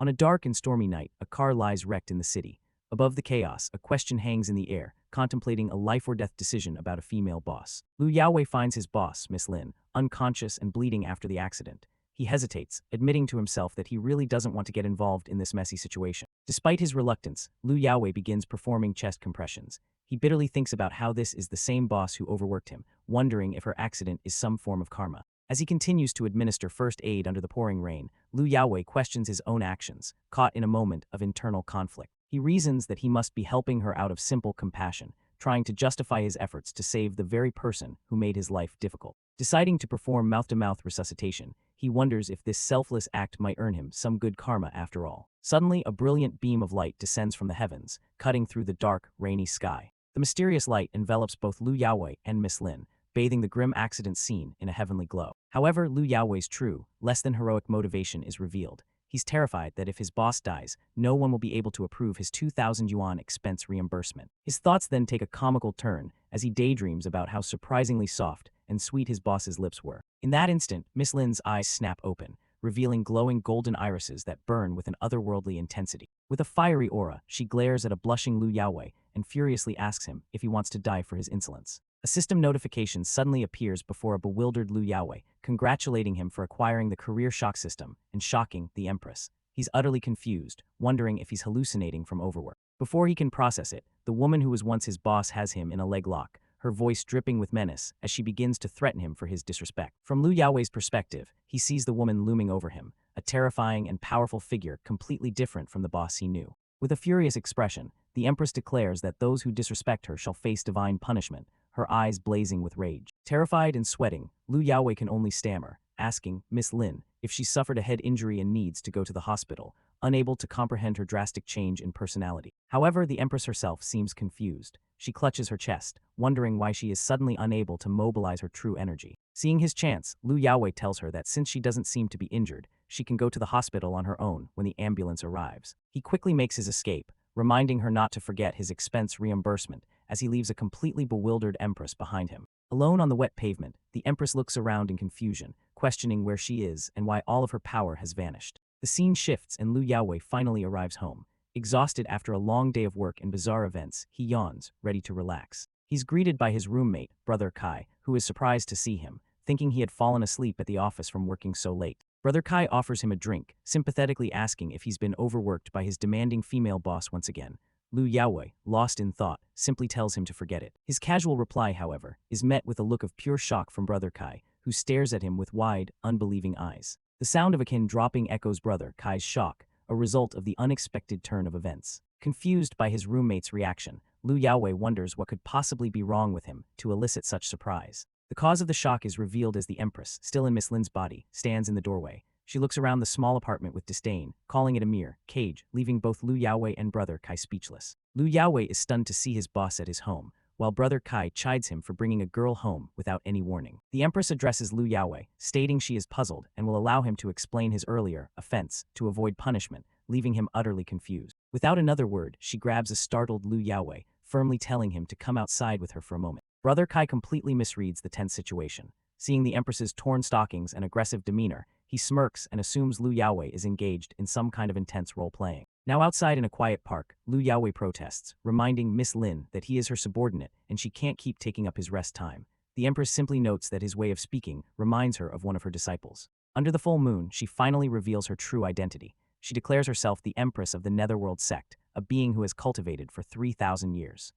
On a dark and stormy night, a car lies wrecked in the city. Above the chaos, a question hangs in the air, contemplating a life-or-death decision about a female boss. Lu Yaowei finds his boss, Miss Lin, unconscious and bleeding after the accident. He hesitates, admitting to himself that he really doesn't want to get involved in this messy situation. Despite his reluctance, Lu Yaowei begins performing chest compressions. He bitterly thinks about how this is the same boss who overworked him, wondering if her accident is some form of karma. As he continues to administer first aid under the pouring rain, Lu Yaowei questions his own actions, caught in a moment of internal conflict. He reasons that he must be helping her out of simple compassion, trying to justify his efforts to save the very person who made his life difficult. Deciding to perform mouth-to-mouth resuscitation, he wonders if this selfless act might earn him some good karma after all. Suddenly, a brilliant beam of light descends from the heavens, cutting through the dark, rainy sky. The mysterious light envelops both Lu Yaowei and Miss Lin, bathing the grim accident scene in a heavenly glow. However, Lu Yaowei's true, less than heroic motivation is revealed. He's terrified that if his boss dies, no one will be able to approve his 2,000 yuan expense reimbursement. His thoughts then take a comical turn as he daydreams about how surprisingly soft and sweet his boss's lips were. In that instant, Miss Lin's eyes snap open, revealing glowing golden irises that burn with an otherworldly intensity. With a fiery aura, she glares at a blushing Lu Yaowei and furiously asks him if he wants to die for his insolence. A system notification suddenly appears before a bewildered Lu Yaowei, congratulating him for acquiring the career shock system and shocking the Empress. He's utterly confused, wondering if he's hallucinating from overwork. Before he can process it, the woman who was once his boss has him in a leg lock, her voice dripping with menace as she begins to threaten him for his disrespect. From Lu Yaowei's perspective, he sees the woman looming over him, a terrifying and powerful figure completely different from the boss he knew. With a furious expression, the Empress declares that those who disrespect her shall face divine punishment, her eyes blazing with rage. Terrified and sweating, Lu Yaowei can only stammer, asking Miss Lin if she suffered a head injury and needs to go to the hospital, unable to comprehend her drastic change in personality. However, the Empress herself seems confused. She clutches her chest, wondering why she is suddenly unable to mobilize her true energy. Seeing his chance, Lu Yaowei tells her that since she doesn't seem to be injured, she can go to the hospital on her own when the ambulance arrives. He quickly makes his escape, reminding her not to forget his expense reimbursement as he leaves a completely bewildered Empress behind him. Alone on the wet pavement, the Empress looks around in confusion, questioning where she is and why all of her power has vanished. The scene shifts and Lu Yaowei finally arrives home. Exhausted after a long day of work and bizarre events, he yawns, ready to relax. He's greeted by his roommate, Brother Kai, who is surprised to see him, thinking he had fallen asleep at the office from working so late. Brother Kai offers him a drink, sympathetically asking if he's been overworked by his demanding female boss once again. Lu Yaowei, lost in thought, simply tells him to forget it. His casual reply, however, is met with a look of pure shock from Brother Kai, who stares at him with wide, unbelieving eyes. The sound of a kin dropping echoes Brother Kai's shock, a result of the unexpected turn of events. Confused by his roommate's reaction, Lu Yaowei wonders what could possibly be wrong with him to elicit such surprise. The cause of the shock is revealed as the Empress, still in Miss Lin's body, stands in the doorway. She looks around the small apartment with disdain, calling it a mere cage, leaving both Lu Yaowei and Brother Kai speechless. Lu Yaowei is stunned to see his boss at his home, while Brother Kai chides him for bringing a girl home without any warning. The Empress addresses Lu Yaowei, stating she is puzzled and will allow him to explain his earlier offense to avoid punishment, leaving him utterly confused. Without another word, she grabs a startled Lu Yaowei, firmly telling him to come outside with her for a moment. Brother Kai completely misreads the tense situation. Seeing the Empress's torn stockings and aggressive demeanor, he smirks and assumes Lu Yaowei is engaged in some kind of intense role-playing. Now outside in a quiet park, Lu Yaowei protests, reminding Miss Lin that he is her subordinate and she can't keep taking up his rest time. The Empress simply notes that his way of speaking reminds her of one of her disciples. Under the full moon, she finally reveals her true identity. She declares herself the Empress of the Netherworld sect, a being who has cultivated for 3,000 years.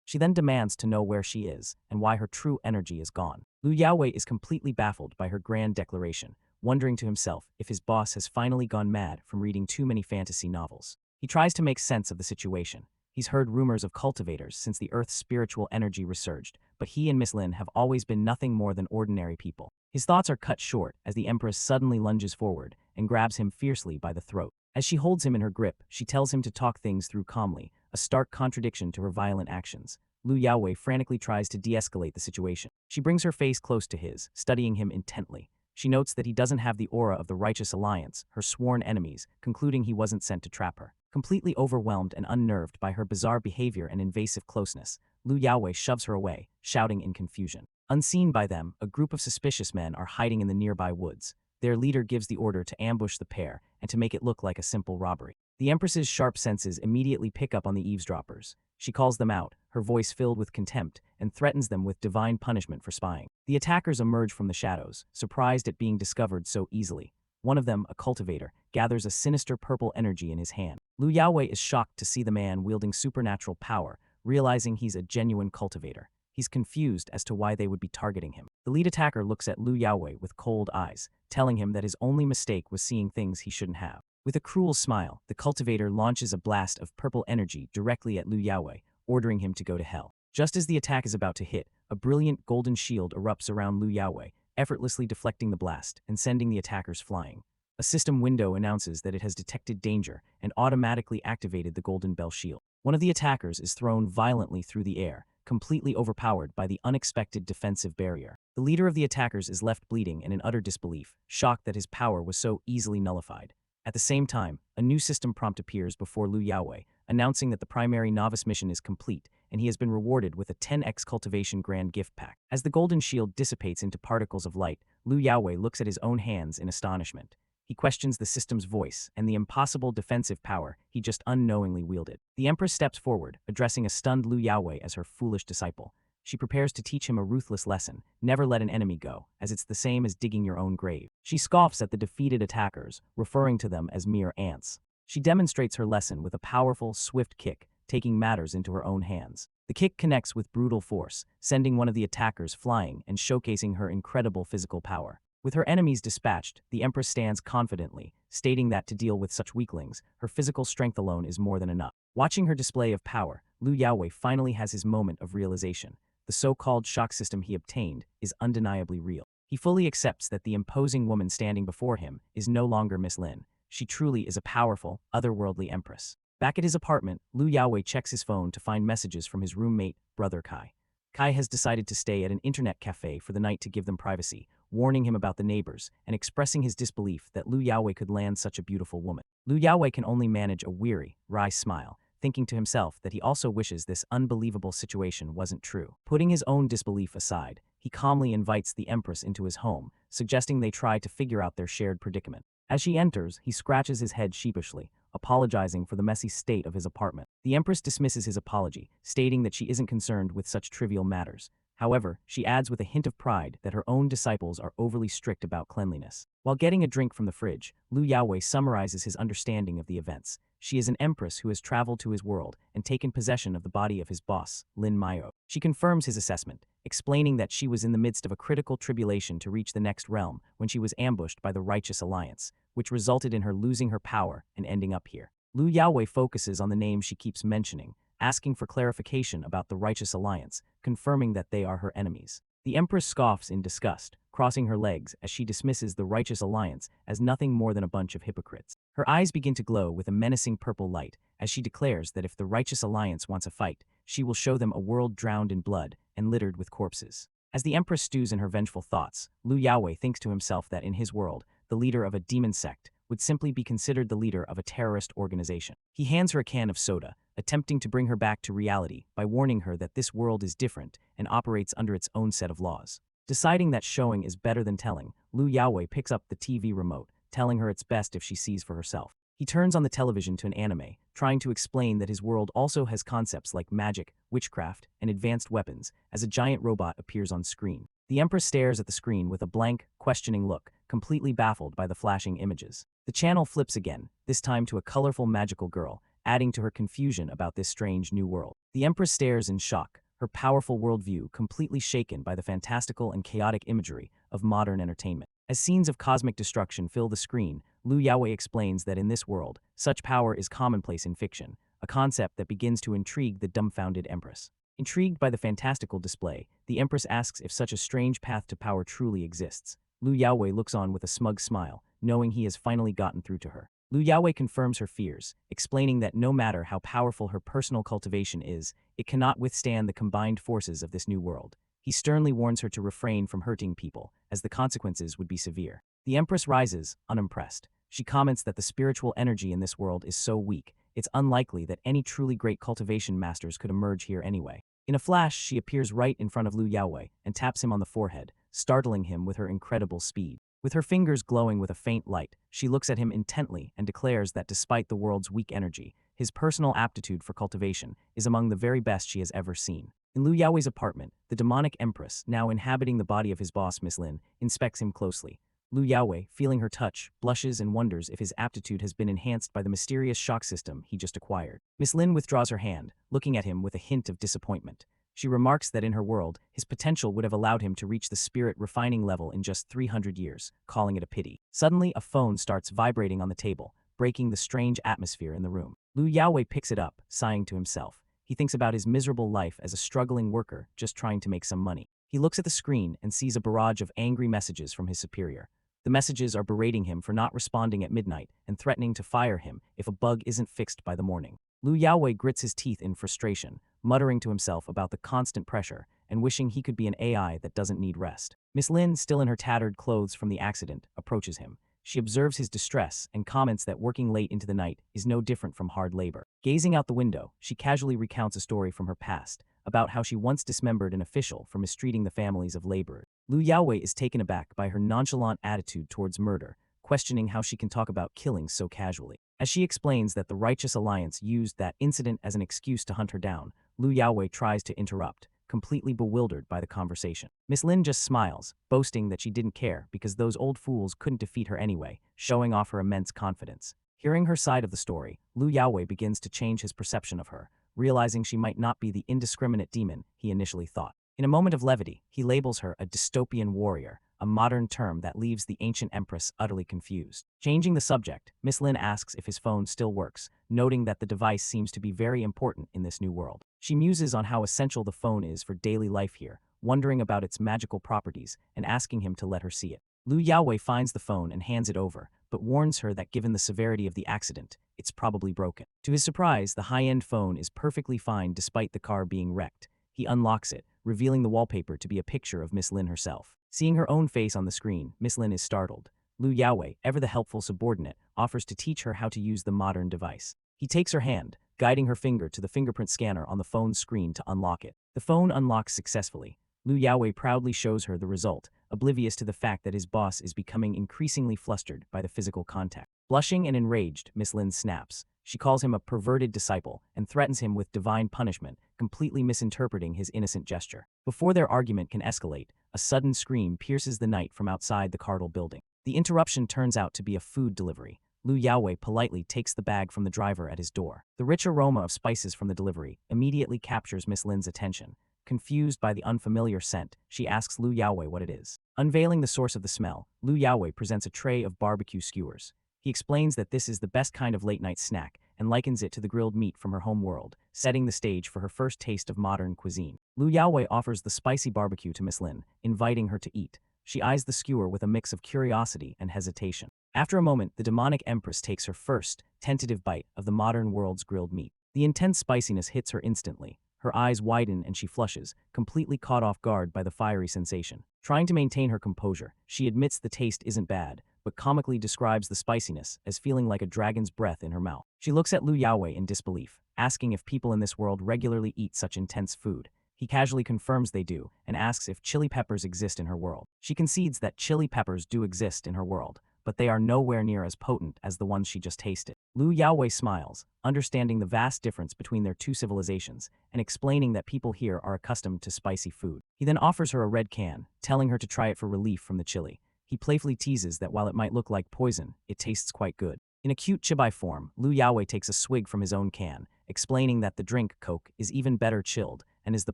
She then demands to know where she is and why her true energy is gone. Lu Yaowei is completely baffled by her grand declaration, wondering to himself if his boss has finally gone mad from reading too many fantasy novels. He tries to make sense of the situation. He's heard rumors of cultivators since the Earth's spiritual energy resurged, but he and Miss Lin have always been nothing more than ordinary people. His thoughts are cut short as the Empress suddenly lunges forward and grabs him fiercely by the throat. As she holds him in her grip, she tells him to talk things through calmly, a stark contradiction to her violent actions. Lu Yaowei frantically tries to de-escalate the situation. She brings her face close to his, studying him intently. She notes that he doesn't have the aura of the Righteous Alliance, her sworn enemies, concluding he wasn't sent to trap her. Completely overwhelmed and unnerved by her bizarre behavior and invasive closeness, Lu Yaowei shoves her away, shouting in confusion. Unseen by them, a group of suspicious men are hiding in the nearby woods. Their leader gives the order to ambush the pair and to make it look like a simple robbery. The Empress's sharp senses immediately pick up on the eavesdroppers. She calls them out, her voice filled with contempt, and threatens them with divine punishment for spying. The attackers emerge from the shadows, surprised at being discovered so easily. One of them, a cultivator, gathers a sinister purple energy in his hand. Lu Yaowei is shocked to see the man wielding supernatural power, realizing he's a genuine cultivator. He's confused as to why they would be targeting him. The lead attacker looks at Lu Yaowei with cold eyes, telling him that his only mistake was seeing things he shouldn't have. With a cruel smile, the cultivator launches a blast of purple energy directly at Lu Yaowei, ordering him to go to hell. Just as the attack is about to hit, a brilliant golden shield erupts around Lu Yaowei, effortlessly deflecting the blast and sending the attackers flying. A system window announces that it has detected danger and automatically activated the golden bell shield. One of the attackers is thrown violently through the air, completely overpowered by the unexpected defensive barrier. The leader of the attackers is left bleeding and in utter disbelief, shocked that his power was so easily nullified. At the same time, a new system prompt appears before Lu Yaowei, announcing that the primary novice mission is complete and he has been rewarded with a 10x cultivation grand gift pack. As the golden shield dissipates into particles of light, Lu Yaowei looks at his own hands in astonishment. He questions the system's voice and the impossible defensive power he just unknowingly wielded. The Empress steps forward, addressing a stunned Lu Yaowei as her foolish disciple. She prepares to teach him a ruthless lesson: never let an enemy go, as it's the same as digging your own grave. She scoffs at the defeated attackers, referring to them as mere ants. She demonstrates her lesson with a powerful, swift kick, taking matters into her own hands. The kick connects with brutal force, sending one of the attackers flying and showcasing her incredible physical power. With her enemies dispatched, the Empress stands confidently, stating that to deal with such weaklings, her physical strength alone is more than enough. Watching her display of power, Lu Yaowei finally has his moment of realization. The so-called shock system he obtained is undeniably real. He fully accepts that the imposing woman standing before him is no longer Miss Lin. She truly is a powerful, otherworldly empress. Back at his apartment, Lu Yaowei checks his phone to find messages from his roommate, Brother Kai. Kai has decided to stay at an internet cafe for the night to give them privacy, warning him about the neighbors and expressing his disbelief that Lu Yaowei could land such a beautiful woman. Lu Yaowei can only manage a weary, wry smile, thinking to himself that he also wishes this unbelievable situation wasn't true. Putting his own disbelief aside, he calmly invites the Empress into his home, suggesting they try to figure out their shared predicament. As she enters, he scratches his head sheepishly, apologizing for the messy state of his apartment. The Empress dismisses his apology, stating that she isn't concerned with such trivial matters. However, she adds with a hint of pride that her own disciples are overly strict about cleanliness. While getting a drink from the fridge, Lu Yaowei summarizes his understanding of the events. She is an empress who has traveled to his world and taken possession of the body of his boss, Lin Maio. She confirms his assessment, explaining that she was in the midst of a critical tribulation to reach the next realm when she was ambushed by the Righteous Alliance, which resulted in her losing her power and ending up here. Lu Yaowei focuses on the name she keeps mentioning, asking for clarification about the Righteous Alliance, confirming that they are her enemies. The Empress scoffs in disgust, crossing her legs as she dismisses the Righteous Alliance as nothing more than a bunch of hypocrites. Her eyes begin to glow with a menacing purple light as she declares that if the Righteous Alliance wants a fight, she will show them a world drowned in blood and littered with corpses. As the Empress stews in her vengeful thoughts, Lu Yaowei thinks to himself that in his world, the leader of a demon sect would simply be considered the leader of a terrorist organization. He hands her a can of soda, attempting to bring her back to reality by warning her that this world is different and operates under its own set of laws. Deciding that showing is better than telling, Lu Yaowei picks up the TV remote, telling her it's best if she sees for herself. He turns on the television to an anime, trying to explain that his world also has concepts like magic, witchcraft, and advanced weapons, as a giant robot appears on screen. The Empress stares at the screen with a blank, questioning look, completely baffled by the flashing images. The channel flips again, this time to a colorful magical girl, adding to her confusion about this strange new world. The Empress stares in shock, her powerful worldview completely shaken by the fantastical and chaotic imagery of modern entertainment. As scenes of cosmic destruction fill the screen, Lu Yaowei explains that in this world, such power is commonplace in fiction, a concept that begins to intrigue the dumbfounded Empress. Intrigued by the fantastical display, the Empress asks if such a strange path to power truly exists. Lu Yaowei looks on with a smug smile, knowing he has finally gotten through to her. Lu Yaowei confirms her fears, explaining that no matter how powerful her personal cultivation is, it cannot withstand the combined forces of this new world. He sternly warns her to refrain from hurting people, as the consequences would be severe. The Empress rises, unimpressed. She comments that the spiritual energy in this world is so weak, it's unlikely that any truly great cultivation masters could emerge here anyway. In a flash, she appears right in front of Lu Yaowei and taps him on the forehead, startling him with her incredible speed. With her fingers glowing with a faint light, she looks at him intently and declares that despite the world's weak energy, his personal aptitude for cultivation is among the very best she has ever seen. In Lu Yaowei's apartment, the demonic empress, now inhabiting the body of his boss Miss Lin, inspects him closely. Lu Yaowei, feeling her touch, blushes and wonders if his aptitude has been enhanced by the mysterious shock system he just acquired. Miss Lin withdraws her hand, looking at him with a hint of disappointment. She remarks that in her world, his potential would have allowed him to reach the spirit refining level in just 300 years, calling it a pity. Suddenly, a phone starts vibrating on the table, breaking the strange atmosphere in the room. Lu Yaowei picks it up, sighing to himself. He thinks about his miserable life as a struggling worker just trying to make some money. He looks at the screen and sees a barrage of angry messages from his superior. The messages are berating him for not responding at midnight and threatening to fire him if a bug isn't fixed by the morning. Lu Yaowei grits his teeth in frustration, muttering to himself about the constant pressure and wishing he could be an AI that doesn't need rest. Miss Lin, still in her tattered clothes from the accident, approaches him. She observes his distress and comments that working late into the night is no different from hard labor. Gazing out the window, she casually recounts a story from her past about how she once dismembered an official for mistreating the families of laborers. Lu Yaowei is taken aback by her nonchalant attitude towards murder, questioning how she can talk about killing so casually. As she explains that the Righteous Alliance used that incident as an excuse to hunt her down, Lu Yaowei tries to interrupt, completely bewildered by the conversation. Miss Lin just smiles, boasting that she didn't care because those old fools couldn't defeat her anyway, showing off her immense confidence. Hearing her side of the story, Lu Yaowei begins to change his perception of her, realizing she might not be the indiscriminate demon he initially thought. In a moment of levity, he labels her a dystopian warrior, a modern term that leaves the ancient empress utterly confused. Changing the subject, Miss Lin asks if his phone still works, noting that the device seems to be very important in this new world. She muses on how essential the phone is for daily life here, wondering about its magical properties and asking him to let her see it. Lu Yaowei finds the phone and hands it over, but warns her that given the severity of the accident, it's probably broken. To his surprise, the high-end phone is perfectly fine despite the car being wrecked. He unlocks it, revealing the wallpaper to be a picture of Miss Lin herself. Seeing her own face on the screen, Miss Lin is startled. Lu Yaowei, ever the helpful subordinate, offers to teach her how to use the modern device. He takes her hand, guiding her finger to the fingerprint scanner on the phone's screen to unlock it. The phone unlocks successfully. Lu Yaowei proudly shows her the result, oblivious to the fact that his boss is becoming increasingly flustered by the physical contact. Blushing and enraged, Miss Lin snaps. She calls him a perverted disciple and threatens him with divine punishment, completely misinterpreting his innocent gesture. Before their argument can escalate, a sudden scream pierces the night from outside the Cardinal building. The interruption turns out to be a food delivery. Lu Yaowei politely takes the bag from the driver at his door. The rich aroma of spices from the delivery immediately captures Miss Lin's attention. Confused by the unfamiliar scent, she asks Lu Yaowei what it is. Unveiling the source of the smell, Lu Yaowei presents a tray of barbecue skewers. He explains that this is the best kind of late-night snack and likens it to the grilled meat from her home world, setting the stage for her first taste of modern cuisine. Lu Yaowei offers the spicy barbecue to Miss Lin, inviting her to eat. She eyes the skewer with a mix of curiosity and hesitation. After a moment, the demonic empress takes her first, tentative bite of the modern world's grilled meat. The intense spiciness hits her instantly. Her eyes widen and she flushes, completely caught off guard by the fiery sensation. Trying to maintain her composure, she admits the taste isn't bad, but comically describes the spiciness as feeling like a dragon's breath in her mouth. She looks at Lu Yaowei in disbelief, asking if people in this world regularly eat such intense food. He casually confirms they do, and asks if chili peppers exist in her world. She concedes that chili peppers do exist in her world, but they are nowhere near as potent as the ones she just tasted. Lu Yaowei smiles, understanding the vast difference between their two civilizations, and explaining that people here are accustomed to spicy food. He then offers her a red can, telling her to try it for relief from the chili. He playfully teases that while it might look like poison, it tastes quite good. In a cute chibai form, Lu Yaowei takes a swig from his own can, explaining that the drink, Coke, is even better chilled and is the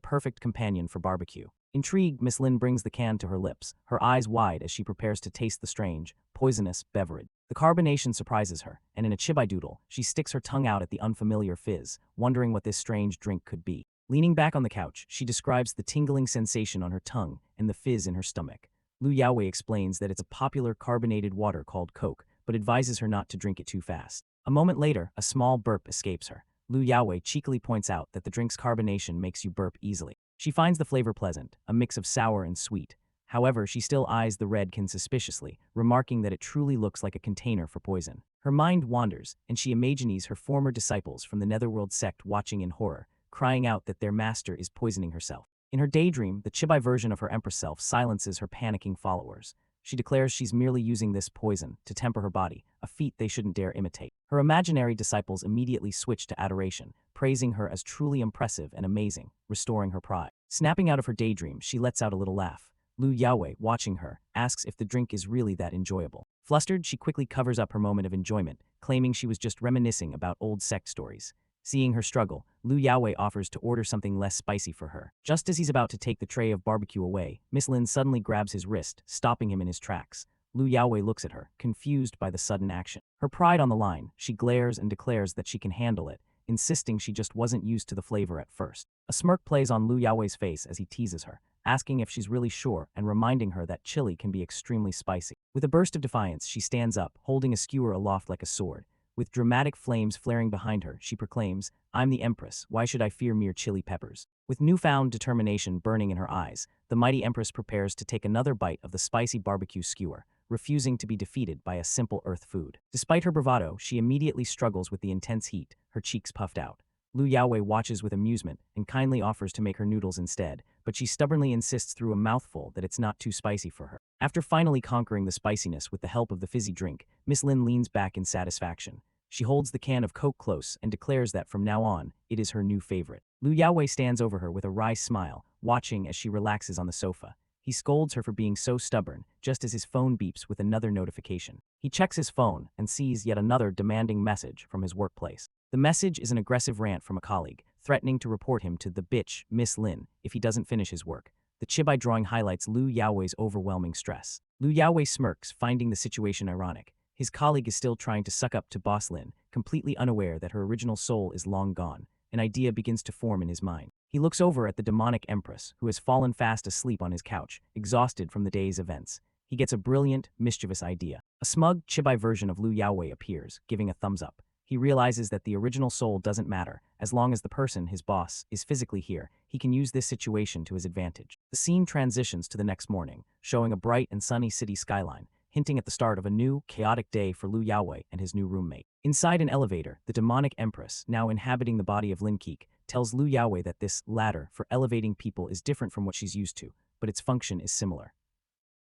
perfect companion for barbecue. Intrigued, Miss Lin brings the can to her lips, her eyes wide as she prepares to taste the strange, poisonous beverage. The carbonation surprises her, and in a chibai doodle, she sticks her tongue out at the unfamiliar fizz, wondering what this strange drink could be. Leaning back on the couch, she describes the tingling sensation on her tongue and the fizz in her stomach. Lu Yaowei explains that it's a popular carbonated water called Coke, but advises her not to drink it too fast. A moment later, a small burp escapes her. Lu Yaowei cheekily points out that the drink's carbonation makes you burp easily. She finds the flavor pleasant, a mix of sour and sweet. However, she still eyes the red can suspiciously, remarking that it truly looks like a container for poison. Her mind wanders, and she imagines her former disciples from the Netherworld sect watching in horror, crying out that their master is poisoning herself. In her daydream, the chibai version of her empress self silences her panicking followers. She declares she's merely using this poison to temper her body, a feat they shouldn't dare imitate. Her imaginary disciples immediately switch to adoration, praising her as truly impressive and amazing, restoring her pride. Snapping out of her daydream, she lets out a little laugh. Lu Yaowei, watching her, asks if the drink is really that enjoyable. Flustered, she quickly covers up her moment of enjoyment, claiming she was just reminiscing about old sect stories. Seeing her struggle, Lu Yaowei offers to order something less spicy for her. Just as he's about to take the tray of barbecue away, Miss Lin suddenly grabs his wrist, stopping him in his tracks. Lu Yaowei looks at her, confused by the sudden action. Her pride on the line, she glares and declares that she can handle it, insisting she just wasn't used to the flavor at first. A smirk plays on Lu Yaowei's face as he teases her, asking if she's really sure and reminding her that chili can be extremely spicy. With a burst of defiance, she stands up, holding a skewer aloft like a sword. With dramatic flames flaring behind her, she proclaims, "I'm the Empress, why should I fear mere chili peppers?" With newfound determination burning in her eyes, the mighty Empress prepares to take another bite of the spicy barbecue skewer, refusing to be defeated by a simple earth food. Despite her bravado, she immediately struggles with the intense heat, her cheeks puffed out. Lu Yaowei watches with amusement and kindly offers to make her noodles instead, but she stubbornly insists through a mouthful that it's not too spicy for her. After finally conquering the spiciness with the help of the fizzy drink, Miss Lin leans back in satisfaction. She holds the can of Coke close and declares that from now on, it is her new favorite. Lu Yaowei stands over her with a wry smile, watching as she relaxes on the sofa. He scolds her for being so stubborn, just as his phone beeps with another notification. He checks his phone and sees yet another demanding message from his workplace. The message is an aggressive rant from a colleague, threatening to report him to the bitch, Miss Lin, if he doesn't finish his work. The chibi drawing highlights Lu Yaowei's overwhelming stress. Lu Yaowei smirks, finding the situation ironic. His colleague is still trying to suck up to Boss Lin, completely unaware that her original soul is long gone. An idea begins to form in his mind. He looks over at the demonic Empress, who has fallen fast asleep on his couch, exhausted from the day's events. He gets a brilliant, mischievous idea. A smug, chibi version of Lu Yaowei appears, giving a thumbs up. He realizes that the original soul doesn't matter. As long as the person, his boss, is physically here, he can use this situation to his advantage. The scene transitions to the next morning, showing a bright and sunny city skyline, hinting at the start of a new, chaotic day for Lu Yaowei and his new roommate. Inside an elevator, the demonic Empress, now inhabiting the body of Lin Keek, tells Lu Yaowei that this ladder for elevating people is different from what she's used to, but its function is similar.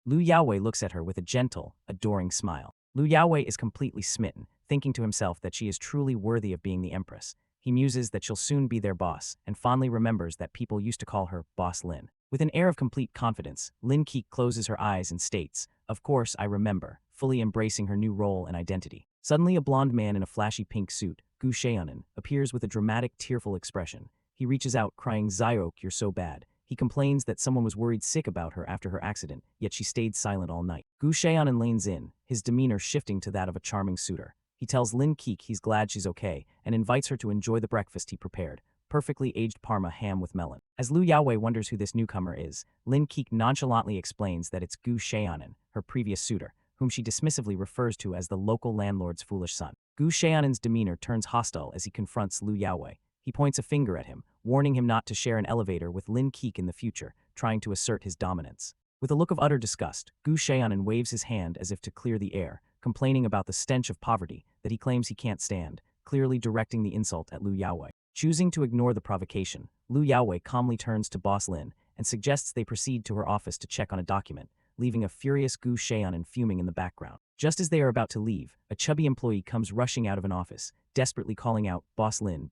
Lu Yaowei looks at her with a gentle, adoring smile. Lu Yaowei is completely smitten, thinking to himself that she is truly worthy of being the Empress. He muses that she'll soon be their boss, and fondly remembers that people used to call her Boss Lin. With an air of complete confidence, Lin Keek closes her eyes and states, "Of course I remember," fully embracing her new role and identity. Suddenly a blonde man in a flashy pink suit, Gu Sheonan, appears with a dramatic, tearful expression. He reaches out, crying, "Zyok, you're so bad." He complains that someone was worried sick about her after her accident, yet she stayed silent all night. Gu Sheonan leans in, his demeanor shifting to that of a charming suitor. He tells Lin Keek he's glad she's okay, and invites her to enjoy the breakfast he prepared, perfectly aged Parma ham with melon. As Lu Yaowei wonders who this newcomer is, Lin Keek nonchalantly explains that it's Gu Sheonan, her previous suitor, whom she dismissively refers to as the local landlord's foolish son. Gu Sheonan's demeanor turns hostile as he confronts Lu Yaowei. He points a finger at him, warning him not to share an elevator with Lin Keek in the future, trying to assert his dominance. With a look of utter disgust, Gu Sheonan waves his hand as if to clear the air, complaining about the stench of poverty that he claims he can't stand, clearly directing the insult at Lu Yaowei. Choosing to ignore the provocation, Lu Yaowei calmly turns to Boss Lin and suggests they proceed to her office to check on a document, leaving a furious Gu Sheonan fuming in the background. Just as they are about to leave, a chubby employee comes rushing out of an office, desperately calling out, Boss Lin,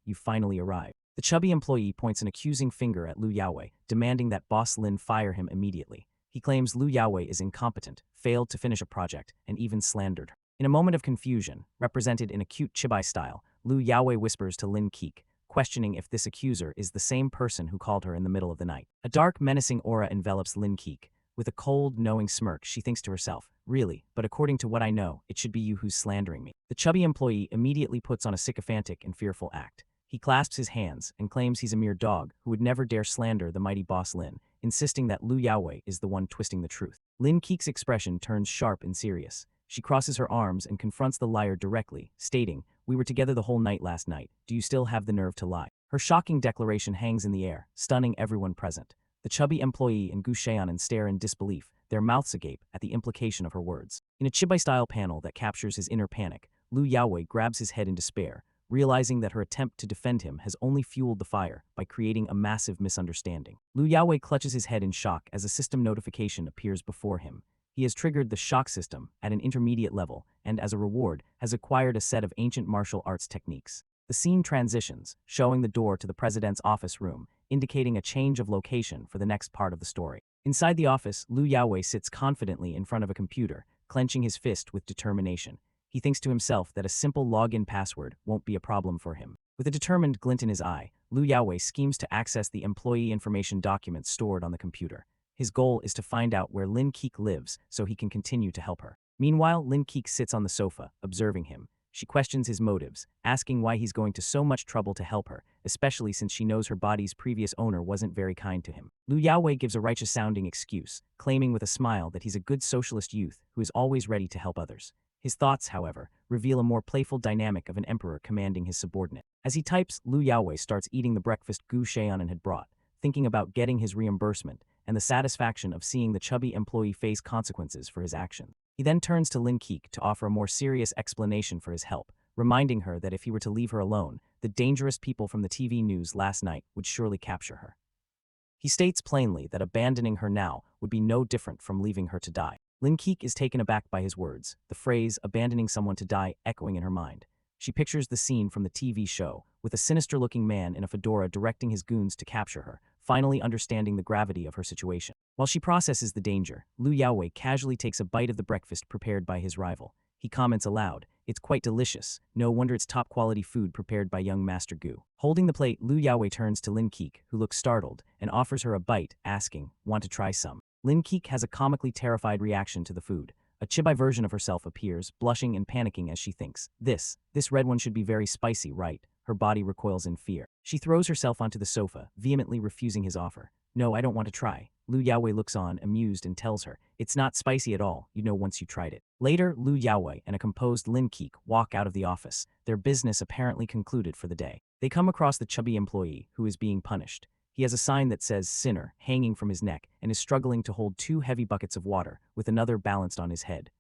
you finally arrived." The chubby employee points an accusing finger at Lu Yaowei, demanding that Boss Lin fire him immediately. He claims Lu Yaowei is incompetent, failed to finish a project, and even slandered her. In a moment of confusion, represented in a cute chibai style, Lu Yaowei whispers to Lin Keek, questioning if this accuser is the same person who called her in the middle of the night. A dark, menacing aura envelops Lin Keek. With a cold, knowing smirk, she thinks to herself, "Really, but according to what I know, it should be you who's slandering me." The chubby employee immediately puts on a sycophantic and fearful act. He clasps his hands and claims he's a mere dog who would never dare slander the mighty Boss Lin, insisting that Lu Yaowei is the one twisting the truth. Lin Keek's expression turns sharp and serious. She crosses her arms and confronts the liar directly, stating, "We were together the whole night last night. Do you still have the nerve to lie?" Her shocking declaration hangs in the air, stunning everyone present. The chubby employee and Gu Sheonan stare in disbelief, their mouths agape at the implication of her words. In a chibai-style panel that captures his inner panic, Lu Yaowei grabs his head in despair, realizing that her attempt to defend him has only fueled the fire by creating a massive misunderstanding. Lu Yaowei clutches his head in shock as a system notification appears before him. He has triggered the shock system at an intermediate level and, as a reward, has acquired a set of ancient martial arts techniques. The scene transitions, showing the door to the president's office room, indicating a change of location for the next part of the story. Inside the office, Liu Yaowei sits confidently in front of a computer, clenching his fist with determination. He thinks to himself that a simple login password won't be a problem for him. With a determined glint in his eye, Liu Yaowei schemes to access the employee information documents stored on the computer. His goal is to find out where Lin Keek lives so he can continue to help her. Meanwhile, Lin Keek sits on the sofa, observing him. She questions his motives, asking why he's going to so much trouble to help her, especially since she knows her body's previous owner wasn't very kind to him. Liu Yaowei gives a righteous-sounding excuse, claiming with a smile that he's a good socialist youth who is always ready to help others. His thoughts, however, reveal a more playful dynamic of an emperor commanding his subordinate. As he types, Liu Yaowei starts eating the breakfast Gu Xiaonan had brought, thinking about getting his reimbursement and the satisfaction of seeing the chubby employee face consequences for his actions. He then turns to Lin Keek to offer a more serious explanation for his help, reminding her that if he were to leave her alone, the dangerous people from the TV news last night would surely capture her. He states plainly that abandoning her now would be no different from leaving her to die. Lin Keek is taken aback by his words, the phrase abandoning someone to die echoing in her mind. She pictures the scene from the TV show, with a sinister-looking man in a fedora directing his goons to capture her, finally understanding the gravity of her situation. While she processes the danger, Liu Yaowei casually takes a bite of the breakfast prepared by his rival. He comments aloud, "It's quite delicious. No wonder it's top-quality food prepared by young Master Gu." Holding the plate, Liu Yaowei turns to Lin Keek, who looks startled, and offers her a bite, asking, "Want to try some?" Lin Keek has a comically terrified reaction to the food. A chibi version of herself appears, blushing and panicking as she thinks, This red one should be very spicy, right?" Her body recoils in fear. She throws herself onto the sofa, vehemently refusing his offer. "No, I don't want to try." Liu Yaowei looks on, amused, and tells her, "It's not spicy at all, you know once you tried it." Later, Liu Yaowei and a composed Lin Keek walk out of the office, their business apparently concluded for the day. They come across the chubby employee, who is being punished. He has a sign that says "Sinner" hanging from his neck and is struggling to hold 2 heavy buckets of water, with another balanced on his head.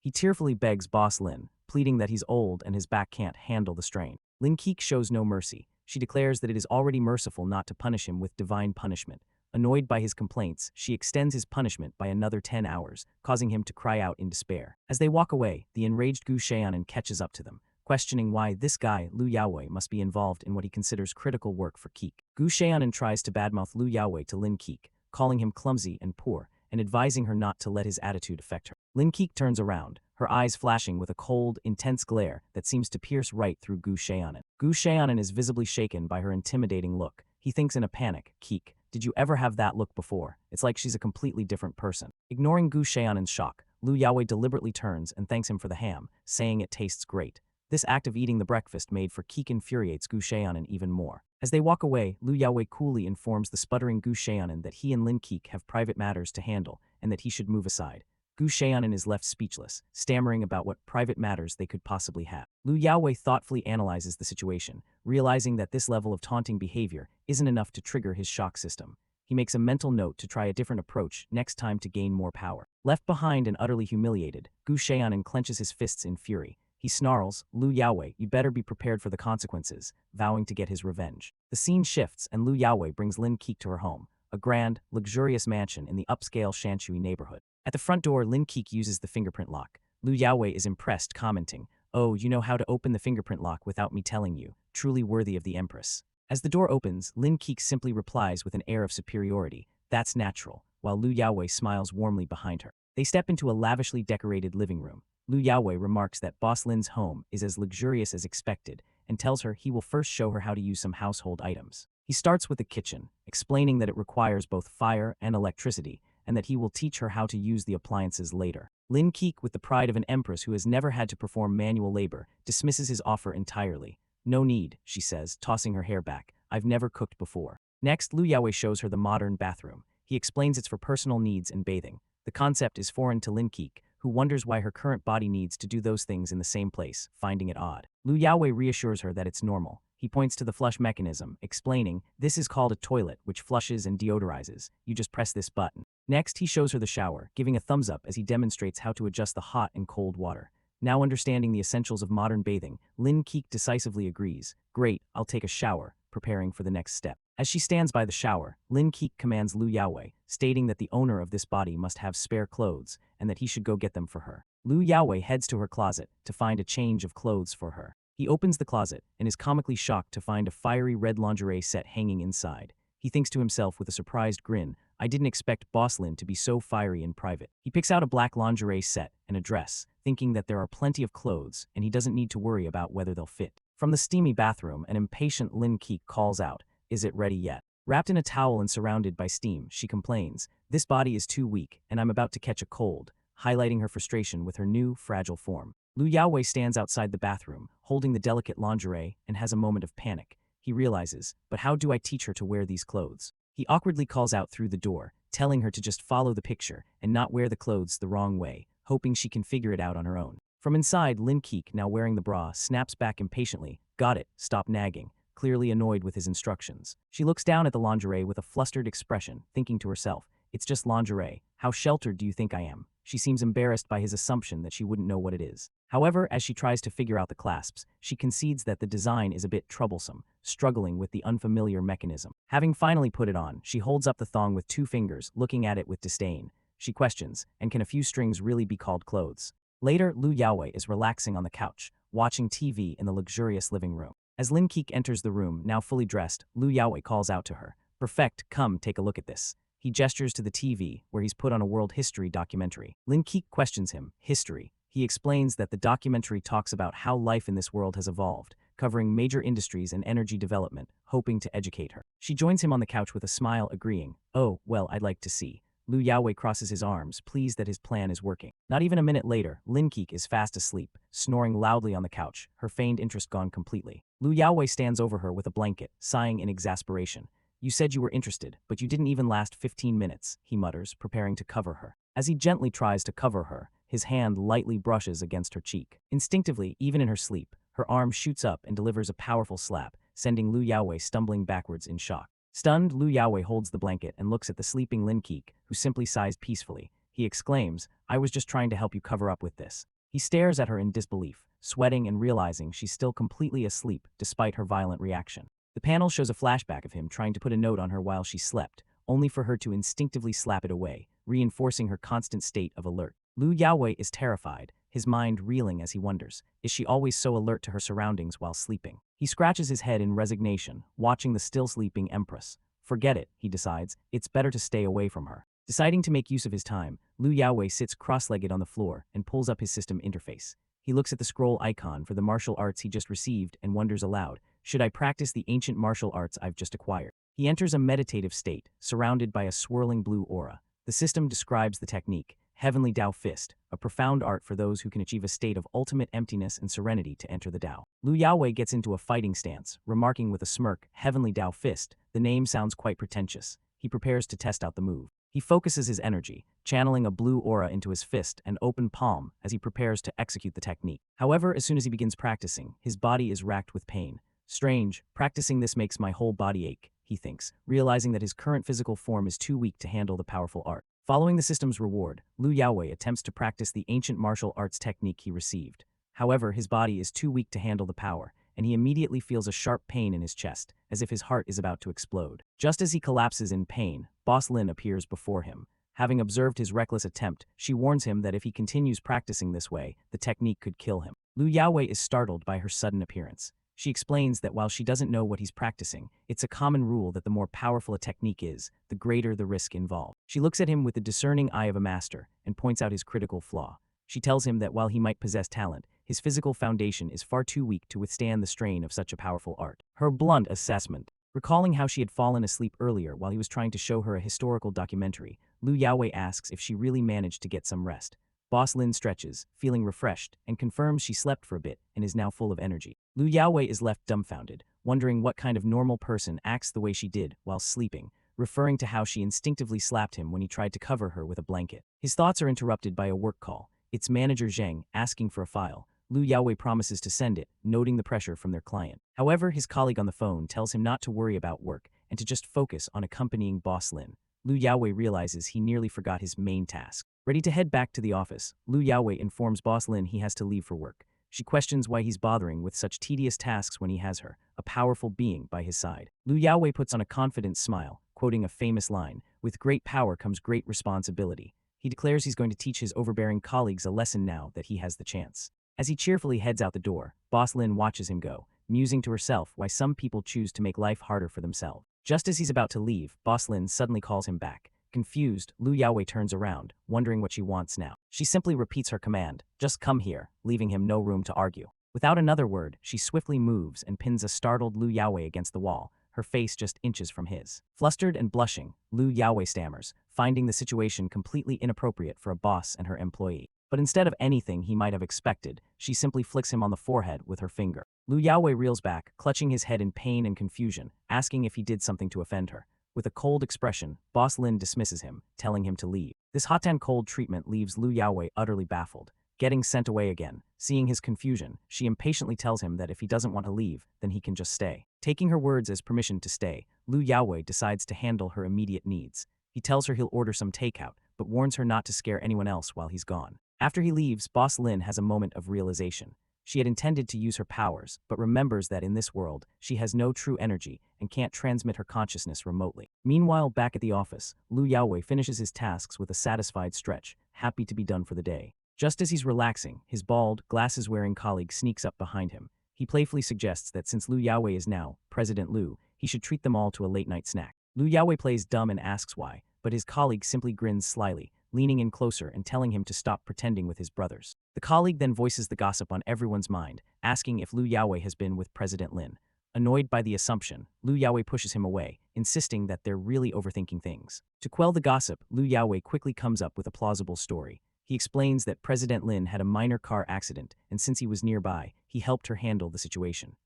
He tearfully begs Boss Lin, pleading that he's old and his back can't handle the strain. Lin Keek shows no mercy. She declares that it is already merciful not to punish him with divine punishment. Annoyed by his complaints, she extends his punishment by another 10 hours, causing him to cry out in despair. As they walk away, the enraged Gu Xiaonan catches up to them, questioning why this guy, Liu Yaowei, must be involved in what he considers critical work for Keek. Gu Xiaonan tries to badmouth Liu Yaowei to Lin Keek, calling him clumsy and poor, and advising her not to let his attitude affect her. Lin Keek turns around, her eyes flashing with a cold, intense glare that seems to pierce right through Gu Xiaonan. Gu Xiaonan is visibly shaken by her intimidating look. He thinks in a panic, "Keek, did you ever have that look before? It's like she's a completely different person." Ignoring Gu Xiaonan's shock, Liu Yaowei deliberately turns and thanks him for the ham, saying it tastes great. This act of eating the breakfast made for Keek infuriates Gu Xiaonan even more. As they walk away, Liu Yaowei coolly informs the sputtering Gu Xiaonan that he and Lin Keek have private matters to handle and that he should move aside. Gu Xiaonan is left speechless, stammering about what private matters they could possibly have. Liu Yaowei thoughtfully analyzes the situation, realizing that this level of taunting behavior isn't enough to trigger his shock system. He makes a mental note to try a different approach next time to gain more power. Left behind and utterly humiliated, Gu Xiaonan clenches his fists in fury. He snarls, "Liu Yaowei, you better be prepared for the consequences," vowing to get his revenge. The scene shifts and Liu Yaowei brings Lin Keek to her home, a grand, luxurious mansion in the upscale Shanshui neighborhood. At the front door, Lin Keek uses the fingerprint lock. Liu Yaowei is impressed, commenting, "Oh, you know how to open the fingerprint lock without me telling you. Truly worthy of the Empress." As the door opens, Lin Keek simply replies with an air of superiority, "That's natural," while Liu Yaowei smiles warmly behind her. They step into a lavishly decorated living room. Liu Yaowei remarks that Boss Lin's home is as luxurious as expected and tells her he will first show her how to use some household items. He starts with the kitchen, explaining that it requires both fire and electricity, and that he will teach her how to use the appliances later. Lin Keek, with the pride of an empress who has never had to perform manual labor, dismisses his offer entirely. "No need," she says, tossing her hair back. "I've never cooked before." Next, Liu Yaowei shows her the modern bathroom. He explains it's for personal needs and bathing. The concept is foreign to Lin Keek, who wonders why her current body needs to do those things in the same place, finding it odd. Liu Yaowei reassures her that it's normal. He points to the flush mechanism, explaining, "This is called a toilet, which flushes and deodorizes. You just press this button." Next, he shows her the shower, giving a thumbs up as he demonstrates how to adjust the hot and cold water. Now understanding the essentials of modern bathing, Lin Keek decisively agrees. "Great, I'll take a shower," preparing for the next step. As she stands by the shower, Lin Keek commands Lu Yaowei, stating that the owner of this body must have spare clothes and that he should go get them for her. Lu Yaowei heads to her closet to find a change of clothes for her. He opens the closet and is comically shocked to find a fiery red lingerie set hanging inside. He thinks to himself with a surprised grin, I didn't expect Boss Lin to be so fiery in private. He picks out a black lingerie set and a dress, thinking that there are plenty of clothes and he doesn't need to worry about whether they'll fit. From the steamy bathroom, an impatient Lin Keek calls out, is it ready yet? Wrapped in a towel and surrounded by steam, she complains, this body is too weak and I'm about to catch a cold, highlighting her frustration with her new, fragile form. Lu Yaowei stands outside the bathroom, holding the delicate lingerie, and has a moment of panic. He realizes, but how do I teach her to wear these clothes? He awkwardly calls out through the door, telling her to just follow the picture and not wear the clothes the wrong way, hoping she can figure it out on her own. From inside, Lin Keek, now wearing the bra, snaps back impatiently, got it, stop nagging, clearly annoyed with his instructions. She looks down at the lingerie with a flustered expression, thinking to herself, it's just lingerie, how sheltered do you think I am? She seems embarrassed by his assumption that she wouldn't know what it is. However, as she tries to figure out the clasps, she concedes that the design is a bit troublesome, struggling with the unfamiliar mechanism. Having finally put it on, she holds up the thong with 2 fingers, looking at it with disdain. She questions, and can a few strings really be called clothes? Later, Lu Yaowei is relaxing on the couch, watching TV in the luxurious living room. As Lin Keek enters the room, now fully dressed, Lu Yaowei calls out to her, perfect, come take a look at this. He gestures to the TV, where he's put on a world history documentary. Lin Keek questions him, history. He explains that the documentary talks about how life in this world has evolved, covering major industries and energy development, hoping to educate her. She joins him on the couch with a smile, agreeing, oh, well, I'd like to see. Lu Yaowei crosses his arms, pleased that his plan is working. Not even a minute later, Lin Keek is fast asleep, snoring loudly on the couch, her feigned interest gone completely. Lu Yaowei stands over her with a blanket, sighing in exasperation. You said you were interested, but you didn't even last 15 minutes, he mutters, preparing to cover her. As he gently tries to cover her, his hand lightly brushes against her cheek. Instinctively, even in her sleep, her arm shoots up and delivers a powerful slap, sending Lu Yaowei stumbling backwards in shock. Stunned, Lu Yaowei holds the blanket and looks at the sleeping Lin Keek, who simply sighs peacefully. He exclaims, I was just trying to help you cover up with this. He stares at her in disbelief, sweating and realizing she's still completely asleep despite her violent reaction. The panel shows a flashback of him trying to put a note on her while she slept, only for her to instinctively slap it away, reinforcing her constant state of alert. Lu Yaowei is terrified, his mind reeling as he wonders, is she always so alert to her surroundings while sleeping? He scratches his head in resignation, watching the still sleeping Empress. Forget it, he decides, it's better to stay away from her. Deciding to make use of his time, Lu Yaowei sits cross-legged on the floor and pulls up his system interface. He looks at the scroll icon for the martial arts he just received and wonders aloud, should I practice the ancient martial arts I've just acquired? He enters a meditative state, surrounded by a swirling blue aura. The system describes the technique, Heavenly Tao Fist, a profound art for those who can achieve a state of ultimate emptiness and serenity to enter the Tao. Lu Yaowei gets into a fighting stance, remarking with a smirk, Heavenly Tao Fist, the name sounds quite pretentious. He prepares to test out the move. He focuses his energy, channeling a blue aura into his fist and open palm as he prepares to execute the technique. However, as soon as he begins practicing, his body is racked with pain. Strange, practicing this makes my whole body ache, he thinks, realizing that his current physical form is too weak to handle the powerful art. Following the system's reward, Lu Yaowei attempts to practice the ancient martial arts technique he received. However, his body is too weak to handle the power, and he immediately feels a sharp pain in his chest, as if his heart is about to explode. Just as he collapses in pain, Boss Lin appears before him. Having observed his reckless attempt, she warns him that if he continues practicing this way, the technique could kill him. Lu Yaowei is startled by her sudden appearance. She explains that while she doesn't know what he's practicing, it's a common rule that the more powerful a technique is, the greater the risk involved. She looks at him with the discerning eye of a master and points out his critical flaw. She tells him that while he might possess talent, his physical foundation is far too weak to withstand the strain of such a powerful art. Her blunt assessment. Recalling how she had fallen asleep earlier while he was trying to show her a historical documentary, Lu Yaowei asks if she really managed to get some rest. Boss Lin stretches, feeling refreshed, and confirms she slept for a bit and is now full of energy. Lu Yaowei is left dumbfounded, wondering what kind of normal person acts the way she did while sleeping, referring to how she instinctively slapped him when he tried to cover her with a blanket. His thoughts are interrupted by a work call. It's manager Zheng asking for a file. Lu Yaowei promises to send it, noting the pressure from their client. However, his colleague on the phone tells him not to worry about work and to just focus on accompanying Boss Lin. Lu Yaowei realizes he nearly forgot his main task. Ready to head back to the office, Lu Yaowei informs Boss Lin he has to leave for work. She questions why he's bothering with such tedious tasks when he has her, a powerful being, by his side. Lu Yaowei puts on a confident smile, quoting a famous line, "With great power comes great responsibility." He declares he's going to teach his overbearing colleagues a lesson now that he has the chance. As he cheerfully heads out the door, Boss Lin watches him go, musing to herself why some people choose to make life harder for themselves. Just as he's about to leave, Boss Lin suddenly calls him back. Confused, Lu Yaowei turns around, wondering what she wants now. She simply repeats her command, "Just come here," leaving him no room to argue. Without another word, she swiftly moves and pins a startled Lu Yaowei against the wall, her face just inches from his. Flustered and blushing, Lu Yaowei stammers, finding the situation completely inappropriate for a boss and her employee. But instead of anything he might have expected, she simply flicks him on the forehead with her finger. Lu Yaowei reels back, clutching his head in pain and confusion, asking if he did something to offend her. With a cold expression, Boss Lin dismisses him, telling him to leave. This hot-and-cold treatment leaves Lu Yaowei utterly baffled. Getting sent away again, seeing his confusion, she impatiently tells him that if he doesn't want to leave, then he can just stay. Taking her words as permission to stay, Lu Yaowei decides to handle her immediate needs. He tells her he'll order some takeout, but warns her not to scare anyone else while he's gone. After he leaves, Boss Lin has a moment of realization. She had intended to use her powers, but remembers that in this world, she has no true energy and can't transmit her consciousness remotely. Meanwhile, back at the office, Lu Yaowei finishes his tasks with a satisfied stretch, happy to be done for the day. Just as he's relaxing, his bald, glasses-wearing colleague sneaks up behind him. He playfully suggests that since Lu Yaowei is now President Lu, he should treat them all to a late-night snack. Lu Yaowei plays dumb and asks why, but his colleague simply grins slyly, leaning in closer and telling him to stop pretending with his brothers. The colleague then voices the gossip on everyone's mind, asking if Lu Yaowei has been with President Lin. Annoyed by the assumption, Lu Yaowei pushes him away, insisting that they're really overthinking things. To quell the gossip, Lu Yaowei quickly comes up with a plausible story. He explains that President Lin had a minor car accident, and since he was nearby, he helped her handle the situation.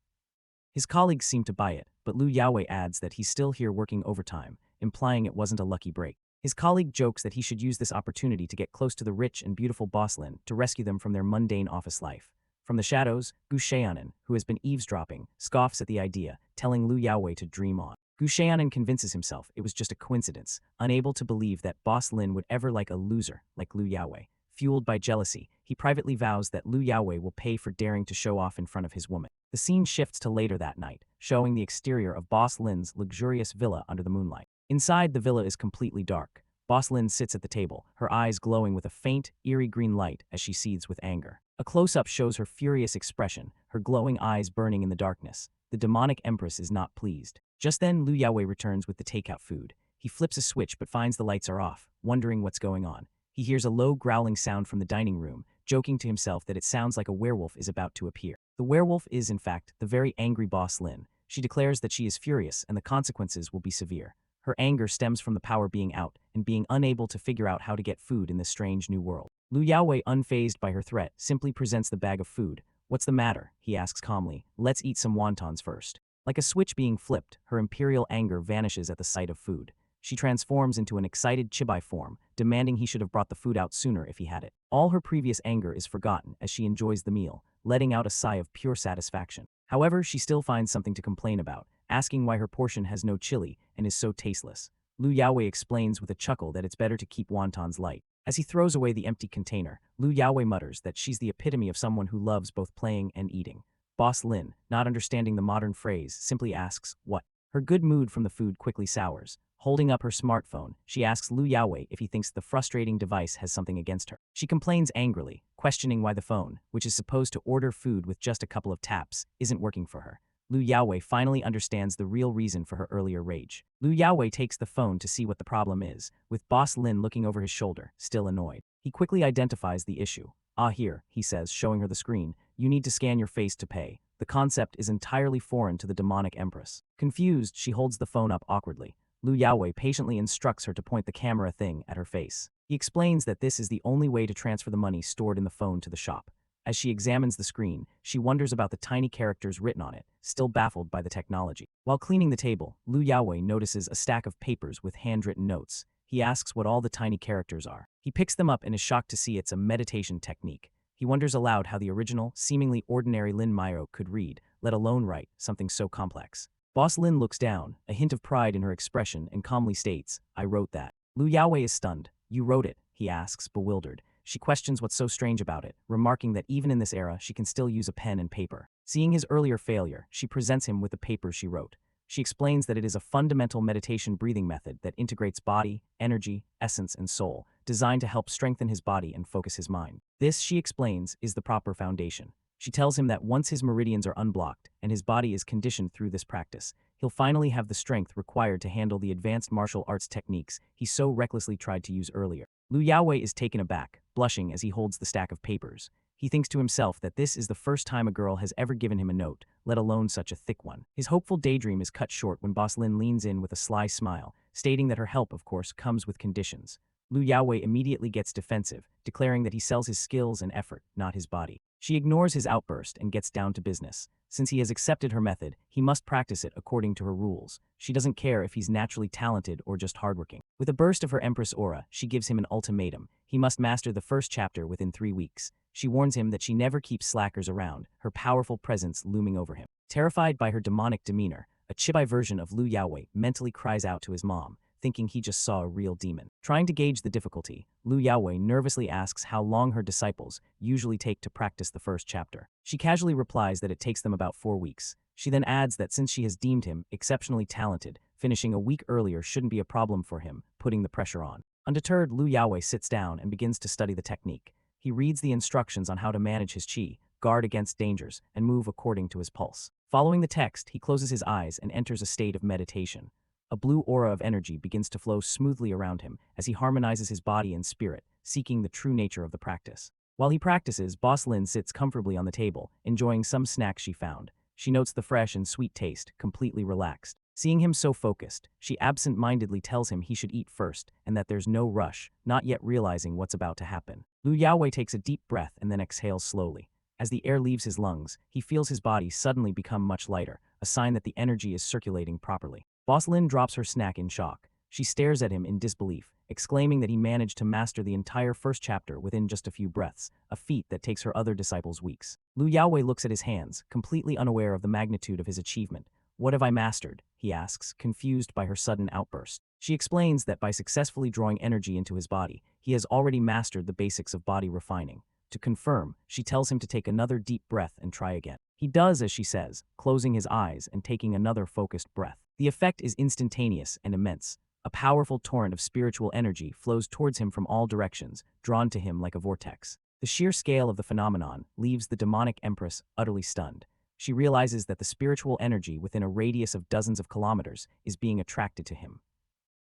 His colleagues seem to buy it, but Lu Yaowei adds that he's still here working overtime, implying it wasn't a lucky break. His colleague jokes that he should use this opportunity to get close to the rich and beautiful Boss Lin to rescue them from their mundane office life. From the shadows, Gu Xiaonan, who has been eavesdropping, scoffs at the idea, telling Lu Yaowei to dream on. Gu Xiaonan convinces himself it was just a coincidence, unable to believe that Boss Lin would ever like a loser like Lu Yaowei. Fueled by jealousy, he privately vows that Lu Yaowei will pay for daring to show off in front of his woman. The scene shifts to later that night, showing the exterior of Boss Lin's luxurious villa under the moonlight. Inside, the villa is completely dark. Boss Lin sits at the table, her eyes glowing with a faint, eerie green light as she seethes with anger. A close-up shows her furious expression, her glowing eyes burning in the darkness. The demonic empress is not pleased. Just then, Lu Yaowei returns with the takeout food. He flips a switch but finds the lights are off, wondering what's going on. He hears a low growling sound from the dining room, joking to himself that it sounds like a werewolf is about to appear. The werewolf is, in fact, the very angry Boss Lin. She declares that she is furious and the consequences will be severe. Her anger stems from the power being out and being unable to figure out how to get food in this strange new world. Lu Yaowei, unfazed by her threat, simply presents the bag of food. "What's the matter?" he asks calmly. "Let's eat some wontons first." Like a switch being flipped, her imperial anger vanishes at the sight of food. She transforms into an excited chibai form, demanding he should have brought the food out sooner if he had it. All her previous anger is forgotten as she enjoys the meal, letting out a sigh of pure satisfaction. However, she still finds something to complain about, asking why her portion has no chili and is so tasteless. Lu Yaowei explains with a chuckle that it's better to keep wontons light. As he throws away the empty container, Lu Yaowei mutters that she's the epitome of someone who loves both playing and eating. Boss Lin, not understanding the modern phrase, simply asks, "What?" Her good mood from the food quickly sours. Holding up her smartphone, she asks Lu Yaowei if he thinks the frustrating device has something against her. She complains angrily, questioning why the phone, which is supposed to order food with just a couple of taps, isn't working for her. Lu Yaowei finally understands the real reason for her earlier rage. Lu Yaowei takes the phone to see what the problem is, with Boss Lin looking over his shoulder, still annoyed. He quickly identifies the issue. "Ah, here," he says, showing her the screen. "You need to scan your face to pay." The concept is entirely foreign to the demonic empress. Confused, she holds the phone up awkwardly. Lu Yaowei patiently instructs her to point the camera thing at her face. He explains that this is the only way to transfer the money stored in the phone to the shop. As she examines the screen, she wonders about the tiny characters written on it, still baffled by the technology. While cleaning the table, Lu Yaowei notices a stack of papers with handwritten notes. He asks what all the tiny characters are. He picks them up and is shocked to see it's a meditation technique. He wonders aloud how the original, seemingly ordinary Lin Mayo could read, let alone write, something so complex. Boss Lin looks down, a hint of pride in her expression, and calmly states, "I wrote that." Lu Yaowei is stunned. "You wrote it?" he asks, bewildered. she questions what's so strange about it, remarking that even in this era, she can still use a pen and paper. Seeing his earlier failure, she presents him with the papers she wrote. She explains that it is a fundamental meditation breathing method that integrates body, energy, essence, and soul, designed to help strengthen his body and focus his mind. This, she explains, is the proper foundation. She tells him that once his meridians are unblocked and his body is conditioned through this practice, he'll finally have the strength required to handle the advanced martial arts techniques he so recklessly tried to use earlier. Liu Yaowei is taken aback, blushing as he holds the stack of papers. He thinks to himself that this is the first time a girl has ever given him a note, let alone such a thick one. His hopeful daydream is cut short when Boss Lin leans in with a sly smile, stating that her help, of course, comes with conditions. Liu Yaowei immediately gets defensive, declaring that he sells his skills and effort, not his body. She ignores his outburst and gets down to business. Since he has accepted her method, he must practice it according to her rules. She doesn't care if he's naturally talented or just hardworking. With a burst of her Empress aura, she gives him an ultimatum. He must master the first chapter within 3 weeks. She warns him that she never keeps slackers around, her powerful presence looming over him. Terrified by her demonic demeanor, a chibi version of Liu Yaowei mentally cries out to his mom, thinking he just saw a real demon. Trying to gauge the difficulty, Liu Yaowei nervously asks how long her disciples usually take to practice the first chapter. She casually replies that it takes them about 4 weeks. She then adds that since she has deemed him exceptionally talented, finishing a week earlier shouldn't be a problem for him, putting the pressure on. Undeterred, Liu Yaowei sits down and begins to study the technique. He reads the instructions on how to manage his qi, guard against dangers, and move according to his pulse. Following the text, he closes his eyes and enters a state of meditation. A blue aura of energy begins to flow smoothly around him as he harmonizes his body and spirit, seeking the true nature of the practice. While he practices, Boss Lin sits comfortably on the table, enjoying some snacks she found. She notes the fresh and sweet taste, completely relaxed. Seeing him so focused, she absent-mindedly tells him he should eat first and that there's no rush, not yet realizing what's about to happen. Liu Yaowei takes a deep breath and then exhales slowly. As the air leaves his lungs, he feels his body suddenly become much lighter, a sign that the energy is circulating properly. Boss Lin drops her snack in shock. She stares at him in disbelief, exclaiming that he managed to master the entire first chapter within just a few breaths, a feat that takes her other disciples weeks. Liu Yaowei looks at his hands, completely unaware of the magnitude of his achievement. "What have I mastered?" he asks, confused by her sudden outburst. She explains that by successfully drawing energy into his body, he has already mastered the basics of body refining. To confirm, she tells him to take another deep breath and try again. He does as she says, closing his eyes and taking another focused breath. The effect is instantaneous and immense. A powerful torrent of spiritual energy flows towards him from all directions, drawn to him like a vortex. The sheer scale of the phenomenon leaves the demonic Empress utterly stunned. She realizes that the spiritual energy within a radius of dozens of kilometers is being attracted to him.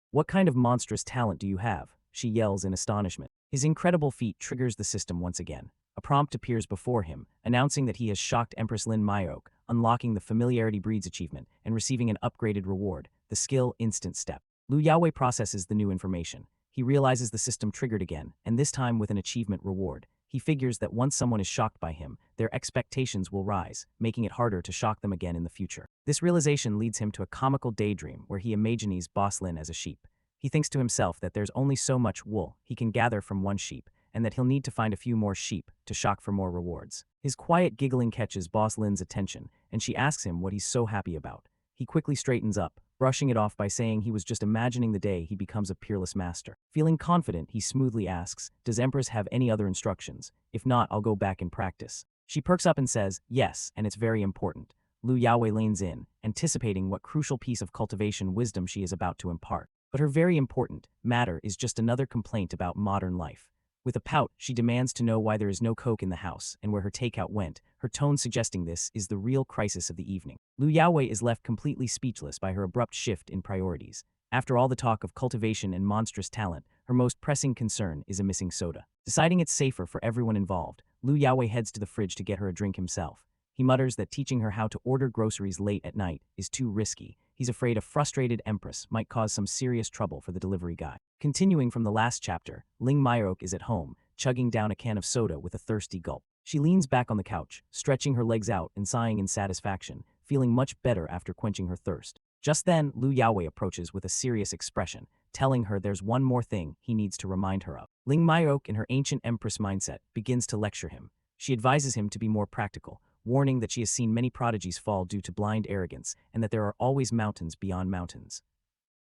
"What kind of monstrous talent do you have?" she yells in astonishment. His incredible feat triggers the system once again. A prompt appears before him, announcing that he has shocked Empress Lin Myok, unlocking the Familiarity Breeds achievement and receiving an upgraded reward, the skill Instant Step. Liu Yaowei processes the new information. He realizes the system triggered again, and this time with an achievement reward. He figures that once someone is shocked by him, their expectations will rise, making it harder to shock them again in the future. This realization leads him to a comical daydream where he imagines Boss Lin as a sheep. He thinks to himself that there's only so much wool he can gather from one sheep, and that he'll need to find a few more sheep to shock for more rewards. His quiet giggling catches Boss Lin's attention, and she asks him what he's so happy about. He quickly straightens up, brushing it off by saying he was just imagining the day he becomes a peerless master. Feeling confident, he smoothly asks, "Does Empress have any other instructions? If not, I'll go back and practice." She perks up and says, "Yes, and it's very important." Liu Yaowei leans in, anticipating what crucial piece of cultivation wisdom she is about to impart. But her very important matter is just another complaint about modern life. With a pout, she demands to know why there is no Coke in the house and where her takeout went, her tone suggesting this is the real crisis of the evening. Liu Yaowei is left completely speechless by her abrupt shift in priorities. After all the talk of cultivation and monstrous talent, her most pressing concern is a missing soda. Deciding it's safer for everyone involved, Liu Yaowei heads to the fridge to get her a drink himself. He mutters that teaching her how to order groceries late at night is too risky. He's afraid a frustrated Empress might cause some serious trouble for the delivery guy. Continuing from the last chapter, Ling Myok is at home, chugging down a can of soda with a thirsty gulp. She leans back on the couch, stretching her legs out and sighing in satisfaction, feeling much better after quenching her thirst. Just then, Liu Yaowei approaches with a serious expression, telling her there's one more thing he needs to remind her of. Ling Myok, in her ancient Empress mindset, begins to lecture him. She advises him to be more practical, warning that she has seen many prodigies fall due to blind arrogance and that there are always mountains beyond mountains.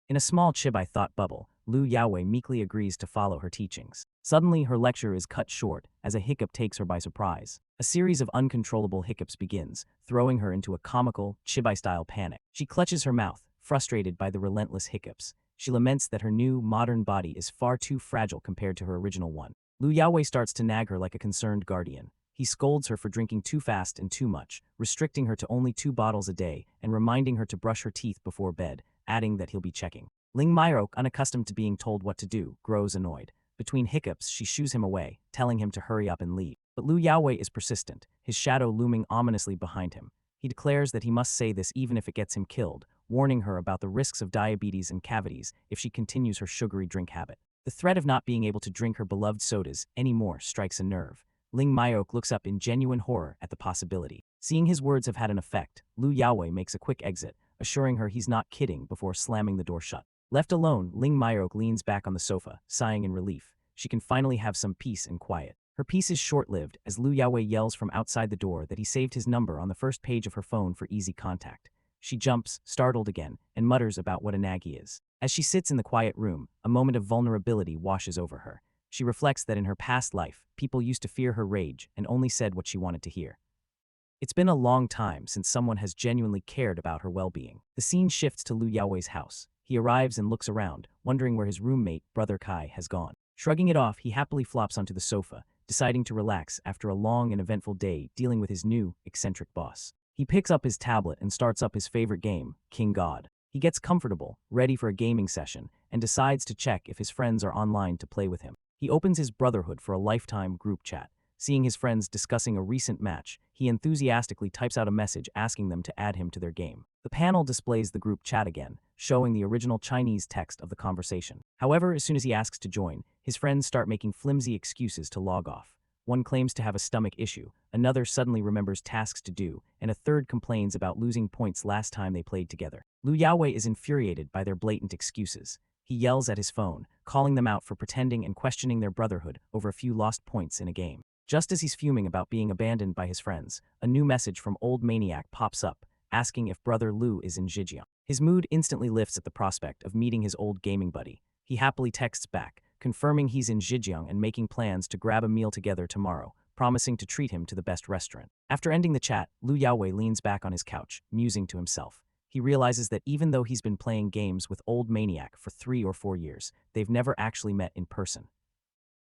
In a small chibi thought bubble, Lu Yaowei meekly agrees to follow her teachings. Suddenly, her lecture is cut short as a hiccup takes her by surprise. A series of uncontrollable hiccups begins, throwing her into a comical, chibi-style panic. She clutches her mouth, frustrated by the relentless hiccups. She laments that her new, modern body is far too fragile compared to her original one. Lu Yaowei starts to nag her like a concerned guardian. He scolds her for drinking too fast and too much, restricting her to only 2 bottles a day and reminding her to brush her teeth before bed, adding that he'll be checking. Ling Myok, unaccustomed to being told what to do, grows annoyed. Between hiccups, she shoos him away, telling him to hurry up and leave. But Lu Yaowei is persistent, his shadow looming ominously behind him. He declares that he must say this even if it gets him killed, warning her about the risks of diabetes and cavities if she continues her sugary drink habit. The threat of not being able to drink her beloved sodas anymore strikes a nerve. Ling Myok looks up in genuine horror at the possibility. Seeing his words have had an effect, Lu Yaowei makes a quick exit, assuring her he's not kidding before slamming the door shut. Left alone, Ling Myok leans back on the sofa, sighing in relief. She can finally have some peace and quiet. Her peace is short-lived as Lu Yaowei yells from outside the door that he saved his number on the first page of her phone for easy contact. She jumps, startled again, and mutters about what a nag he is. As she sits in the quiet room, a moment of vulnerability washes over her. She reflects that in her past life, people used to fear her rage and only said what she wanted to hear. It's been a long time since someone has genuinely cared about her well-being. The scene shifts to Lu Yaowei's house. He arrives and looks around, wondering where his roommate, Brother Kai, has gone. Shrugging it off, he happily flops onto the sofa, deciding to relax after a long and eventful day dealing with his new, eccentric boss. He picks up his tablet and starts up his favorite game, King God. He gets comfortable, ready for a gaming session, and decides to check if his friends are online to play with him. He opens his Brotherhood for a lifetime group chat. Seeing his friends discussing a recent match, he enthusiastically types out a message asking them to add him to their game. The panel displays the group chat again, showing the original Chinese text of the conversation. However, as soon as he asks to join, his friends start making flimsy excuses to log off. One claims to have a stomach issue, another suddenly remembers tasks to do, and a third complains about losing points last time they played together. Lu Yaowei is infuriated by their blatant excuses. He yells at his phone, calling them out for pretending and questioning their brotherhood over a few lost points in a game. Just as he's fuming about being abandoned by his friends, a new message from Old Maniac pops up, asking if Brother Lu is in Zhejiang. His mood instantly lifts at the prospect of meeting his old gaming buddy. He happily texts back, confirming he's in Zhejiang and making plans to grab a meal together tomorrow, promising to treat him to the best restaurant. After ending the chat, Lu Yaowei leans back on his couch, musing to himself. He realizes that even though he's been playing games with Old Maniac for 3 or 4 years, they've never actually met in person.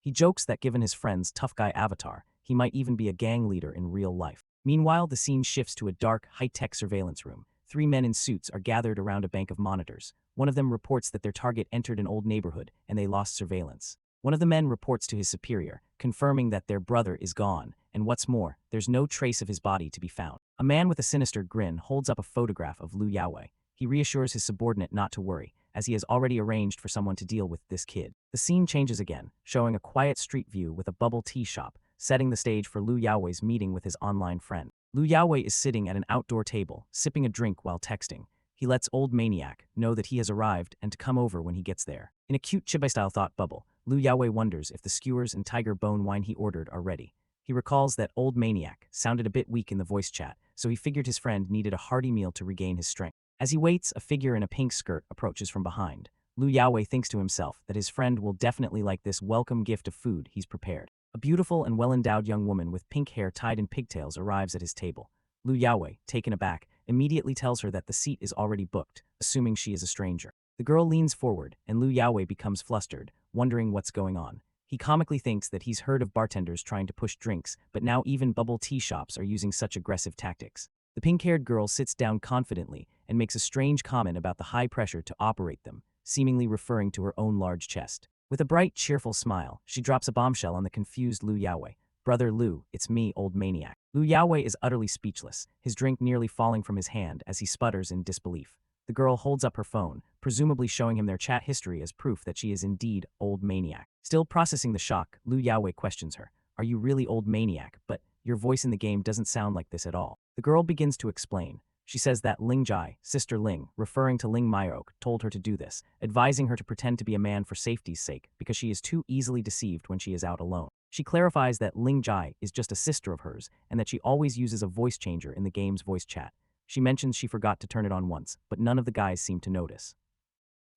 He jokes that given his friend's tough guy avatar, he might even be a gang leader in real life. Meanwhile, the scene shifts to a dark, high-tech surveillance room. 3 men in suits are gathered around a bank of monitors. One of them reports that their target entered an old neighborhood and they lost surveillance. One of the men reports to his superior, confirming that their brother is gone, and what's more, there's no trace of his body to be found. A man with a sinister grin holds up a photograph of Lu Yaowei. He reassures his subordinate not to worry, as he has already arranged for someone to deal with this kid. The scene changes again, showing a quiet street view with a bubble tea shop, setting the stage for Lu Yaowei's meeting with his online friend. Lu Yaowei is sitting at an outdoor table, sipping a drink while texting. He lets Old Maniac know that he has arrived and to come over when he gets there. In a cute chibi-style thought bubble, Lu Yaowei wonders if the skewers and tiger bone wine he ordered are ready. He recalls that Old Maniac sounded a bit weak in the voice chat, so he figured his friend needed a hearty meal to regain his strength. As he waits, a figure in a pink skirt approaches from behind. Lu Yaowei thinks to himself that his friend will definitely like this welcome gift of food he's prepared. A beautiful and well-endowed young woman with pink hair tied in pigtails arrives at his table. Lu Yaowei, taken aback, immediately tells her that the seat is already booked, assuming she is a stranger. The girl leans forward, and Lu Yaowei becomes flustered, wondering what's going on. He comically thinks that he's heard of bartenders trying to push drinks, but now even bubble tea shops are using such aggressive tactics. The pink-haired girl sits down confidently and makes a strange comment about the high pressure to operate them, seemingly referring to her own large chest. With a bright, cheerful smile, she drops a bombshell on the confused Lu Yaowei. "Brother Lu, it's me, Old Maniac." Lu Yaowei is utterly speechless, his drink nearly falling from his hand as he sputters in disbelief. The girl holds up her phone, presumably showing him their chat history as proof that she is indeed Old Maniac. Still processing the shock, Lu Yaowei questions her. "Are you really Old Maniac? But your voice in the game doesn't sound like this at all." The girl begins to explain. She says that Ling Jai, Sister Ling, referring to Ling Myok, told her to do this, advising her to pretend to be a man for safety's sake because she is too easily deceived when she is out alone. She clarifies that Ling Jai is just a sister of hers and that she always uses a voice changer in the game's voice chat. She mentions she forgot to turn it on once, but none of the guys seem to notice.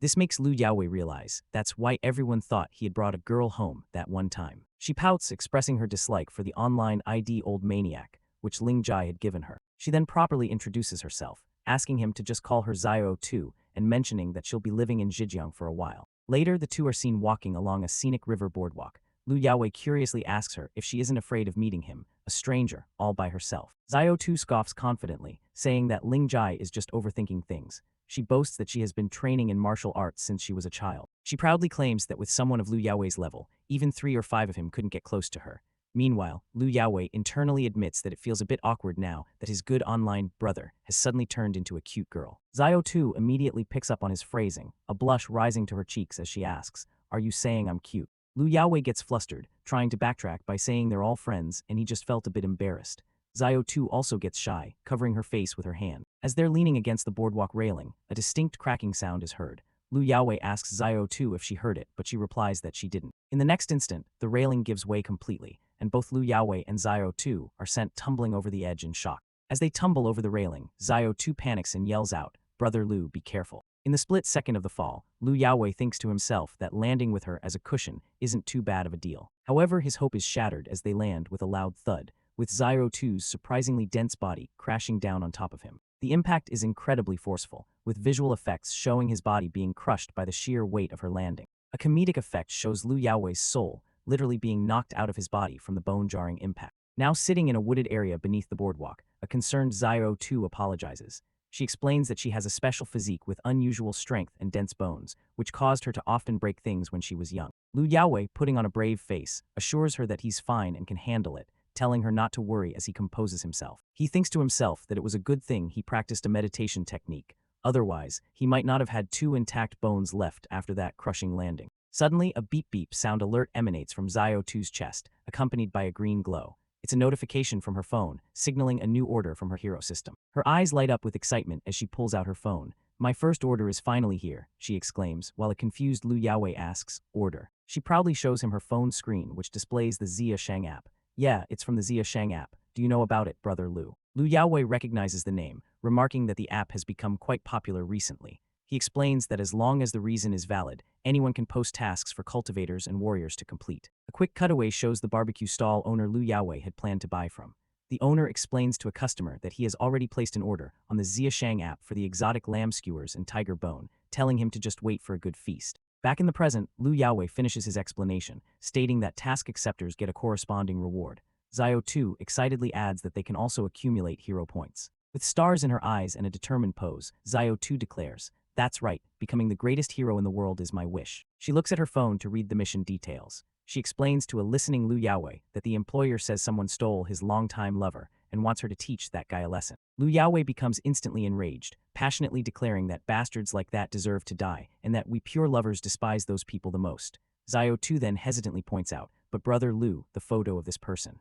This makes Lu Yaowei realize that's why everyone thought he had brought a girl home that one time. She pouts, expressing her dislike for the online ID old maniac, which Ling Jai had given her. She then properly introduces herself, asking him to just call her Xiao Tu and mentioning that she'll be living in Zhejiang for a while. Later, the two are seen walking along a scenic river boardwalk. Lu Yaowei curiously asks her if she isn't afraid of meeting him, a stranger, all by herself. Xiao Tu scoffs confidently, saying that Ling Jai is just overthinking things. She boasts that she has been training in martial arts since she was a child. She proudly claims that with someone of Lu Yaowei's level, even 3 or 5 of him couldn't get close to her. Meanwhile, Lu Yaowei internally admits that it feels a bit awkward now that his good online brother has suddenly turned into a cute girl. Xiao Tu immediately picks up on his phrasing, a blush rising to her cheeks as she asks, "Are you saying I'm cute?" Lu Yaowei gets flustered, trying to backtrack by saying they're all friends and he just felt a bit embarrassed. Xiao Tu also gets shy, covering her face with her hand. As they're leaning against the boardwalk railing, a distinct cracking sound is heard. Lu Yaowei asks Xiao Tu if she heard it, but she replies that she didn't. In the next instant, the railing gives way completely, and both Lu Yaowei and Xiao Tu are sent tumbling over the edge in shock. As they tumble over the railing, Xiao Tu panics and yells out, "Brother Lu, be careful." In the split second of the fall, Lu Yaowei thinks to himself that landing with her as a cushion isn't too bad of a deal. However, his hope is shattered as they land with a loud thud, with Xiao Tu's surprisingly dense body crashing down on top of him. The impact is incredibly forceful, with visual effects showing his body being crushed by the sheer weight of her landing. A comedic effect shows Lu Yaowei's soul literally being knocked out of his body from the bone-jarring impact. Now sitting in a wooded area beneath the boardwalk, a concerned Xiao Tu apologizes. She explains that she has a special physique with unusual strength and dense bones, which caused her to often break things when she was young. Lu Yaowei, putting on a brave face, assures her that he's fine and can handle it, telling her not to worry as he composes himself. He thinks to himself that it was a good thing he practiced a meditation technique. Otherwise, he might not have had 2 intact bones left after that crushing landing. Suddenly, a beep-beep sound alert emanates from Xiao Tu's chest, accompanied by a green glow. It's a notification from her phone, signaling a new order from her hero system. Her eyes light up with excitement as she pulls out her phone. "My first order is finally here," she exclaims, while a confused Lu Yaowei asks, "Order?" She proudly shows him her phone screen, which displays the Zia Sheng app. "Yeah, it's from the Zia Sheng app. Do you know about it, Brother Lu?" Lu Yaowei recognizes the name, remarking that the app has become quite popular recently. He explains that as long as the reason is valid, anyone can post tasks for cultivators and warriors to complete. A quick cutaway shows the barbecue stall owner Lu Yaowei had planned to buy from. The owner explains to a customer that he has already placed an order on the Zia Sheng app for the exotic lamb skewers and tiger bone, telling him to just wait for a good feast. Back in the present, Lu Yaowei finishes his explanation, stating that task acceptors get a corresponding reward. Xiao Tu excitedly adds that they can also accumulate hero points. With stars in her eyes and a determined pose, Xiao Tu declares, "That's right, becoming the greatest hero in the world is my wish." She looks at her phone to read the mission details. She explains to a listening Lu Yaowei that the employer says someone stole his longtime lover and wants her to teach that guy a lesson. Lu Yaowei becomes instantly enraged, passionately declaring that bastards like that deserve to die and that we pure lovers despise those people the most. Xiao Tu then hesitantly points out, "But Brother Lu, the photo of this person.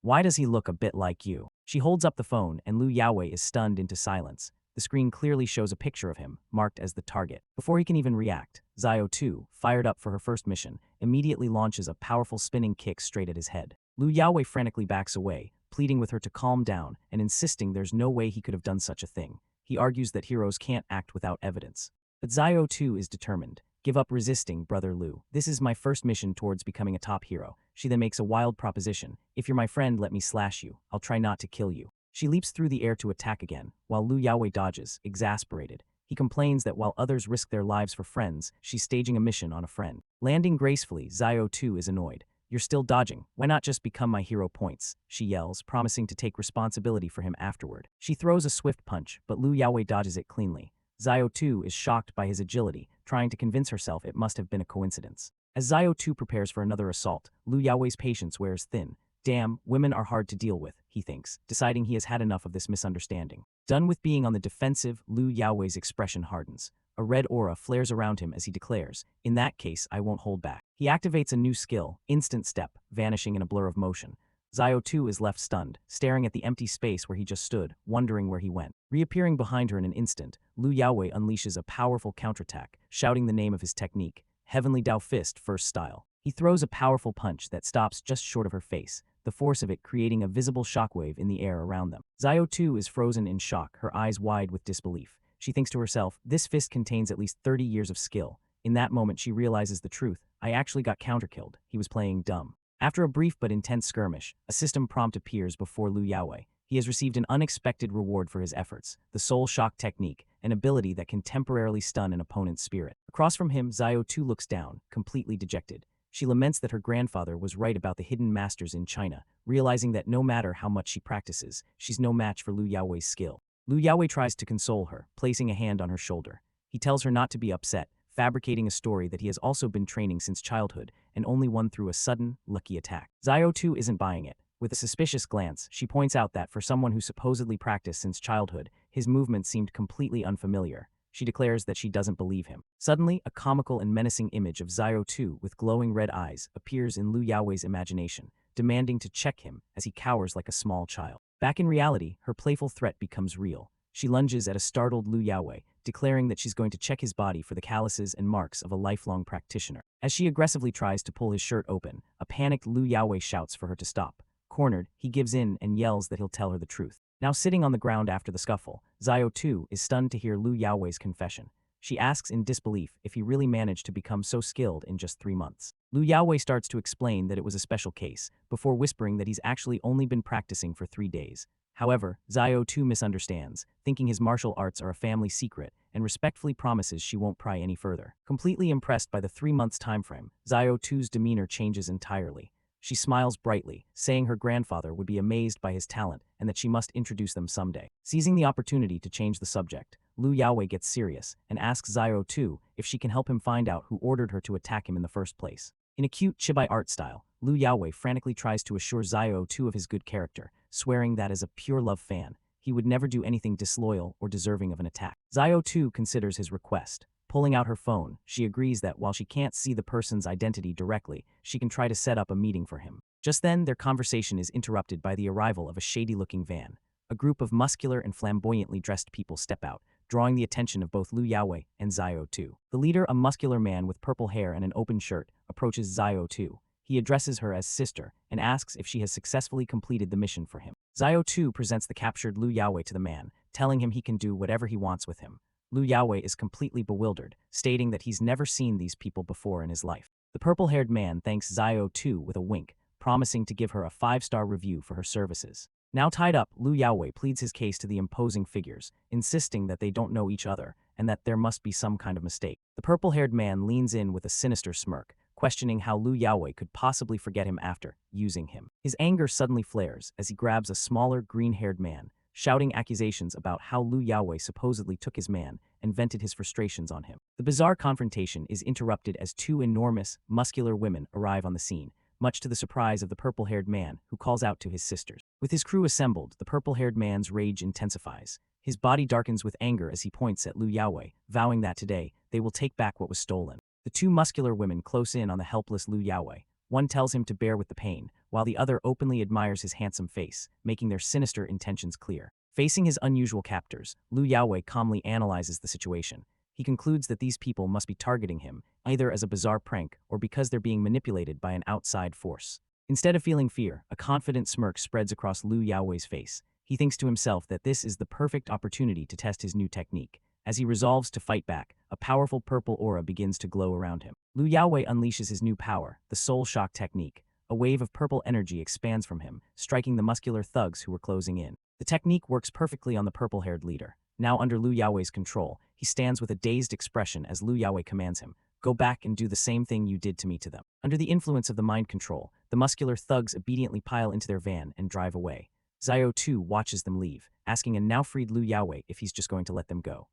Why does he look a bit like you?" She holds up the phone and Lu Yaowei is stunned into silence. The screen clearly shows a picture of him, marked as the target. Before he can even react, Xiao Tu, fired up for her first mission, immediately launches a powerful spinning kick straight at his head. Lu Yaowei frantically backs away, pleading with her to calm down and insisting there's no way he could have done such a thing. He argues that heroes can't act without evidence. But Xiao Tu is determined. "Give up resisting, Brother Lu. This is my first mission towards becoming a top hero." She then makes a wild proposition. "If you're my friend, let me slash you. I'll try not to kill you." She leaps through the air to attack again, while Lu Yaowei dodges, exasperated. He complains that while others risk their lives for friends, she's staging a mission on a friend. Landing gracefully, Xiao Tu is annoyed. "You're still dodging. Why not just become my hero points?" she yells, promising to take responsibility for him afterward. She throws a swift punch, but Lu Yaowei dodges it cleanly. Xiao Tu is shocked by his agility, trying to convince herself it must have been a coincidence. As Xiao Tu prepares for another assault, Lu Yaowei's patience wears thin. Damn, women are hard to deal with, he thinks, deciding he has had enough of this misunderstanding. Done with being on the defensive, Lu Yaowei's expression hardens. A red aura flares around him as he declares, "In that case, I won't hold back." He activates a new skill, Instant Step, vanishing in a blur of motion. Xiao Tu is left stunned, staring at the empty space where he just stood, wondering where he went. Reappearing behind her in an instant, Lu Yaowei unleashes a powerful counterattack, shouting the name of his technique, Heavenly Dao Fist First Style. He throws a powerful punch that stops just short of her face, the force of it creating a visible shockwave in the air around them. Xiao Tu is frozen in shock, her eyes wide with disbelief. she thinks to herself, this fist contains at least 30 years of skill. In that moment she realizes the truth. I actually got counterkilled. He was playing dumb. After a brief but intense skirmish, a system prompt appears before Liu Yaowei. He has received an unexpected reward for his efforts, the Soul Shock technique, an ability that can temporarily stun an opponent's spirit. Across from him, Xiao Tu looks down, completely dejected. She laments that her grandfather was right about the hidden masters in China, realizing that no matter how much she practices, she's no match for Liu Yaowei's skill. Liu Yaowei tries to console her, placing a hand on her shoulder. He tells her not to be upset, fabricating a story that he has also been training since childhood and only won through a sudden, lucky attack. Xiao Tu isn't buying it. With a suspicious glance, she points out that for someone who supposedly practiced since childhood, his movements seemed completely unfamiliar. She declares that she doesn't believe him. Suddenly, a comical and menacing image of Xiao Tu with glowing red eyes appears in Liu Yaowei's imagination, demanding to check him as he cowers like a small child. Back in reality, her playful threat becomes real. She lunges at a startled Liu Yaowei, declaring that she's going to check his body for the calluses and marks of a lifelong practitioner. As she aggressively tries to pull his shirt open, a panicked Liu Yaowei shouts for her to stop. Cornered, he gives in and yells that he'll tell her the truth. Now sitting on the ground after the scuffle, Xiao Tu is stunned to hear Liu Yaowei's confession. She asks in disbelief if he really managed to become so skilled in just 3 months. Liu Yaowei starts to explain that it was a special case, before whispering that he's actually only been practicing for 3 days. However, Xiao Tu misunderstands, thinking his martial arts are a family secret, and respectfully promises she won't pry any further. Completely impressed by the 3 months time frame, Xiao Tu's demeanor changes entirely. She smiles brightly, saying her grandfather would be amazed by his talent and that she must introduce them someday. Seizing the opportunity to change the subject, Liu Yaowei gets serious and asks Xiao Tu if she can help him find out who ordered her to attack him in the first place. In a cute chibi art style, Liu Yaowei frantically tries to assure Xiao Tu of his good character, swearing that as a pure love fan, he would never do anything disloyal or deserving of an attack. Xiao Tu considers his request. Pulling out her phone, she agrees that while she can't see the person's identity directly, she can try to set up a meeting for him. Just then, their conversation is interrupted by the arrival of a shady-looking van. A group of muscular and flamboyantly dressed people step out, drawing the attention of both Liu Yaowei and Xiao Tu. The leader, a muscular man with purple hair and an open shirt, approaches Xiao Tu. He addresses her as sister and asks if she has successfully completed the mission for him. Xiao Tu presents the captured Liu Yaowei to the man, telling him he can do whatever he wants with him. Liu Yaowei is completely bewildered, stating that he's never seen these people before in his life. The purple-haired man thanks Xiao Tu with a wink, promising to give her a 5-star review for her services. Now tied up, Liu Yaowei pleads his case to the imposing figures, insisting that they don't know each other and that there must be some kind of mistake. The purple-haired man leans in with a sinister smirk, questioning how Liu Yaowei could possibly forget him after using him. His anger suddenly flares as he grabs a smaller, green-haired man, shouting accusations about how Liu Yaowei supposedly took his man and vented his frustrations on him. The bizarre confrontation is interrupted as 2 enormous, muscular women arrive on the scene, much to the surprise of the purple-haired man, who calls out to his sisters. With his crew assembled, the purple-haired man's rage intensifies. His body darkens with anger as he points at Liu Yaowei, vowing that today, they will take back what was stolen. The 2 muscular women close in on the helpless Liu Yaowei. One tells him to bear with the pain, while the other openly admires his handsome face, making their sinister intentions clear. Facing his unusual captors, Liu Yaowei calmly analyzes the situation. He concludes that these people must be targeting him, either as a bizarre prank or because they're being manipulated by an outside force. Instead of feeling fear, a confident smirk spreads across Liu Yaowei's face. He thinks to himself that this is the perfect opportunity to test his new technique. As he resolves to fight back, a powerful purple aura begins to glow around him. Liu Yaowei unleashes his new power, the Soul Shock technique. A wave of purple energy expands from him, striking the muscular thugs who were closing in. The technique works perfectly on the purple-haired leader. Now under Liu Yaowei's control, he stands with a dazed expression as Liu Yaowei commands him, "Go back and do the same thing you did to me to them." Under the influence of the mind control, the muscular thugs obediently pile into their van and drive away. Xiao Tu watches them leave, asking a now-freed Liu Yaowei if he's just going to let them go.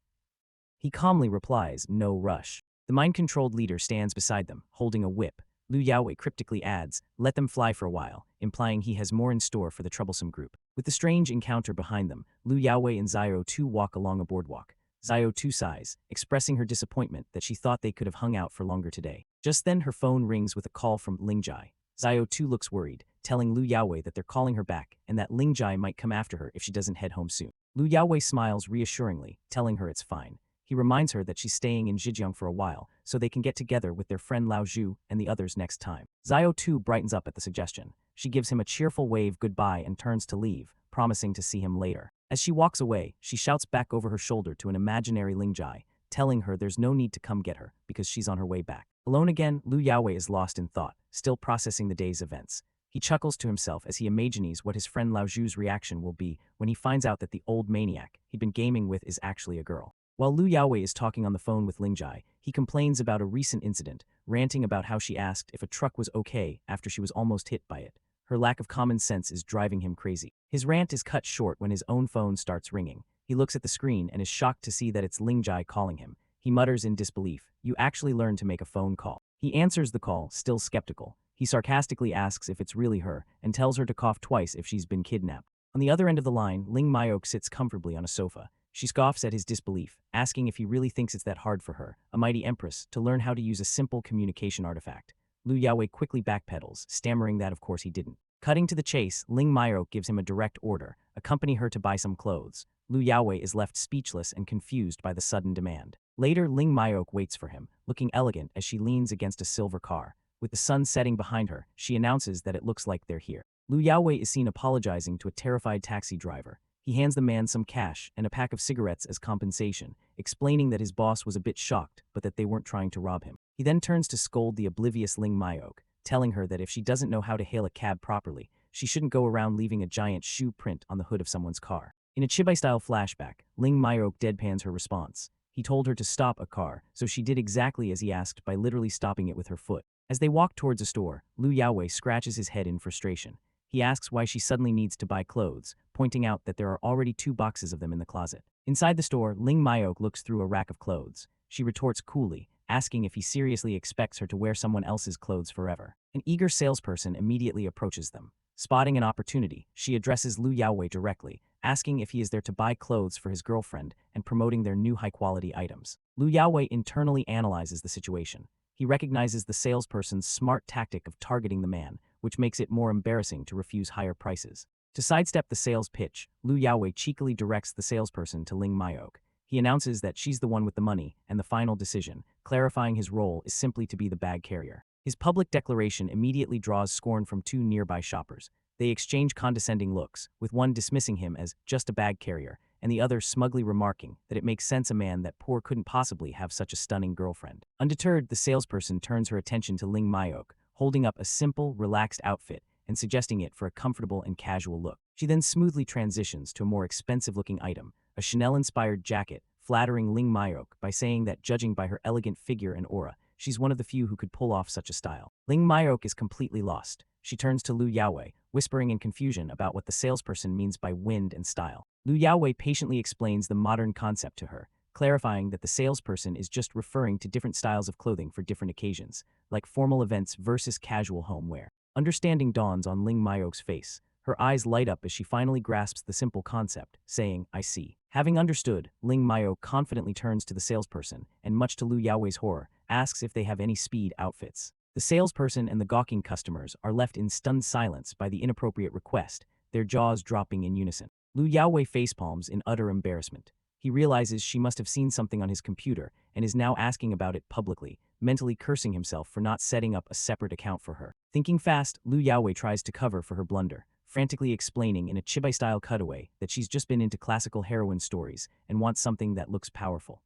He calmly replies, "No rush." The mind-controlled leader stands beside them, holding a whip. Liu Yaowei cryptically adds, "Let them fly for a while," implying he has more in store for the troublesome group. With the strange encounter behind them, Liu Yaowei and Xiao Tu walk along a boardwalk. Xiao Tu sighs, expressing her disappointment that she thought they could have hung out for longer today. Just then her phone rings with a call from Lingjai. Xiao Tu looks worried, telling Liu Yaowei that they're calling her back and that Lingjai might come after her if she doesn't head home soon. Liu Yaowei smiles reassuringly, telling her it's fine. He reminds her that she's staying in Zhejiang for a while, so they can get together with their friend Lao Zhu and the others next time. Xiao Tu brightens up at the suggestion. She gives him a cheerful wave goodbye and turns to leave, promising to see him later. As she walks away, she shouts back over her shoulder to an imaginary Lingjai, telling her there's no need to come get her because she's on her way back. Alone again, Lu Yaowei is lost in thought, still processing the day's events. He chuckles to himself as he imagines what his friend Lao Zhu's reaction will be when he finds out that the old maniac he'd been gaming with is actually a girl. While Lu Yaowei is talking on the phone with Lingjai, he complains about a recent incident, ranting about how she asked if a truck was okay after she was almost hit by it. Her lack of common sense is driving him crazy. His rant is cut short when his own phone starts ringing. He looks at the screen and is shocked to see that it's Lingjai calling him. He mutters in disbelief, "You actually learned to make a phone call." He answers the call, still skeptical. He sarcastically asks if it's really her and tells her to cough twice if she's been kidnapped. On the other end of the line, Ling Myok sits comfortably on a sofa. She scoffs at his disbelief, asking if he really thinks it's that hard for her, a mighty empress, to learn how to use a simple communication artifact. Lu Yaowei quickly backpedals, stammering that of course he didn't. Cutting to the chase, Ling Myok gives him a direct order, accompany her to buy some clothes. Lu Yaowei is left speechless and confused by the sudden demand. Later, Ling Myok waits for him, looking elegant as she leans against a silver car. With the sun setting behind her, she announces that it looks like they're here. Lu Yaowei is seen apologizing to a terrified taxi driver. He hands the man some cash and a pack of cigarettes as compensation, explaining that his boss was a bit shocked, but that they weren't trying to rob him. He then turns to scold the oblivious Ling Myok, telling her that if she doesn't know how to hail a cab properly, she shouldn't go around leaving a giant shoe print on the hood of someone's car. In a chibi-style flashback, Ling Myok deadpans her response. He told her to stop a car, so she did exactly as he asked by literally stopping it with her foot. As they walk towards a store, Lu Yaowei scratches his head in frustration. He asks why she suddenly needs to buy clothes, pointing out that there are already 2 boxes of them in the closet. Inside the store, Ling Myok looks through a rack of clothes. She retorts coolly, asking if he seriously expects her to wear someone else's clothes forever. An eager salesperson immediately approaches them. Spotting an opportunity, she addresses Lu Yaowei directly, asking if he is there to buy clothes for his girlfriend and promoting their new high-quality items. Lu Yaowei internally analyzes the situation. He recognizes the salesperson's smart tactic of targeting the man, which makes it more embarrassing to refuse higher prices. To sidestep the sales pitch, Lu Yaowei cheekily directs the salesperson to Ling Myok. He announces that she's the one with the money and the final decision, clarifying his role is simply to be the bag carrier. His public declaration immediately draws scorn from 2 nearby shoppers. They exchange condescending looks, with one dismissing him as just a bag carrier, and the other smugly remarking that it makes sense a man that poor couldn't possibly have such a stunning girlfriend. Undeterred, the salesperson turns her attention to Ling Myok, holding up a simple, relaxed outfit and suggesting it for a comfortable and casual look. She then smoothly transitions to a more expensive-looking item, a Chanel-inspired jacket, flattering Ling Myok by saying that judging by her elegant figure and aura, she's one of the few who could pull off such a style. Ling Myok is completely lost. She turns to Lu Yaowei, whispering in confusion about what the salesperson means by wind and style. Lu Yaowei patiently explains the modern concept to her, clarifying that the salesperson is just referring to different styles of clothing for different occasions, like formal events versus casual home wear. Understanding dawns on Ling Myok's face. Her eyes light up as she finally grasps the simple concept, saying, "I see." Having understood, Ling Myok confidently turns to the salesperson and, much to Lu Yaowei's horror, asks if they have any speed outfits. The salesperson and the gawking customers are left in stunned silence by the inappropriate request, their jaws dropping in unison. Lu Yaowei facepalms in utter embarrassment. He realizes she must have seen something on his computer and is now asking about it publicly, mentally cursing himself for not setting up a separate account for her. Thinking fast, Lu Yaowei tries to cover for her blunder, frantically explaining in a chibi-style cutaway that she's just been into classical heroine stories and wants something that looks powerful.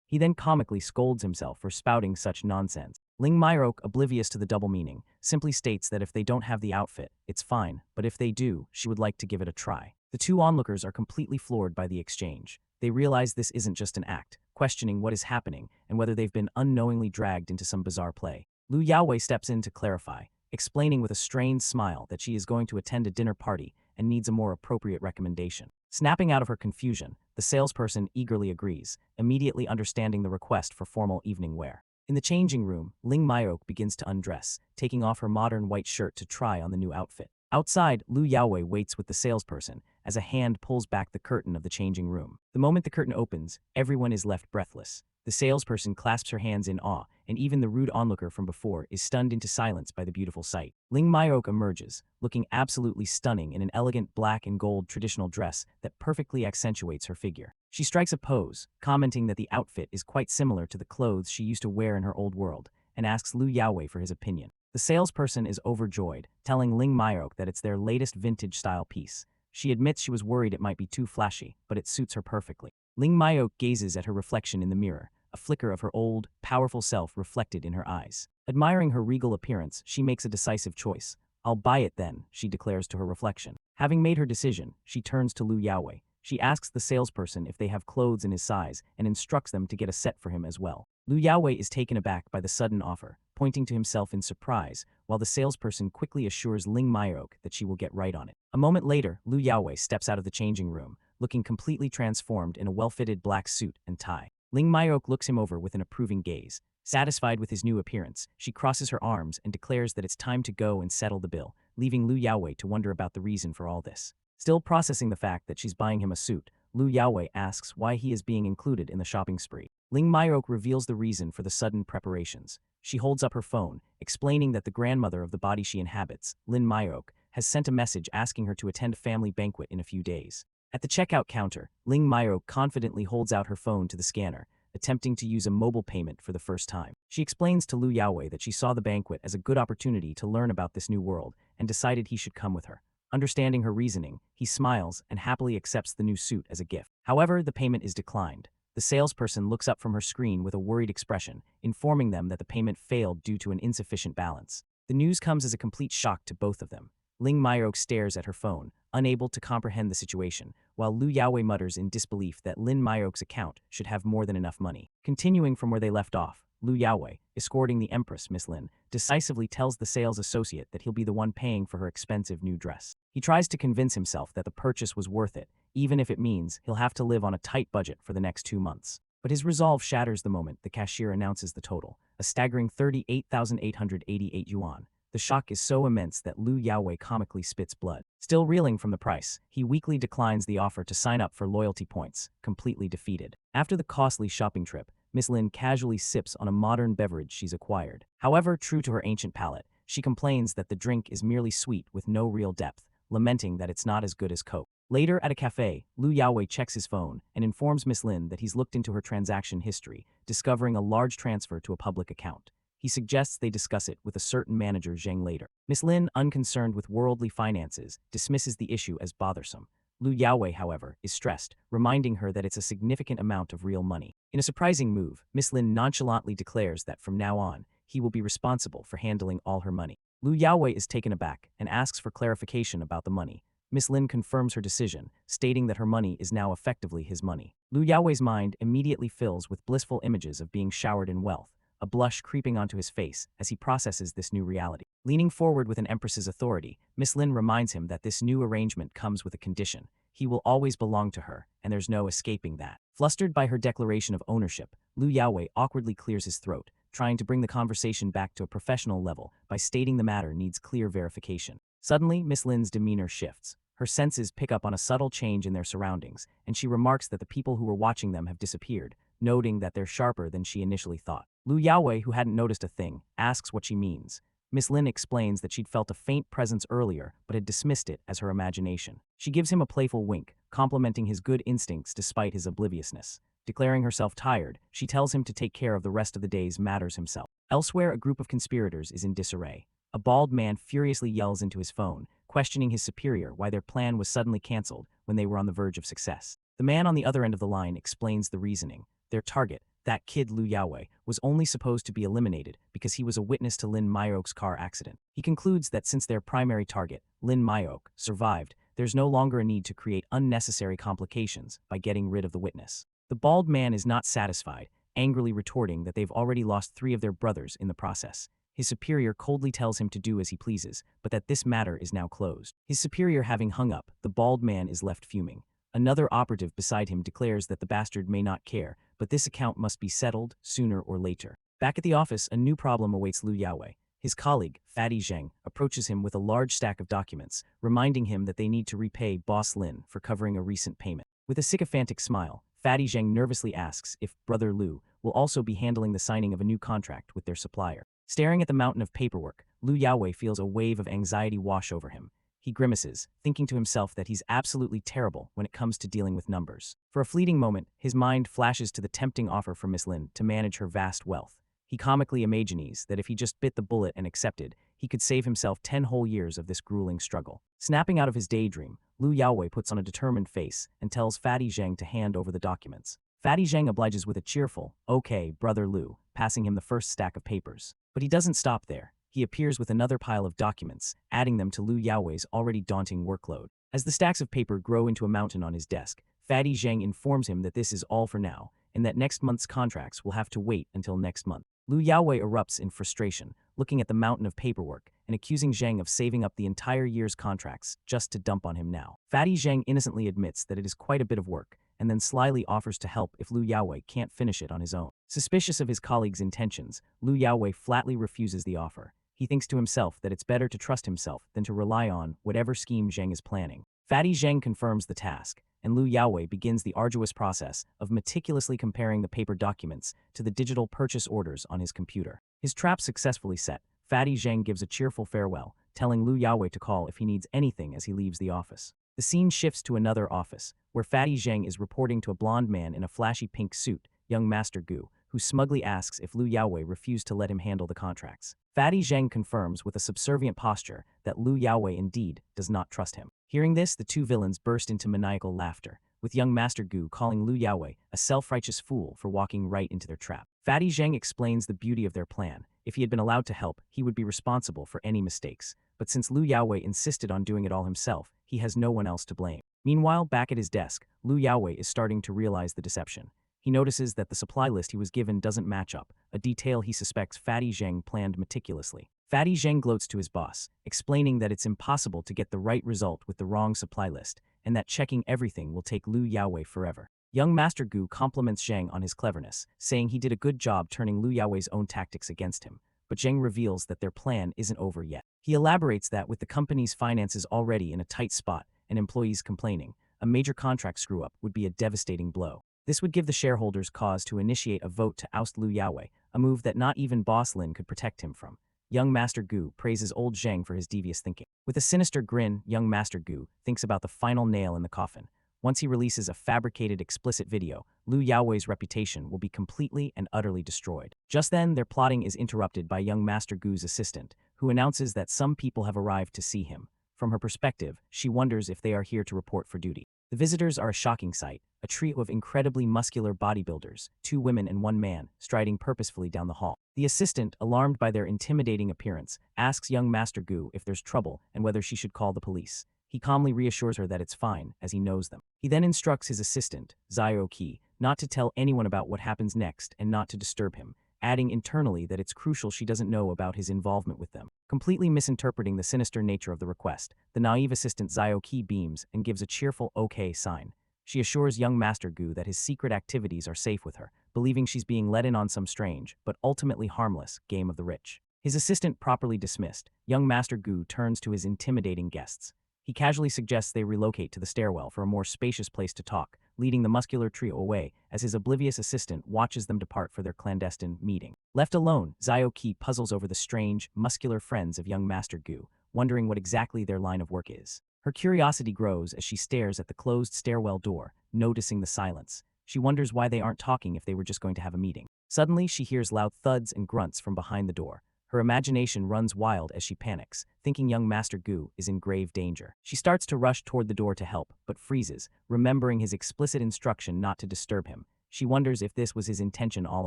He then comically scolds himself for spouting such nonsense. Ling Myok, oblivious to the double meaning, simply states that if they don't have the outfit, it's fine, but if they do, she would like to give it a try. The 2 onlookers are completely floored by the exchange. They realize this isn't just an act, questioning what is happening and whether they've been unknowingly dragged into some bizarre play. Lu Yaowei steps in to clarify, explaining with a strained smile that she is going to attend a dinner party and needs a more appropriate recommendation. Snapping out of her confusion, the salesperson eagerly agrees, immediately understanding the request for formal evening wear. In the changing room, Ling Myok begins to undress, taking off her modern white shirt to try on the new outfit. Outside, Lu Yaowei waits with the salesperson as a hand pulls back the curtain of the changing room. The moment the curtain opens, everyone is left breathless. The salesperson clasps her hands in awe, and even the rude onlooker from before is stunned into silence by the beautiful sight. Ling Myok emerges, looking absolutely stunning in an elegant black and gold traditional dress that perfectly accentuates her figure. She strikes a pose, commenting that the outfit is quite similar to the clothes she used to wear in her old world, and asks Lu Yaowei for his opinion. The salesperson is overjoyed, telling Ling Myok that it's their latest vintage-style piece. She admits she was worried it might be too flashy, but it suits her perfectly. Ling Myo gazes at her reflection in the mirror, a flicker of her old, powerful self reflected in her eyes. Admiring her regal appearance, she makes a decisive choice. "I'll buy it then," she declares to her reflection. Having made her decision, she turns to Lu Yaowei. She asks the salesperson if they have clothes in his size and instructs them to get a set for him as well. Lu Yaowei is taken aback by the sudden offer, pointing to himself in surprise, while the salesperson quickly assures Ling Myok that she will get right on it. A moment later, Lu Yaowei steps out of the changing room, looking completely transformed in a well-fitted black suit and tie. Ling Myok looks him over with an approving gaze. Satisfied with his new appearance, she crosses her arms and declares that it's time to go and settle the bill, leaving Lu Yaowei to wonder about the reason for all this. Still processing the fact that she's buying him a suit, Lu Yaowei asks why he is being included in the shopping spree. Ling Myok reveals the reason for the sudden preparations. She holds up her phone, explaining that the grandmother of the body she inhabits, Lin Myok, has sent a message asking her to attend a family banquet in a few days. At the checkout counter, Ling Myok confidently holds out her phone to the scanner, attempting to use a mobile payment for the first time. She explains to Lu Yaowei that she saw the banquet as a good opportunity to learn about this new world and decided he should come with her. Understanding her reasoning, he smiles and happily accepts the new suit as a gift. However, the payment is declined. The salesperson looks up from her screen with a worried expression, informing them that the payment failed due to an insufficient balance. The news comes as a complete shock to both of them. Ling Myok stares at her phone, unable to comprehend the situation, while Lu Yaowei mutters in disbelief that Lin Myok's account should have more than enough money. Continuing from where they left off, Lu Yaowei, escorting the Empress, Miss Lin, decisively tells the sales associate that he'll be the one paying for her expensive new dress. He tries to convince himself that the purchase was worth it, even if it means he'll have to live on a tight budget for the next 2 months. But his resolve shatters the moment the cashier announces the total, a staggering 38,888 yuan. The shock is so immense that Lu Yaowei comically spits blood. Still reeling from the price, he weakly declines the offer to sign up for loyalty points, completely defeated. After the costly shopping trip, Miss Lin casually sips on a modern beverage she's acquired. However, true to her ancient palate, she complains that the drink is merely sweet with no real depth, lamenting that it's not as good as Coke. Later at a cafe, Lu Yaowei checks his phone and informs Miss Lin that he's looked into her transaction history, discovering a large transfer to a public account. He suggests they discuss it with a certain manager Zheng later. Miss Lin, unconcerned with worldly finances, dismisses the issue as bothersome. Lu Yaowei, however, is stressed, reminding her that it's a significant amount of real money. In a surprising move, Miss Lin nonchalantly declares that from now on, he will be responsible for handling all her money. Lu Yaowei is taken aback and asks for clarification about the money. Miss Lin confirms her decision, stating that her money is now effectively his money. Lu Yaowei's mind immediately fills with blissful images of being showered in wealth, a blush creeping onto his face as he processes this new reality. Leaning forward with an empress's authority, Miss Lin reminds him that this new arrangement comes with a condition. He will always belong to her, and there's no escaping that. Flustered by her declaration of ownership, Lu Yaowei awkwardly clears his throat, trying to bring the conversation back to a professional level by stating the matter needs clear verification. Suddenly, Miss Lin's demeanor shifts. Her senses pick up on a subtle change in their surroundings, and she remarks that the people who were watching them have disappeared, noting that they're sharper than she initially thought. Lu Yaowei, who hadn't noticed a thing, asks what she means. Miss Lin explains that she'd felt a faint presence earlier but had dismissed it as her imagination. She gives him a playful wink, complimenting his good instincts despite his obliviousness. Declaring herself tired, she tells him to take care of the rest of the day's matters himself. Elsewhere, a group of conspirators is in disarray. A bald man furiously yells into his phone, questioning his superior why their plan was suddenly cancelled when they were on the verge of success. The man on the other end of the line explains the reasoning. Their target, that kid Lu Yaowei, was only supposed to be eliminated because he was a witness to Lin Myok's car accident. He concludes that since their primary target, Lin Myok, survived, there's no longer a need to create unnecessary complications by getting rid of the witness. The bald man is not satisfied, angrily retorting that they've already lost 3 of their brothers in the process. His superior coldly tells him to do as he pleases, but that this matter is now closed. His superior having hung up, the bald man is left fuming. Another operative beside him declares that the bastard may not care, but this account must be settled sooner or later. Back at the office, a new problem awaits Lu Yaowei. His colleague, Fatty Zheng, approaches him with a large stack of documents, reminding him that they need to repay Boss Lin for covering a recent payment. With a sycophantic smile, Fatty Zheng nervously asks if Brother Lu will also be handling the signing of a new contract with their supplier. Staring at the mountain of paperwork, Lu Yaowei feels a wave of anxiety wash over him. He grimaces, thinking to himself that he's absolutely terrible when it comes to dealing with numbers. For a fleeting moment, his mind flashes to the tempting offer for Miss Lin to manage her vast wealth. He comically imagines that if he just bit the bullet and accepted, he could save himself 10 whole years of this grueling struggle. Snapping out of his daydream, Lu Yaowei puts on a determined face and tells Fatty Zhang to hand over the documents. Fatty Zhang obliges with a cheerful, "Okay, brother Lu," passing him the first stack of papers. But he doesn't stop there. He appears with another pile of documents, adding them to Lu Yaowei's already daunting workload. As the stacks of paper grow into a mountain on his desk, Fatty Zhang informs him that this is all for now, and that next month's contracts will have to wait until next month. Lu Yaowei erupts in frustration, looking at the mountain of paperwork and accusing Zhang of saving up the entire year's contracts just to dump on him now. Fatty Zhang innocently admits that it is quite a bit of work, and then slyly offers to help if Lu Yaowei can't finish it on his own. Suspicious of his colleague's intentions, Lu Yaowei flatly refuses the offer. He thinks to himself that it's better to trust himself than to rely on whatever scheme Zhang is planning. Fatty Zhang confirms the task, and Lu Yaowei begins the arduous process of meticulously comparing the paper documents to the digital purchase orders on his computer. His trap successfully set, Fatty Zhang gives a cheerful farewell, telling Lu Yaowei to call if he needs anything as he leaves the office. The scene shifts to another office, where Fatty Zhang is reporting to a blonde man in a flashy pink suit, young Master Gu, who smugly asks if Lu Yaowei refused to let him handle the contracts. Fatty Zhang confirms with a subservient posture that Lu Yaowei indeed does not trust him. Hearing this, the two villains burst into maniacal laughter, with young Master Gu calling Lu Yaowei a self-righteous fool for walking right into their trap. Fatty Zhang explains the beauty of their plan. If he had been allowed to help, he would be responsible for any mistakes. But since Lu Yaowei insisted on doing it all himself, he has no one else to blame. Meanwhile, back at his desk, Lu Yaowei is starting to realize the deception. He notices that the supply list he was given doesn't match up, a detail he suspects Fatty Zhang planned meticulously. Fatty Zhang gloats to his boss, explaining that it's impossible to get the right result with the wrong supply list, and that checking everything will take Lu Yaowei forever. Young Master Gu compliments Zhang on his cleverness, saying he did a good job turning Lu Yaowei's own tactics against him, but Zhang reveals that their plan isn't over yet. He elaborates that with the company's finances already in a tight spot and employees complaining, a major contract screw-up would be a devastating blow. This would give the shareholders cause to initiate a vote to oust Lu Yaowei, a move that not even Boss Lin could protect him from. Young Master Gu praises old Zhang for his devious thinking. With a sinister grin, young Master Gu thinks about the final nail in the coffin. Once he releases a fabricated explicit video, Lu Yaowei's reputation will be completely and utterly destroyed. Just then, their plotting is interrupted by young Master Gu's assistant, who announces that some people have arrived to see him. From her perspective, she wonders if they are here to report for duty. The visitors are a shocking sight, a trio of incredibly muscular bodybuilders, 2 women and 1 man, striding purposefully down the hall. The assistant, alarmed by their intimidating appearance, asks young Master Gu if there's trouble and whether she should call the police. He calmly reassures her that it's fine, as he knows them. He then instructs his assistant, Zio Qi, not to tell anyone about what happens next and not to disturb him, adding internally that it's crucial she doesn't know about his involvement with them. Completely misinterpreting the sinister nature of the request, the naive assistant Zio Qi beams and gives a cheerful "okay" sign. She assures young Master Gu that his secret activities are safe with her, believing she's being let in on some strange, but ultimately harmless, game of the rich. His assistant properly dismissed, young Master Gu turns to his intimidating guests. He casually suggests they relocate to the stairwell for a more spacious place to talk, leading the muscular trio away as his oblivious assistant watches them depart for their clandestine meeting. Left alone, Zio Qi puzzles over the strange, muscular friends of young Master Gu, wondering what exactly their line of work is. Her curiosity grows as she stares at the closed stairwell door, noticing the silence. She wonders why they aren't talking if they were just going to have a meeting. Suddenly, she hears loud thuds and grunts from behind the door. Her imagination runs wild as she panics, thinking young Master Gu is in grave danger. She starts to rush toward the door to help, but freezes, remembering his explicit instruction not to disturb him. She wonders if this was his intention all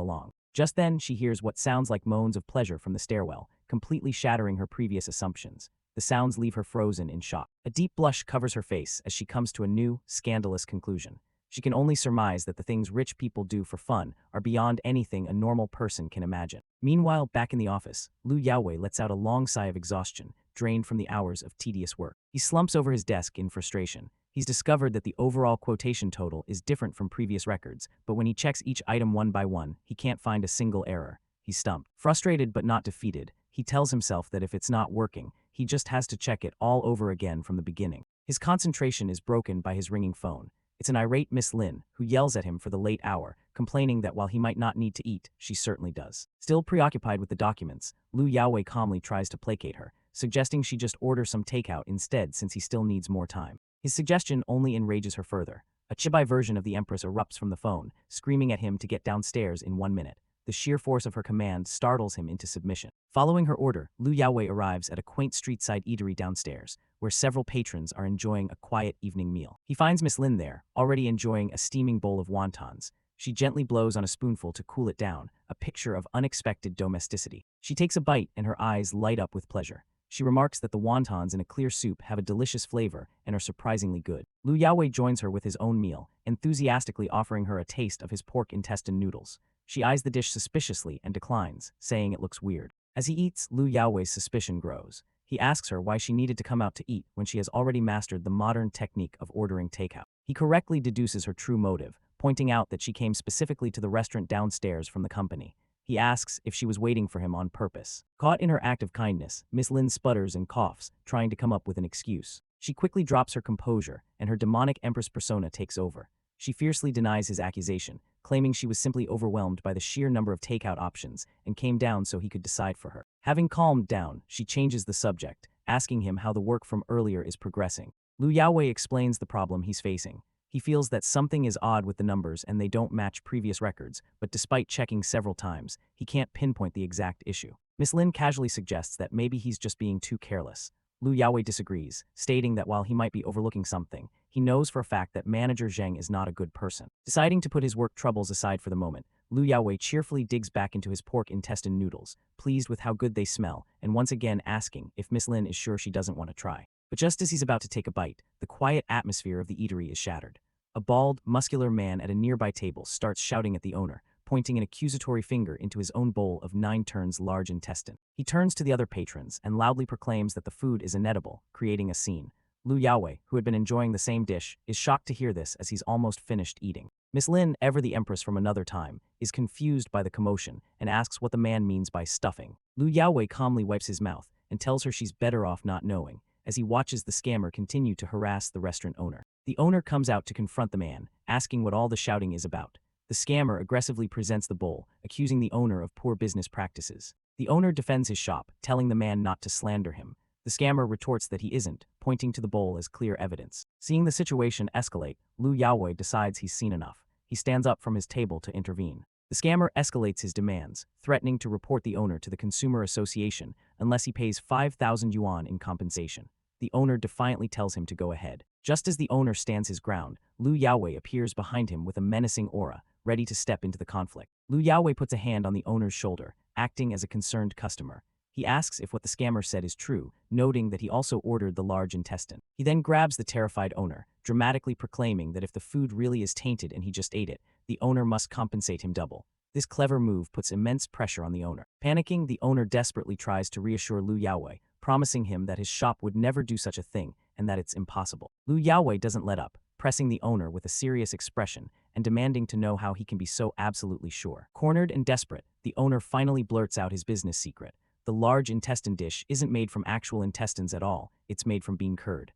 along. Just then, she hears what sounds like moans of pleasure from the stairwell, completely shattering her previous assumptions. The sounds leave her frozen in shock. A deep blush covers her face as she comes to a new, scandalous conclusion. She can only surmise that the things rich people do for fun are beyond anything a normal person can imagine. Meanwhile, back in the office, Lu Yaowei lets out a long sigh of exhaustion, drained from the hours of tedious work. He slumps over his desk in frustration. He's discovered that the overall quotation total is different from previous records, but when he checks each item one by one, he can't find a single error. He's stumped. Frustrated but not defeated, he tells himself that if it's not working, he just has to check it all over again from the beginning. His concentration is broken by his ringing phone. It's an irate Miss Lin, who yells at him for the late hour, complaining that while he might not need to eat, she certainly does. Still preoccupied with the documents, Lu Yaowei calmly tries to placate her, suggesting she just order some takeout instead since he still needs more time. His suggestion only enrages her further. A chibi version of the Empress erupts from the phone, screaming at him to get downstairs in 1 minute. The sheer force of her command startles him into submission. Following her order, Lu Yaowei arrives at a quaint street-side eatery downstairs, where several patrons are enjoying a quiet evening meal. He finds Miss Lin there, already enjoying a steaming bowl of wontons. She gently blows on a spoonful to cool it down, a picture of unexpected domesticity. She takes a bite and her eyes light up with pleasure. She remarks that the wontons in a clear soup have a delicious flavor and are surprisingly good. Lu Yaowei joins her with his own meal, enthusiastically offering her a taste of his pork intestine noodles. She eyes the dish suspiciously and declines, saying it looks weird. As he eats, Lu Yaowei's suspicion grows. He asks her why she needed to come out to eat when she has already mastered the modern technique of ordering takeout. He correctly deduces her true motive, pointing out that she came specifically to the restaurant downstairs from the company. He asks if she was waiting for him on purpose. Caught in her act of kindness, Miss Lin sputters and coughs, trying to come up with an excuse. She quickly drops her composure, and her demonic empress persona takes over. She fiercely denies his accusation, claiming she was simply overwhelmed by the sheer number of takeout options and came down so he could decide for her. Having calmed down, she changes the subject, asking him how the work from earlier is progressing. Lu Yaowei explains the problem he's facing. He feels that something is odd with the numbers and they don't match previous records, but despite checking several times, he can't pinpoint the exact issue. Miss Lin casually suggests that maybe he's just being too careless. Lu Yaowei disagrees, stating that while he might be overlooking something, he knows for a fact that Manager Zheng is not a good person. Deciding to put his work troubles aside for the moment, Lu Yaowei cheerfully digs back into his pork intestine noodles, pleased with how good they smell, and once again asking if Miss Lin is sure she doesn't want to try. But just as he's about to take a bite, the quiet atmosphere of the eatery is shattered. A bald, muscular man at a nearby table starts shouting at the owner, pointing an accusatory finger into his own bowl of 9 turns large intestine. He turns to the other patrons and loudly proclaims that the food is inedible, creating a scene. Lu Yaowei, who had been enjoying the same dish, is shocked to hear this as he's almost finished eating. Miss Lin, ever the empress from another time, is confused by the commotion and asks what the man means by stuffing. Lu Yaowei calmly wipes his mouth and tells her she's better off not knowing, as he watches the scammer continue to harass the restaurant owner. The owner comes out to confront the man, asking what all the shouting is about. The scammer aggressively presents the bowl, accusing the owner of poor business practices. The owner defends his shop, telling the man not to slander him. The scammer retorts that he isn't, pointing to the bowl as clear evidence. Seeing the situation escalate, Lu Yaowei decides he's seen enough. He stands up from his table to intervene. The scammer escalates his demands, threatening to report the owner to the Consumer Association unless he pays 5,000 yuan in compensation. The owner defiantly tells him to go ahead. Just as the owner stands his ground, Lu Yaowei appears behind him with a menacing aura, ready to step into the conflict. Lu Yaowei puts a hand on the owner's shoulder, acting as a concerned customer. He asks if what the scammer said is true, noting that he also ordered the large intestine. He then grabs the terrified owner, dramatically proclaiming that if the food really is tainted and he just ate it, the owner must compensate him double. This clever move puts immense pressure on the owner. Panicking, the owner desperately tries to reassure Lu Yaowei, promising him that his shop would never do such a thing and that it's impossible. Lu Yaowei doesn't let up, pressing the owner with a serious expression and demanding to know how he can be so absolutely sure. Cornered and desperate, the owner finally blurts out his business secret. The large intestine dish isn't made from actual intestines at all, it's made from bean curd.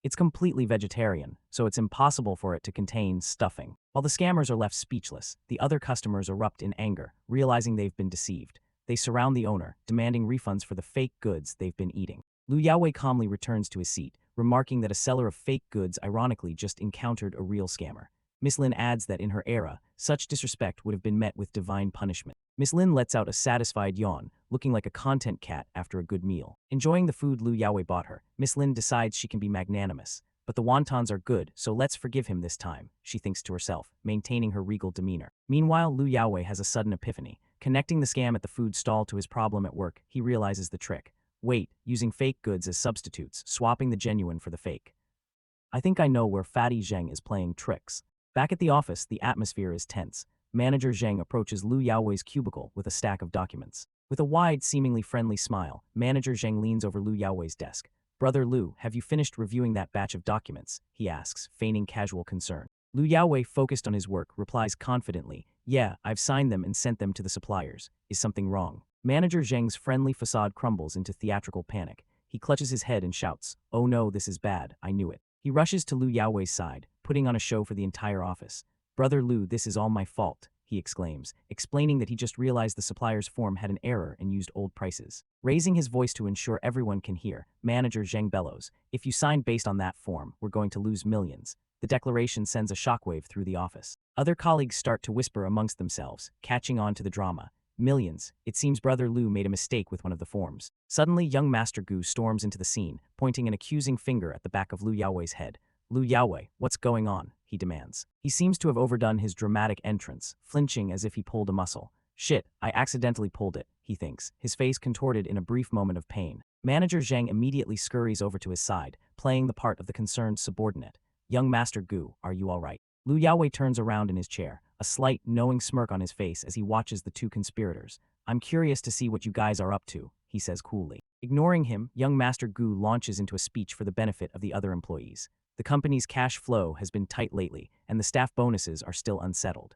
It's completely vegetarian, so it's impossible for it to contain stuffing. While the scammers are left speechless, the other customers erupt in anger, realizing they've been deceived. They surround the owner, demanding refunds for the fake goods they've been eating. Lu Yaowei calmly returns to his seat, remarking that a seller of fake goods ironically just encountered a real scammer. Miss Lin adds that in her era, such disrespect would have been met with divine punishment. Miss Lin lets out a satisfied yawn, looking like a content cat after a good meal. Enjoying the food Lu Yaowei bought her, Miss Lin decides she can be magnanimous. But the wontons are good, so let's forgive him this time, she thinks to herself, maintaining her regal demeanor. Meanwhile, Lu Yaowei has a sudden epiphany. Connecting the scam at the food stall to his problem at work, he realizes the trick. Wait, using fake goods as substitutes, swapping the genuine for the fake. I think I know where Fatty Zheng is playing tricks. Back at the office, the atmosphere is tense. Manager Zheng approaches Lu Yaowei's cubicle with a stack of documents. With a wide, seemingly friendly smile, Manager Zheng leans over Lu Yaowei's desk. "Brother Lu, have you finished reviewing that batch of documents?" he asks, feigning casual concern. Lu Yaowei, focused on his work, replies confidently, "Yeah, I've signed them and sent them to the suppliers. Is something wrong?" Manager Zheng's friendly facade crumbles into theatrical panic. He clutches his head and shouts, "Oh no, this is bad, I knew it." He rushes to Lu Yaowei's side, putting on a show for the entire office. "Brother Lu, this is all my fault," he exclaims, explaining that he just realized the supplier's form had an error and used old prices. Raising his voice to ensure everyone can hear, Manager Zheng bellows, "If you signed based on that form, we're going to lose millions." The declaration sends a shockwave through the office. Other colleagues start to whisper amongst themselves, catching on to the drama. Millions. It seems Brother Lu made a mistake with one of the forms. Suddenly, young Master Gu storms into the scene, pointing an accusing finger at the back of Lu Yaowei's head. Lu Yaowei, what's going on? He demands. He seems to have overdone his dramatic entrance, flinching as if he pulled a muscle. Shit, I accidentally pulled it, he thinks, his face contorted in a brief moment of pain. Manager Zhang immediately scurries over to his side, playing the part of the concerned subordinate. Young Master Gu, are you all right? Lu Yaowei turns around in his chair, a slight, knowing smirk on his face as he watches the two conspirators. I'm curious to see what you guys are up to, he says coolly. Ignoring him, young Master Gu launches into a speech for the benefit of the other employees. The company's cash flow has been tight lately, and the staff bonuses are still unsettled.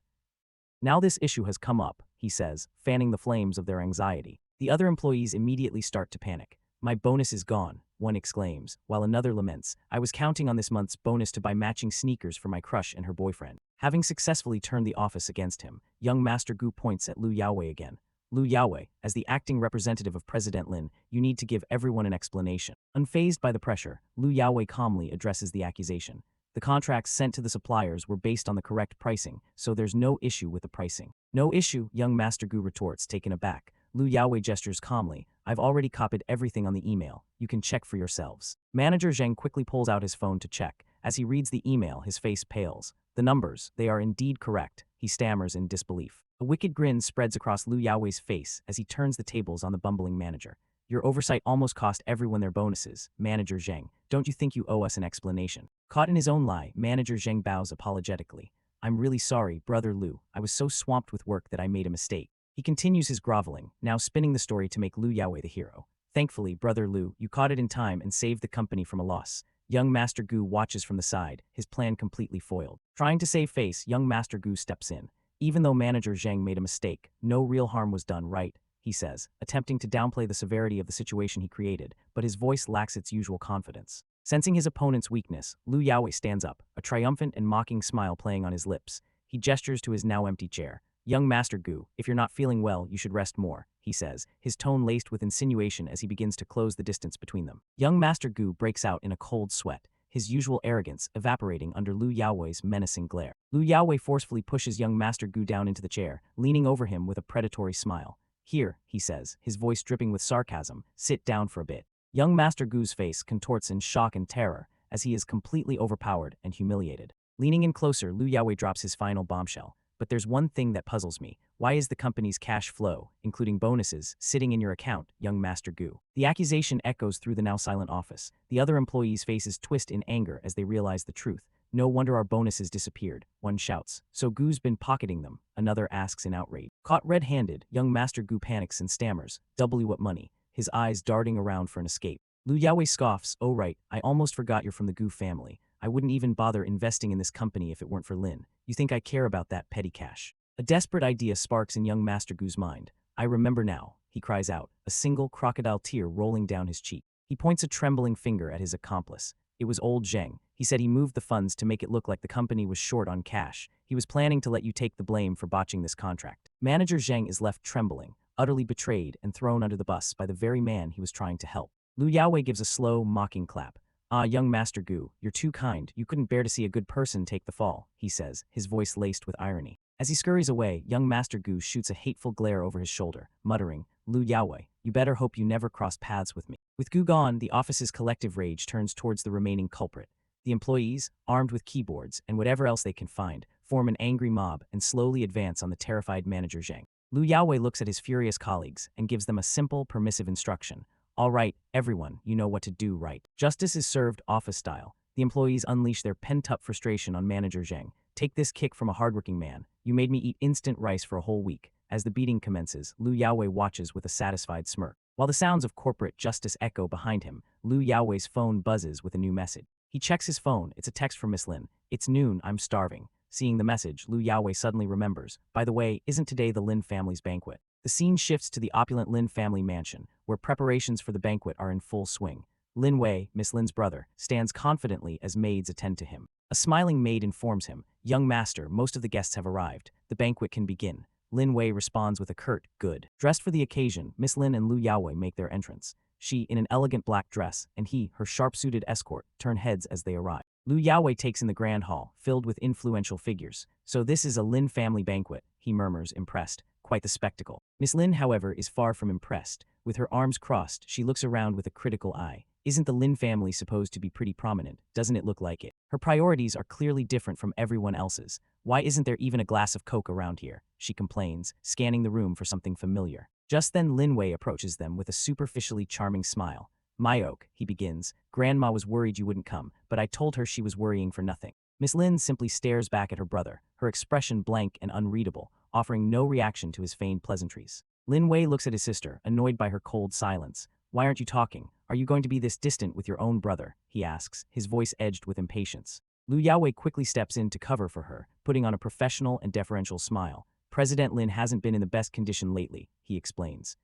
Now this issue has come up, he says, fanning the flames of their anxiety. The other employees immediately start to panic. My bonus is gone, one exclaims, while another laments. I was counting on this month's bonus to buy matching sneakers for my crush and her boyfriend. Having successfully turned the office against him, young Master Gu points at Lu Yaowei again. Lu Yaowei, as the acting representative of President Lin, you need to give everyone an explanation. Unfazed by the pressure, Lu Yaowei calmly addresses the accusation. The contracts sent to the suppliers were based on the correct pricing, so there's no issue with the pricing. No issue, young Master Gu retorts, taken aback. Lu Yaowei gestures calmly. I've already copied everything on the email. You can check for yourselves. Manager Zhang quickly pulls out his phone to check. As he reads the email, his face pales. The numbers, they are indeed correct, he stammers in disbelief. A wicked grin spreads across Lu Yaowei's face as he turns the tables on the bumbling manager. Your oversight almost cost everyone their bonuses, Manager Zhang. Don't you think you owe us an explanation? Caught in his own lie, Manager Zhang bows apologetically. I'm really sorry, Brother Lu. I was so swamped with work that I made a mistake. He continues his groveling, now spinning the story to make Lu Yaowei the hero. Thankfully, Brother Lu, you caught it in time and saved the company from a loss. Young Master Gu watches from the side, his plan completely foiled. Trying to save face, young Master Gu steps in. Even though Manager Zhang made a mistake, no real harm was done, right? He says, attempting to downplay the severity of the situation he created, but his voice lacks its usual confidence. Sensing his opponent's weakness, Lu Yaowei stands up, a triumphant and mocking smile playing on his lips. He gestures to his now empty chair. Young Master Gu, if you're not feeling well, you should rest more, he says, his tone laced with insinuation as he begins to close the distance between them. Young Master Gu breaks out in a cold sweat, his usual arrogance evaporating under Lu Yaowei's menacing glare. Lu Yaowei forcefully pushes young Master Gu down into the chair, leaning over him with a predatory smile. Here, he says, his voice dripping with sarcasm, sit down for a bit. Young Master Gu's face contorts in shock and terror as he is completely overpowered and humiliated. Leaning in closer, Lu Yaowei drops his final bombshell. But there's one thing that puzzles me. Why is the company's cash flow, including bonuses, sitting in your account, young Master Gu? The accusation echoes through the now silent office. The other employees' faces twist in anger as they realize the truth. No wonder our bonuses disappeared, one shouts. So Gu's been pocketing them, another asks in outrage. Caught red-handed, young Master Gu panics and stammers. What money? His eyes darting around for an escape. Lu Yaowei scoffs, oh right, I almost forgot you're from the Gu family. I wouldn't even bother investing in this company if it weren't for Lin. You think I care about that petty cash? A desperate idea sparks in young Master Gu's mind. I remember now, he cries out, a single crocodile tear rolling down his cheek. He points a trembling finger at his accomplice. It was old Zheng. He said he moved the funds to make it look like the company was short on cash. He was planning to let you take the blame for botching this contract. Manager Zheng is left trembling, utterly betrayed and thrown under the bus by the very man he was trying to help. Lu Yaowei gives a slow, mocking clap. Ah, young Master Gu, you're too kind. You couldn't bear to see a good person take the fall, he says, his voice laced with irony. As he scurries away, young Master Gu shoots a hateful glare over his shoulder, muttering, Lu Yaowei, you better hope you never cross paths with me. With Gu gone, the office's collective rage turns towards the remaining culprit. The employees, armed with keyboards and whatever else they can find, form an angry mob and slowly advance on the terrified Manager Zheng. Lu Yaowei looks at his furious colleagues and gives them a simple, permissive instruction. All right, everyone, you know what to do, right? Justice is served office style. The employees unleash their pent-up frustration on Manager Zheng. Take this kick from a hardworking man. You made me eat instant rice for a whole week. As the beating commences, Lu Yaowei watches with a satisfied smirk. While the sounds of corporate justice echo behind him, Lu Yaowei's phone buzzes with a new message. He checks his phone. It's a text from Miss Lin. It's noon, I'm starving. Seeing the message, Lu Yaowei suddenly remembers. By the way, isn't today the Lin family's banquet? The scene shifts to the opulent Lin family mansion, where preparations for the banquet are in full swing. Lin Wei, Miss Lin's brother, stands confidently as maids attend to him. A smiling maid informs him, young master, most of the guests have arrived. The banquet can begin. Lin Wei responds with a curt, good. Dressed for the occasion, Miss Lin and Lu Yaowei make their entrance. She, in an elegant black dress, and he, her sharp-suited escort, turn heads as they arrive. Lu Yaowei takes in the grand hall, filled with influential figures. So this is a Lin family banquet, he murmurs, impressed. Quite the spectacle. Miss Lin, however, is far from impressed. With her arms crossed, she looks around with a critical eye. Isn't the Lin family supposed to be pretty prominent? Doesn't it look like it? Her priorities are clearly different from everyone else's. Why isn't there even a glass of Coke around here? She complains, scanning the room for something familiar. Just then Lin Wei approaches them with a superficially charming smile. My oak, he begins. Grandma was worried you wouldn't come, but I told her she was worrying for nothing. Miss Lin simply stares back at her brother, her expression blank and unreadable, offering no reaction to his feigned pleasantries. Lin Wei looks at his sister, annoyed by her cold silence. Why aren't you talking? Are you going to be this distant with your own brother? He asks, his voice edged with impatience. Lu Yaowei quickly steps in to cover for her, putting on a professional and deferential smile. President Lin hasn't been in the best condition lately, he explains.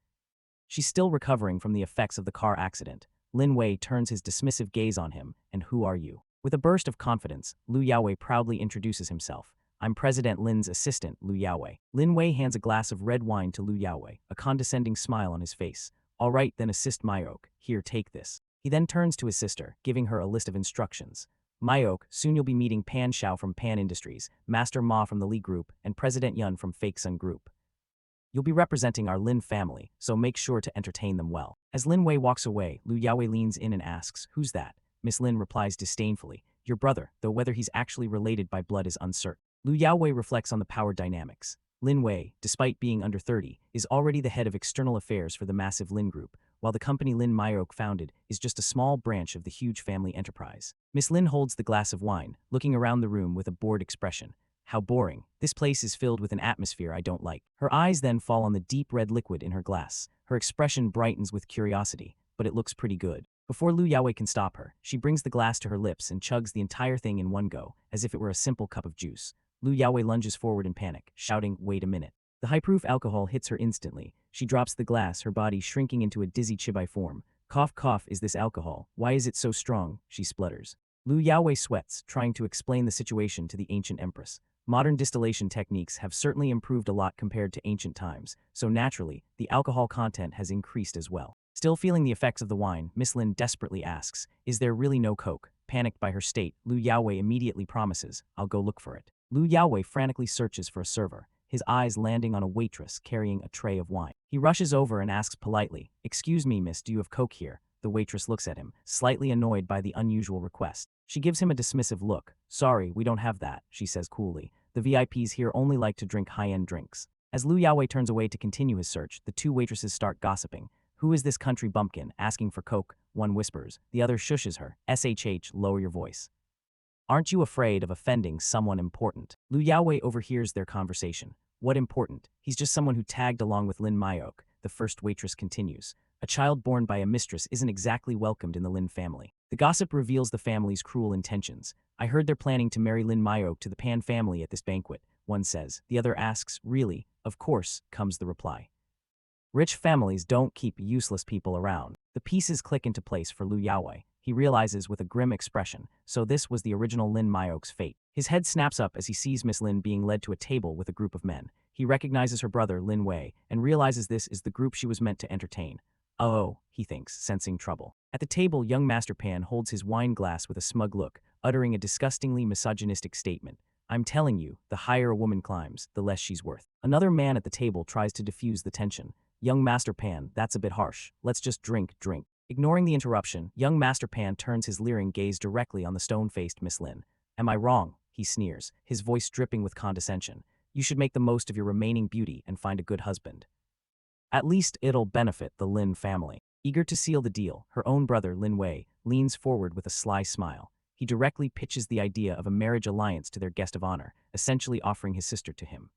She's still recovering from the effects of the car accident. Lin Wei turns his dismissive gaze on him, and who are you? With a burst of confidence, Lu Yaowei proudly introduces himself. I'm President Lin's assistant, Lu Yaowei. Lin Wei hands a glass of red wine to Lu Yaowei, a condescending smile on his face. All right, then assist Myok. Here, take this. He then turns to his sister, giving her a list of instructions. Myok, soon you'll be meeting Pan Xiao from Pan Industries, Master Ma from the Lee Group, and President Yun from Fake Sun Group. You'll be representing our Lin family, so make sure to entertain them well. As Lin Wei walks away, Lu Yaowei leans in and asks, who's that? Miss Lin replies disdainfully, your brother, though whether he's actually related by blood is uncertain. Lu Yaowei reflects on the power dynamics. Lin Wei, despite being under 30, is already the head of external affairs for the massive Lin Group, while the company Lin Myok founded is just a small branch of the huge family enterprise. Miss Lin holds the glass of wine, looking around the room with a bored expression. How boring. This place is filled with an atmosphere I don't like. Her eyes then fall on the deep red liquid in her glass. Her expression brightens with curiosity, but it looks pretty good. Before Lu Yaowei can stop her, she brings the glass to her lips and chugs the entire thing in one go, as if it were a simple cup of juice. Lu Yaowei lunges forward in panic, shouting, wait a minute. The high-proof alcohol hits her instantly. She drops the glass, her body shrinking into a dizzy chibai form. Cough cough, is this alcohol? Why is it so strong? She splutters. Lu Yaowei sweats, trying to explain the situation to the ancient empress. Modern distillation techniques have certainly improved a lot compared to ancient times, so naturally, the alcohol content has increased as well. Still feeling the effects of the wine, Miss Lin desperately asks, is there really no Coke? Panicked by her state, Lu Yaowei immediately promises, I'll go look for it. Lu Yaowei frantically searches for a server, his eyes landing on a waitress carrying a tray of wine. He rushes over and asks politely, excuse me, miss, do you have Coke here? The waitress looks at him, slightly annoyed by the unusual request. She gives him a dismissive look. Sorry, we don't have that, she says coolly. The VIPs here only like to drink high-end drinks. As Lu Yaowei turns away to continue his search, the two waitresses start gossiping. Who is this country bumpkin asking for Coke? One whispers. The other shushes her. SHH, lower your voice. Aren't you afraid of offending someone important? Lu Yaowei overhears their conversation. What important? He's just someone who tagged along with Lin Myok, the first waitress continues. A child born by a mistress isn't exactly welcomed in the Lin family. The gossip reveals the family's cruel intentions. I heard they're planning to marry Lin Myok to the Pan family at this banquet, one says. The other asks, really? Of course, comes the reply. Rich families don't keep useless people around. The pieces click into place for Lu Yaowei. He realizes with a grim expression, so this was the original Lin Myok's fate. His head snaps up as he sees Miss Lin being led to a table with a group of men. He recognizes her brother, Lin Wei, and realizes this is the group she was meant to entertain. Oh, he thinks, sensing trouble. At the table, young Master Pan holds his wine glass with a smug look, uttering a disgustingly misogynistic statement. I'm telling you, the higher a woman climbs, the less she's worth. Another man at the table tries to diffuse the tension. Young Master Pan, that's a bit harsh. Let's just drink. Ignoring the interruption, young Master Pan turns his leering gaze directly on the stone-faced Miss Lin. Am I wrong? He sneers, his voice dripping with condescension. You should make the most of your remaining beauty and find a good husband. At least it'll benefit the Lin family. Eager to seal the deal, her own brother, Lin Wei, leans forward with a sly smile. He directly pitches the idea of a marriage alliance to their guest of honor, essentially offering his sister to him.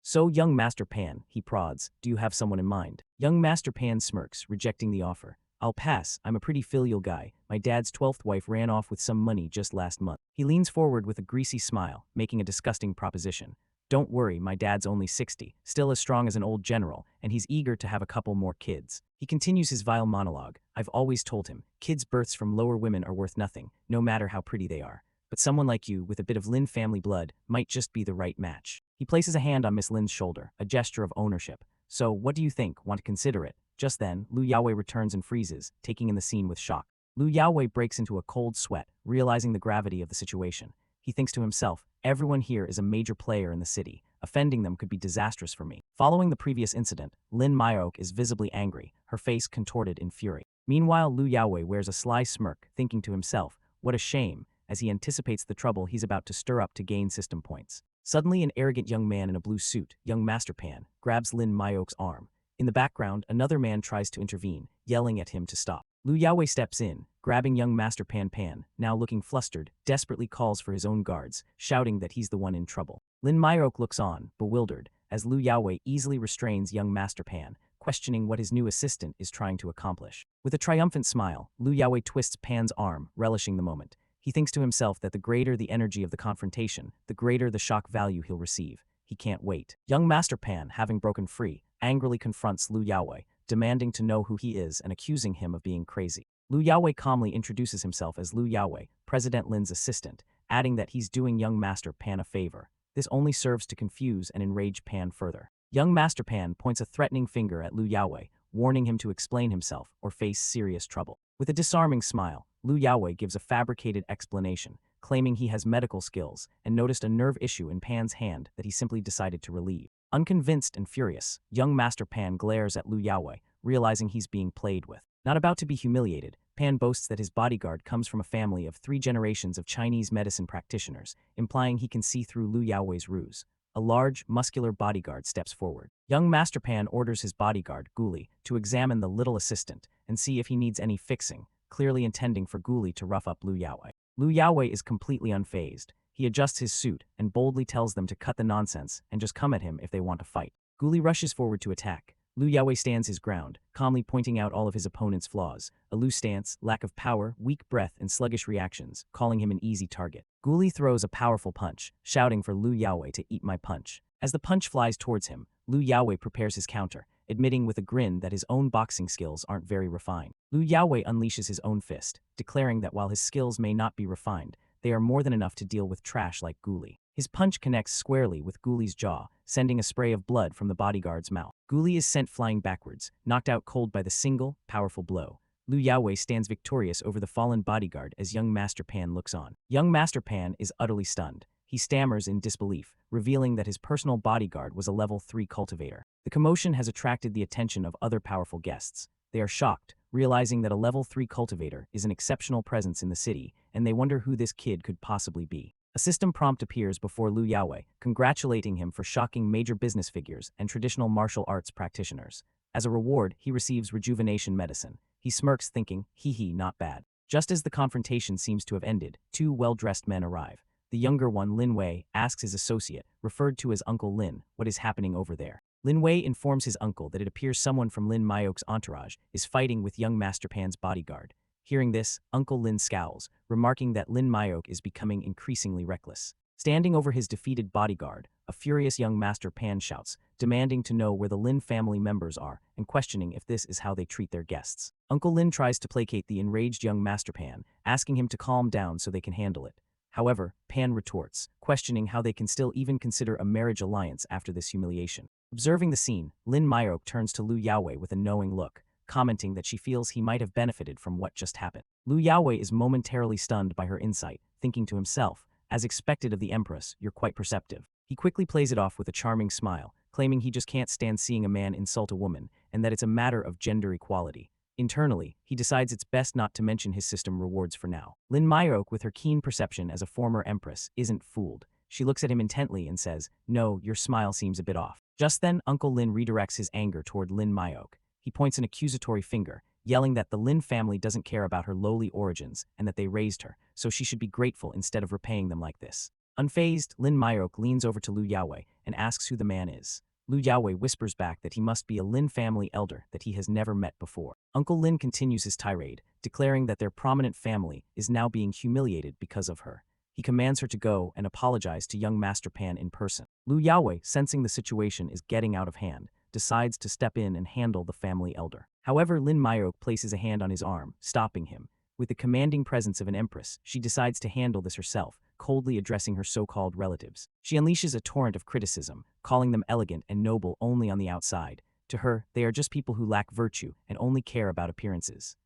So, young Master Pan, he prods, do you have someone in mind? Young Master Pan smirks, rejecting the offer. I'll pass, I'm a pretty filial guy. My dad's 12th wife ran off with some money just last month. He leans forward with a greasy smile, making a disgusting proposition. Don't worry, my dad's only 60, still as strong as an old general, and he's eager to have a couple more kids. He continues his vile monologue. I've always told him, kids' births from lower women are worth nothing, no matter how pretty they are. But someone like you, with a bit of Lin family blood, might just be the right match. He places a hand on Miss Lin's shoulder, a gesture of ownership. So, what do you think? Want to consider it? Just then, Lu Yaowei returns and freezes, taking in the scene with shock. Lu Yaowei breaks into a cold sweat, realizing the gravity of the situation. He thinks to himself, everyone here is a major player in the city. Offending them could be disastrous for me. Following the previous incident, Lin Myok is visibly angry, her face contorted in fury. Meanwhile, Lu Yaowei wears a sly smirk, thinking to himself, what a shame, as he anticipates the trouble he's about to stir up to gain system points. Suddenly, an arrogant young man in a blue suit, young Master Pan, grabs Lin Myok's arm. In the background, another man tries to intervene, yelling at him to stop. Lu Yaowei steps in, grabbing young Master Pan, now looking flustered, desperately calls for his own guards, shouting that he's the one in trouble. Lin Myok looks on, bewildered, as Lu Yaowei easily restrains young Master Pan, questioning what his new assistant is trying to accomplish. With a triumphant smile, Lu Yaowei twists Pan's arm, relishing the moment. He thinks to himself that the greater the energy of the confrontation, the greater the shock value he'll receive. He can't wait. Young Master Pan, having broken free, angrily confronts Lu Yaowei, demanding to know who he is and accusing him of being crazy. Lu Yaowei calmly introduces himself as Lu Yaowei, President Lin's assistant, adding that he's doing young Master Pan a favor. This only serves to confuse and enrage Pan further. Young Master Pan points a threatening finger at Lu Yaowei, warning him to explain himself or face serious trouble. With a disarming smile, Lu Yaowei gives a fabricated explanation, claiming he has medical skills and noticed a nerve issue in Pan's hand that he simply decided to relieve. Unconvinced and furious, young Master Pan glares at Lu Yaowei, realizing he's being played with. Not about to be humiliated, Pan boasts that his bodyguard comes from a family of 3 generations of Chinese medicine practitioners, implying he can see through Lu Yaowei's ruse. A large, muscular bodyguard steps forward. Young Master Pan orders his bodyguard, Guli, to examine the little assistant and see if he needs any fixing, clearly intending for Guli to rough up Lu Yaowei. Lu Yaowei is completely unfazed. He adjusts his suit and boldly tells them to cut the nonsense and just come at him if they want to fight. Guli rushes forward to attack. Lu Yaowei stands his ground, calmly pointing out all of his opponent's flaws, a loose stance, lack of power, weak breath, and sluggish reactions, calling him an easy target. Guli throws a powerful punch, shouting for Lu Yaowei to eat my punch. As the punch flies towards him, Lu Yaowei prepares his counter, admitting with a grin that his own boxing skills aren't very refined. Lu Yaowei unleashes his own fist, declaring that while his skills may not be refined, they are more than enough to deal with trash like Guli. His punch connects squarely with Guli's jaw, sending a spray of blood from the bodyguard's mouth. Guli is sent flying backwards, knocked out cold by the single, powerful blow. Lu Yaowei stands victorious over the fallen bodyguard as young Master Pan looks on. Young Master Pan is utterly stunned. He stammers in disbelief, revealing that his personal bodyguard was a level 3 cultivator. The commotion has attracted the attention of other powerful guests. They are shocked, realizing that a level 3 cultivator is an exceptional presence in the city, and they wonder who this kid could possibly be. A system prompt appears before Lu Yaowei, congratulating him for shocking major business figures and traditional martial arts practitioners. As a reward, he receives rejuvenation medicine. He smirks, thinking, hee, not bad. Just as the confrontation seems to have ended, 2 well-dressed men arrive. The younger one, Lin Wei, asks his associate, referred to as Uncle Lin, what is happening over there. Lin Wei informs his uncle that it appears someone from Lin Myok's entourage is fighting with young Master Pan's bodyguard. Hearing this, Uncle Lin scowls, remarking that Lin Myok is becoming increasingly reckless. Standing over his defeated bodyguard, a furious young Master Pan shouts, demanding to know where the Lin family members are and questioning if this is how they treat their guests. Uncle Lin tries to placate the enraged young Master Pan, asking him to calm down so they can handle it. However, Pan retorts, questioning how they can still even consider a marriage alliance after this humiliation. Observing the scene, Lin Myok turns to Lu Yaowei with a knowing look, commenting that she feels he might have benefited from what just happened. Lu Yaowei is momentarily stunned by her insight, thinking to himself, as expected of the Empress, you're quite perceptive. He quickly plays it off with a charming smile, claiming he just can't stand seeing a man insult a woman and that it's a matter of gender equality. Internally, he decides it's best not to mention his system rewards for now. Lin Myok, with her keen perception as a former Empress, isn't fooled. She looks at him intently and says, no, your smile seems a bit off. Just then, Uncle Lin redirects his anger toward Lin Myok. He points an accusatory finger, yelling that the Lin family doesn't care about her lowly origins and that they raised her, so she should be grateful instead of repaying them like this. Unfazed, Lin Myok leans over to Lu Yaowei and asks who the man is. Lu Yaowei whispers back that he must be a Lin family elder that he has never met before. Uncle Lin continues his tirade, declaring that their prominent family is now being humiliated because of her. He commands her to go and apologize to young Master Pan in person. Lu Yaowei, sensing the situation is getting out of hand, decides to step in and handle the family elder. However, Lin Myok places a hand on his arm, stopping him. With the commanding presence of an empress, she decides to handle this herself, coldly addressing her so-called relatives. She unleashes a torrent of criticism, calling them elegant and noble only on the outside. To her, they are just people who lack virtue and only care about appearances.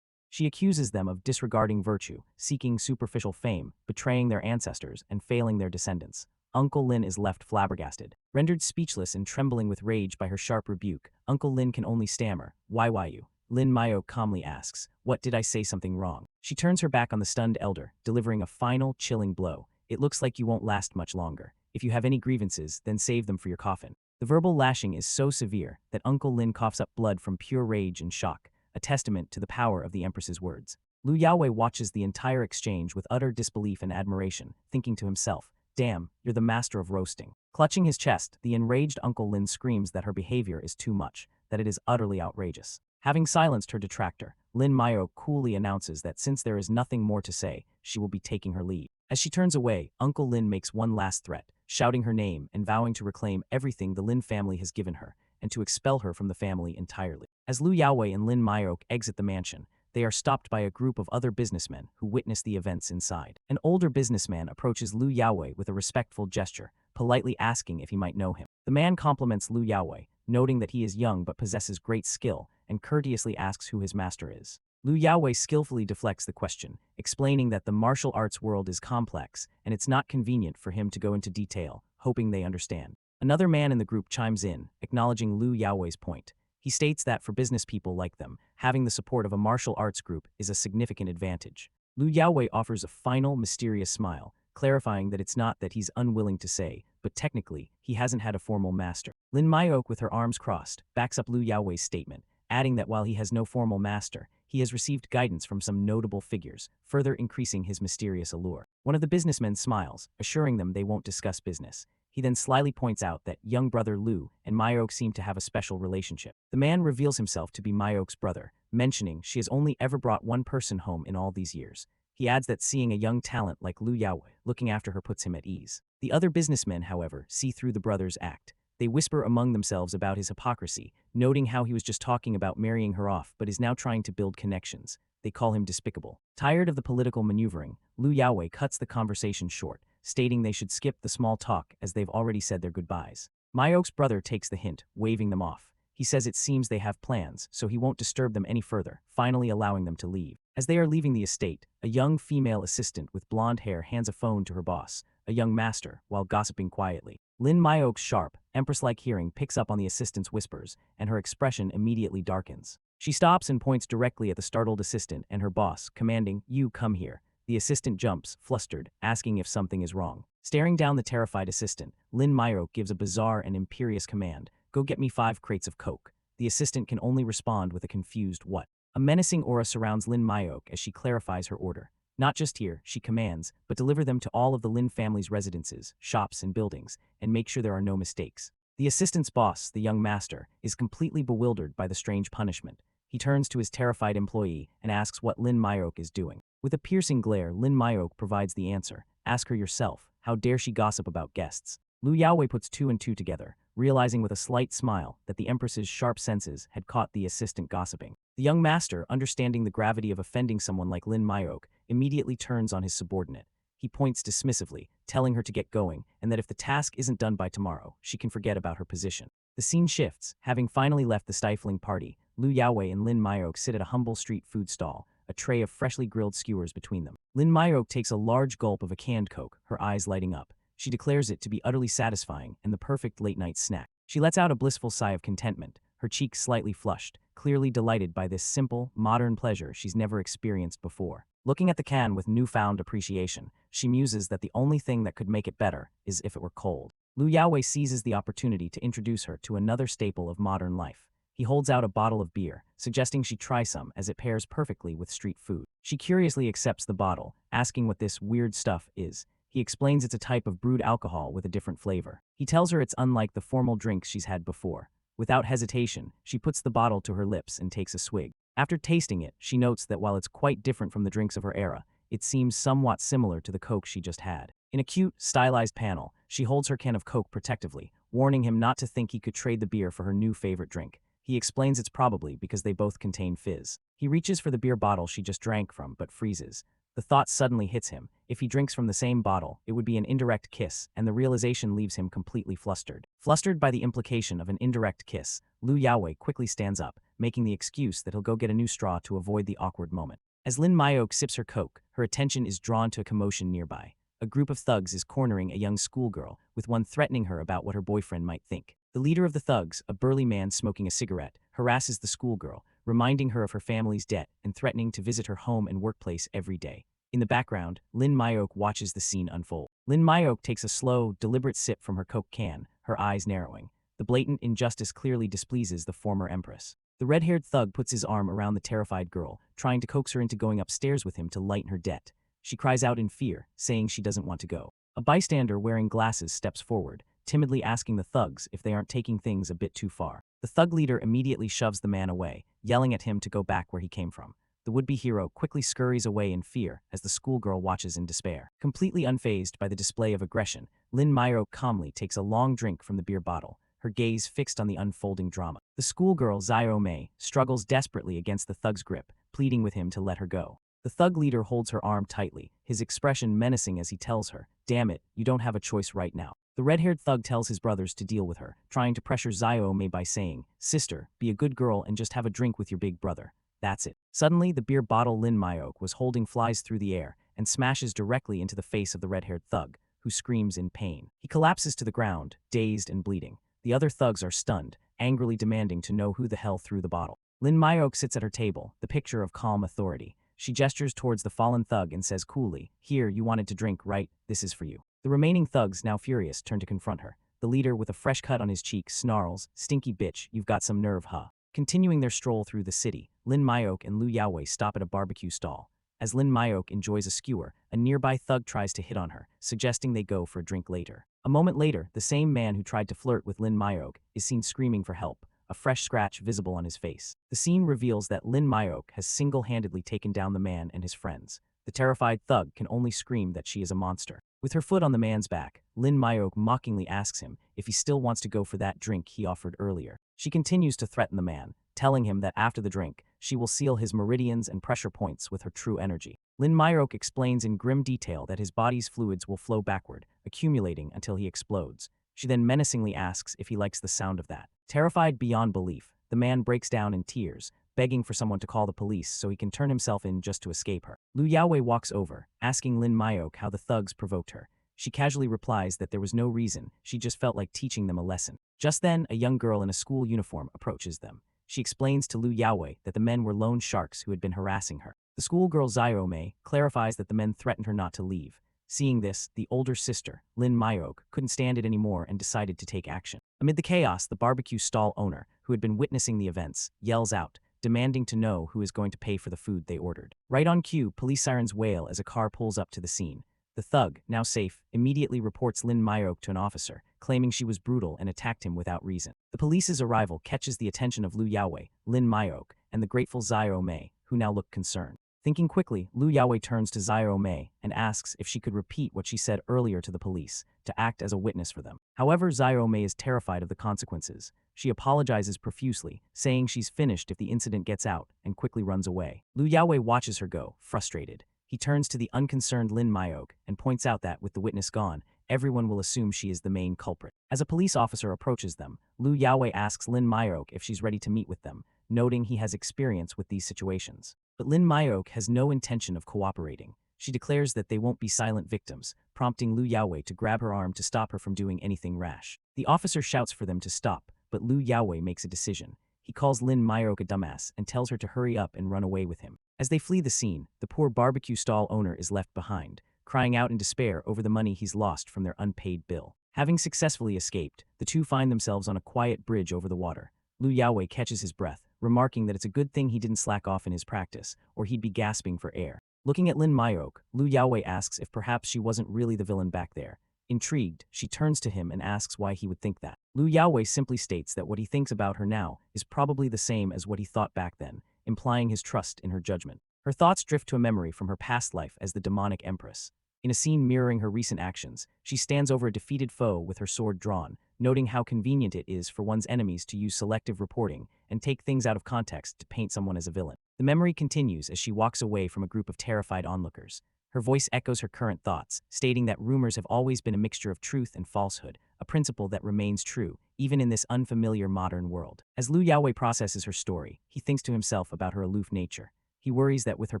She accuses them of disregarding virtue, seeking superficial fame, betraying their ancestors, and failing their descendants. Uncle Lin is left flabbergasted. Rendered speechless and trembling with rage by her sharp rebuke, Uncle Lin can only stammer, "Why you?" Lin Mayo calmly asks, "What did I say something wrong?" She turns her back on the stunned elder, delivering a final, chilling blow. "It looks like you won't last much longer. If you have any grievances, then save them for your coffin." The verbal lashing is so severe that Uncle Lin coughs up blood from pure rage and shock, a testament to the power of the Empress's words. Lu Yaowei watches the entire exchange with utter disbelief and admiration, thinking to himself, "Damn, you're the master of roasting." Clutching his chest, the enraged Uncle Lin screams that her behavior is too much, that it is utterly outrageous. Having silenced her detractor, Lin Mayo coolly announces that since there is nothing more to say, she will be taking her leave. As she turns away, Uncle Lin makes one last threat, shouting her name and vowing to reclaim everything the Lin family has given her, and to expel her from the family entirely. As Lu Yaowei and Lin Mayo exit the mansion, they are stopped by a group of other businessmen who witness the events inside. An older businessman approaches Lu Yaowei with a respectful gesture, politely asking if he might know him. The man compliments Lu Yaowei, noting that he is young but possesses great skill, and courteously asks who his master is. Lu Yaowei skillfully deflects the question, explaining that the martial arts world is complex, and it's not convenient for him to go into detail, hoping they understand. Another man in the group chimes in, acknowledging Lu Yaowei's point. He states that for business people like them, having the support of a martial arts group is a significant advantage. Lu Yaowei offers a final, mysterious smile, clarifying that it's not that he's unwilling to say, but technically, he hasn't had a formal master. Lin Mayoke, with her arms crossed, backs up Lu Yaowei's statement, adding that while he has no formal master, he has received guidance from some notable figures, further increasing his mysterious allure. One of the businessmen smiles, assuring them they won't discuss business. He then slyly points out that young brother Lu and Mayoke seem to have a special relationship. The man reveals himself to be Mayoke's brother, mentioning she has only ever brought one person home in all these years. He adds that seeing a young talent like Lu Yaowei looking after her puts him at ease. The other businessmen, however, see through the brother's act. They whisper among themselves about his hypocrisy, noting how he was just talking about marrying her off but is now trying to build connections. They call him despicable. Tired of the political maneuvering, Lu Yaowei cuts the conversation short, stating they should skip the small talk as they've already said their goodbyes. Mayoke's brother takes the hint, waving them off. He says it seems they have plans, so he won't disturb them any further, finally allowing them to leave. As they are leaving the estate, a young female assistant with blonde hair hands a phone to her boss, a young master, while gossiping quietly. Lin Mayoke's sharp, empress-like hearing picks up on the assistant's whispers, and her expression immediately darkens. She stops and points directly at the startled assistant and her boss, commanding, "You come here." The assistant jumps, flustered, asking if something is wrong. Staring down the terrified assistant, Lin Mayoke gives a bizarre and imperious command, "Go get me 5 crates of Coke." The assistant can only respond with a confused "what?" A menacing aura surrounds Lin Mayoke as she clarifies her order. "Not just here," she commands, "but deliver them to all of the Lin family's residences, shops, and buildings, and make sure there are no mistakes." The assistant's boss, the young master, is completely bewildered by the strange punishment. He turns to his terrified employee and asks what Lin Mayoke is doing. With a piercing glare, Lin Mayoke provides the answer. "Ask her yourself. How dare she gossip about guests?" Lu Yaowei puts 2 and 2 together, realizing with a slight smile that the Empress's sharp senses had caught the assistant gossiping. The young master, understanding the gravity of offending someone like Lin Mayoke, immediately turns on his subordinate. He points dismissively, telling her to get going, and that if the task isn't done by tomorrow, she can forget about her position. The scene shifts. Having finally left the stifling party, Lu Yaowei and Lin Mayoke sit at a humble street food stall, a tray of freshly grilled skewers between them. Lin Mayoke takes a large gulp of a canned Coke, her eyes lighting up. She declares it to be utterly satisfying and the perfect late-night snack. She lets out a blissful sigh of contentment, her cheeks slightly flushed, clearly delighted by this simple, modern pleasure she's never experienced before. Looking at the can with newfound appreciation, she muses that the only thing that could make it better is if it were cold. Lu Yaowei seizes the opportunity to introduce her to another staple of modern life. He holds out a bottle of beer, suggesting she try some as it pairs perfectly with street food. She curiously accepts the bottle, asking what this weird stuff is. He explains it's a type of brewed alcohol with a different flavor. He tells her it's unlike the formal drinks she's had before. Without hesitation, she puts the bottle to her lips and takes a swig. After tasting it, she notes that while it's quite different from the drinks of her era, it seems somewhat similar to the Coke she just had. In a cute, stylized panel, she holds her can of Coke protectively, warning him not to think he could trade the beer for her new favorite drink. He explains it's probably because they both contain fizz. He reaches for the beer bottle she just drank from but freezes. The thought suddenly hits him. If he drinks from the same bottle, it would be an indirect kiss, and the realization leaves him completely flustered. Flustered by the implication of an indirect kiss, Lu Yaowei quickly stands up, making the excuse that he'll go get a new straw to avoid the awkward moment. As Lin Myok sips her coke, her attention is drawn to a commotion nearby. A group of thugs is cornering a young schoolgirl, with one threatening her about what her boyfriend might think. The leader of the thugs, a burly man smoking a cigarette, harasses the schoolgirl, reminding her of her family's debt and threatening to visit her home and workplace every day. In the background, Lin Myok watches the scene unfold. Lin Myok takes a slow, deliberate sip from her coke can, her eyes narrowing. The blatant injustice clearly displeases the former empress. The red-haired thug puts his arm around the terrified girl, trying to coax her into going upstairs with him to lighten her debt. She cries out in fear, saying she doesn't want to go. A bystander wearing glasses steps forward, timidly asking the thugs if they aren't taking things a bit too far. The thug leader immediately shoves the man away, yelling at him to go back where he came from. The would-be hero quickly scurries away in fear as the schoolgirl watches in despair. Completely unfazed by the display of aggression, Lin Myok calmly takes a long drink from the beer bottle, her gaze fixed on the unfolding drama. The schoolgirl, Zio Mei, struggles desperately against the thug's grip, pleading with him to let her go. The thug leader holds her arm tightly, his expression menacing as he tells her, "Damn it, you don't have a choice right now." The red-haired thug tells his brothers to deal with her, trying to pressure Zio Mei by saying, "Sister, be a good girl and just have a drink with your big brother." That's it. Suddenly, the beer bottle Lin Myok was holding flies through the air and smashes directly into the face of the red-haired thug, who screams in pain. He collapses to the ground, dazed and bleeding. The other thugs are stunned, angrily demanding to know who the hell threw the bottle. Lin Myok sits at her table, the picture of calm authority. She gestures towards the fallen thug and says coolly, "Here, you wanted to drink, right? This is for you." The remaining thugs, now furious, turn to confront her. The leader, with a fresh cut on his cheek, snarls, "Stinky bitch, you've got some nerve, huh?" Continuing their stroll through the city, Lin Myok and Lu Yaowei stop at a barbecue stall. As Lin Myok enjoys a skewer, a nearby thug tries to hit on her, suggesting they go for a drink later. A moment later, the same man who tried to flirt with Lin Myok is seen screaming for help, a fresh scratch visible on his face. The scene reveals that Lin Myok has single-handedly taken down the man and his friends. The terrified thug can only scream that she is a monster. With her foot on the man's back, Lin Myok mockingly asks him if he still wants to go for that drink he offered earlier. She continues to threaten the man, telling him that after the drink, she will seal his meridians and pressure points with her true energy. Lin Myok explains in grim detail that his body's fluids will flow backward, accumulating until he explodes. She then menacingly asks if he likes the sound of that. Terrified beyond belief, the man breaks down in tears, begging for someone to call the police so he can turn himself in just to escape her. Lu Yaowei walks over, asking Lin Myok how the thugs provoked her. She casually replies that there was no reason, she just felt like teaching them a lesson. Just then, a young girl in a school uniform approaches them. She explains to Lu Yaowei that the men were loan sharks who had been harassing her. The schoolgirl Zio Mei clarifies that the men threatened her not to leave. Seeing this, the older sister, Lin Myok, couldn't stand it anymore and decided to take action. Amid the chaos, the barbecue stall owner, who had been witnessing the events, yells out, demanding to know who is going to pay for the food they ordered. Right on cue, police sirens wail as a car pulls up to the scene. The thug, now safe, immediately reports Lin Myok to an officer, claiming she was brutal and attacked him without reason. The police's arrival catches the attention of Lu Yaowei, Lin Myok, and the grateful Zio Mei, who now look concerned. Thinking quickly, Lu Yaowei turns to Zio Mei and asks if she could repeat what she said earlier to the police, to act as a witness for them. However, Zio Mei is terrified of the consequences. She apologizes profusely, saying she's finished if the incident gets out, and quickly runs away. Lu Yaowei watches her go, frustrated. He turns to the unconcerned Lin Myok and points out that, with the witness gone, everyone will assume she is the main culprit. As a police officer approaches them, Lu Yaowei asks Lin Myok if she's ready to meet with them, noting he has experience with these situations. But Lin Myok has no intention of cooperating. She declares that they won't be silent victims, prompting Lu Yaowei to grab her arm to stop her from doing anything rash. The officer shouts for them to stop, but Lu Yaowei makes a decision. He calls Lin Myok a dumbass and tells her to hurry up and run away with him. As they flee the scene, the poor barbecue stall owner is left behind, crying out in despair over the money he's lost from their unpaid bill. Having successfully escaped, the two find themselves on a quiet bridge over the water. Lu Yaowei catches his breath, remarking that it's a good thing he didn't slack off in his practice, or he'd be gasping for air. Looking at Lin Myok, Lu Yaowei asks if perhaps she wasn't really the villain back there. Intrigued, she turns to him and asks why he would think that. Lu Yaowei simply states that what he thinks about her now is probably the same as what he thought back then, implying his trust in her judgment. Her thoughts drift to a memory from her past life as the demonic empress. In a scene mirroring her recent actions, she stands over a defeated foe with her sword drawn, noting how convenient it is for one's enemies to use selective reporting and take things out of context to paint someone as a villain. The memory continues as she walks away from a group of terrified onlookers. Her voice echoes her current thoughts, stating that rumors have always been a mixture of truth and falsehood, a a principle that remains true, even in this unfamiliar modern world. As Lu Yaowei processes her story, he thinks to himself about her aloof nature. He worries that with her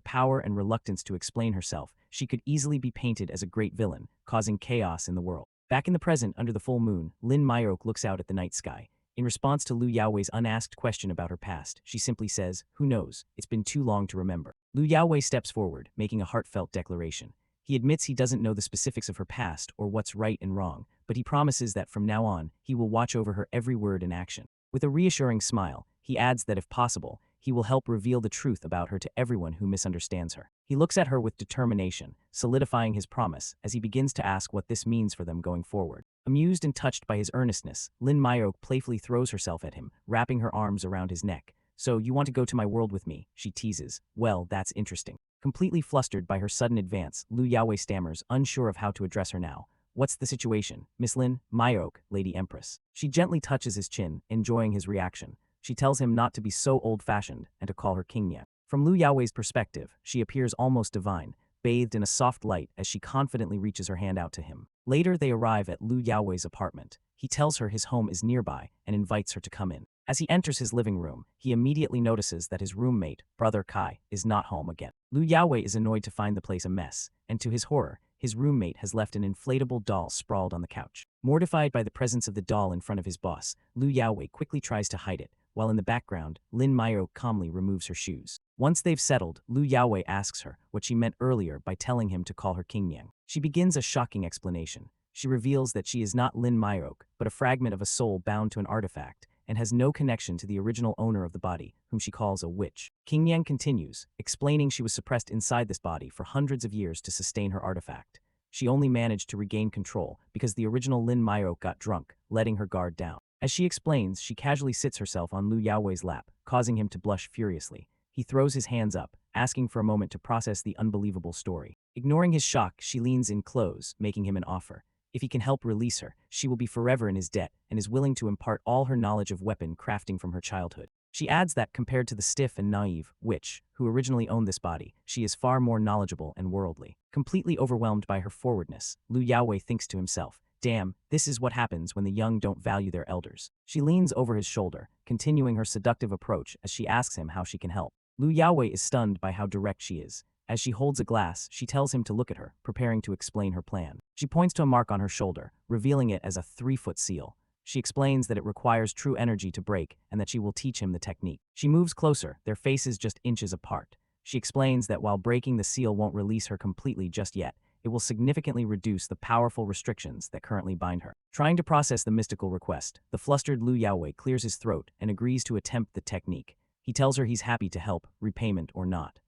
power and reluctance to explain herself, she could easily be painted as a great villain, causing chaos in the world. Back in the present, under the full moon, Lin Myok looks out at the night sky. In response to Lu Yaowei's unasked question about her past, she simply says, "Who knows? It's been too long to remember." Lu Yaowei steps forward, making a heartfelt declaration. He admits he doesn't know the specifics of her past or what's right and wrong, but he promises that from now on, he will watch over her every word and action. With a reassuring smile, he adds that if possible, he will help reveal the truth about her to everyone who misunderstands her. He looks at her with determination, solidifying his promise as he begins to ask what this means for them going forward. Amused and touched by his earnestness, Lin Myok playfully throws herself at him, wrapping her arms around his neck. "So you want to go to my world with me?" she teases. "Well, that's interesting." Completely flustered by her sudden advance, Lu Yaowei stammers, unsure of how to address her now. "What's the situation, Miss Lin?" "Myok, Lady Empress." She gently touches his chin, enjoying his reaction. She tells him not to be so old-fashioned and to call her King Yang. From Lu Yaowei's perspective, she appears almost divine, bathed in a soft light as she confidently reaches her hand out to him. Later, they arrive at Lu Yaowei's apartment. He tells her his home is nearby and invites her to come in. As he enters his living room, he immediately notices that his roommate, Brother Kai, is not home again. Lu Yaowei is annoyed to find the place a mess, and to his horror, his roommate has left an inflatable doll sprawled on the couch. Mortified by the presence of the doll in front of his boss, Lu Yaowei quickly tries to hide it, while in the background, Lin Myok calmly removes her shoes. Once they've settled, Lu Yaowei asks her what she meant earlier by telling him to call her King Yang. She begins a shocking explanation. She reveals that she is not Lin Myok, but a fragment of a soul bound to an artifact, and has no connection to the original owner of the body, whom she calls a witch. King Yang continues, explaining she was suppressed inside this body for hundreds of years to sustain her artifact. She only managed to regain control because the original Lin Myok got drunk, letting her guard down. As she explains, she casually sits herself on Lu Yaowei's lap, causing him to blush furiously. He throws his hands up, asking for a moment to process the unbelievable story. Ignoring his shock, she leans in close, making him an offer. If he can help release her, she will be forever in his debt and is willing to impart all her knowledge of weapon crafting from her childhood. She adds that compared to the stiff and naive witch, who originally owned this body, she is far more knowledgeable and worldly. Completely overwhelmed by her forwardness, Lu Yaowei thinks to himself, "Damn, this is what happens when the young don't value their elders." She leans over his shoulder, continuing her seductive approach as she asks him how she can help. Lu Yaowei is stunned by how direct she is. As she holds a glass, she tells him to look at her, preparing to explain her plan. She points to a mark on her shoulder, revealing it as a 3-foot seal. She explains that it requires true energy to break and that she will teach him the technique. She moves closer, their faces just inches apart. She explains that while breaking the seal won't release her completely just yet, it will significantly reduce the powerful restrictions that currently bind her. Trying to process the mystical request, the flustered Lu Yaowei clears his throat and agrees to attempt the technique. He tells her he's happy to help, repayment or not.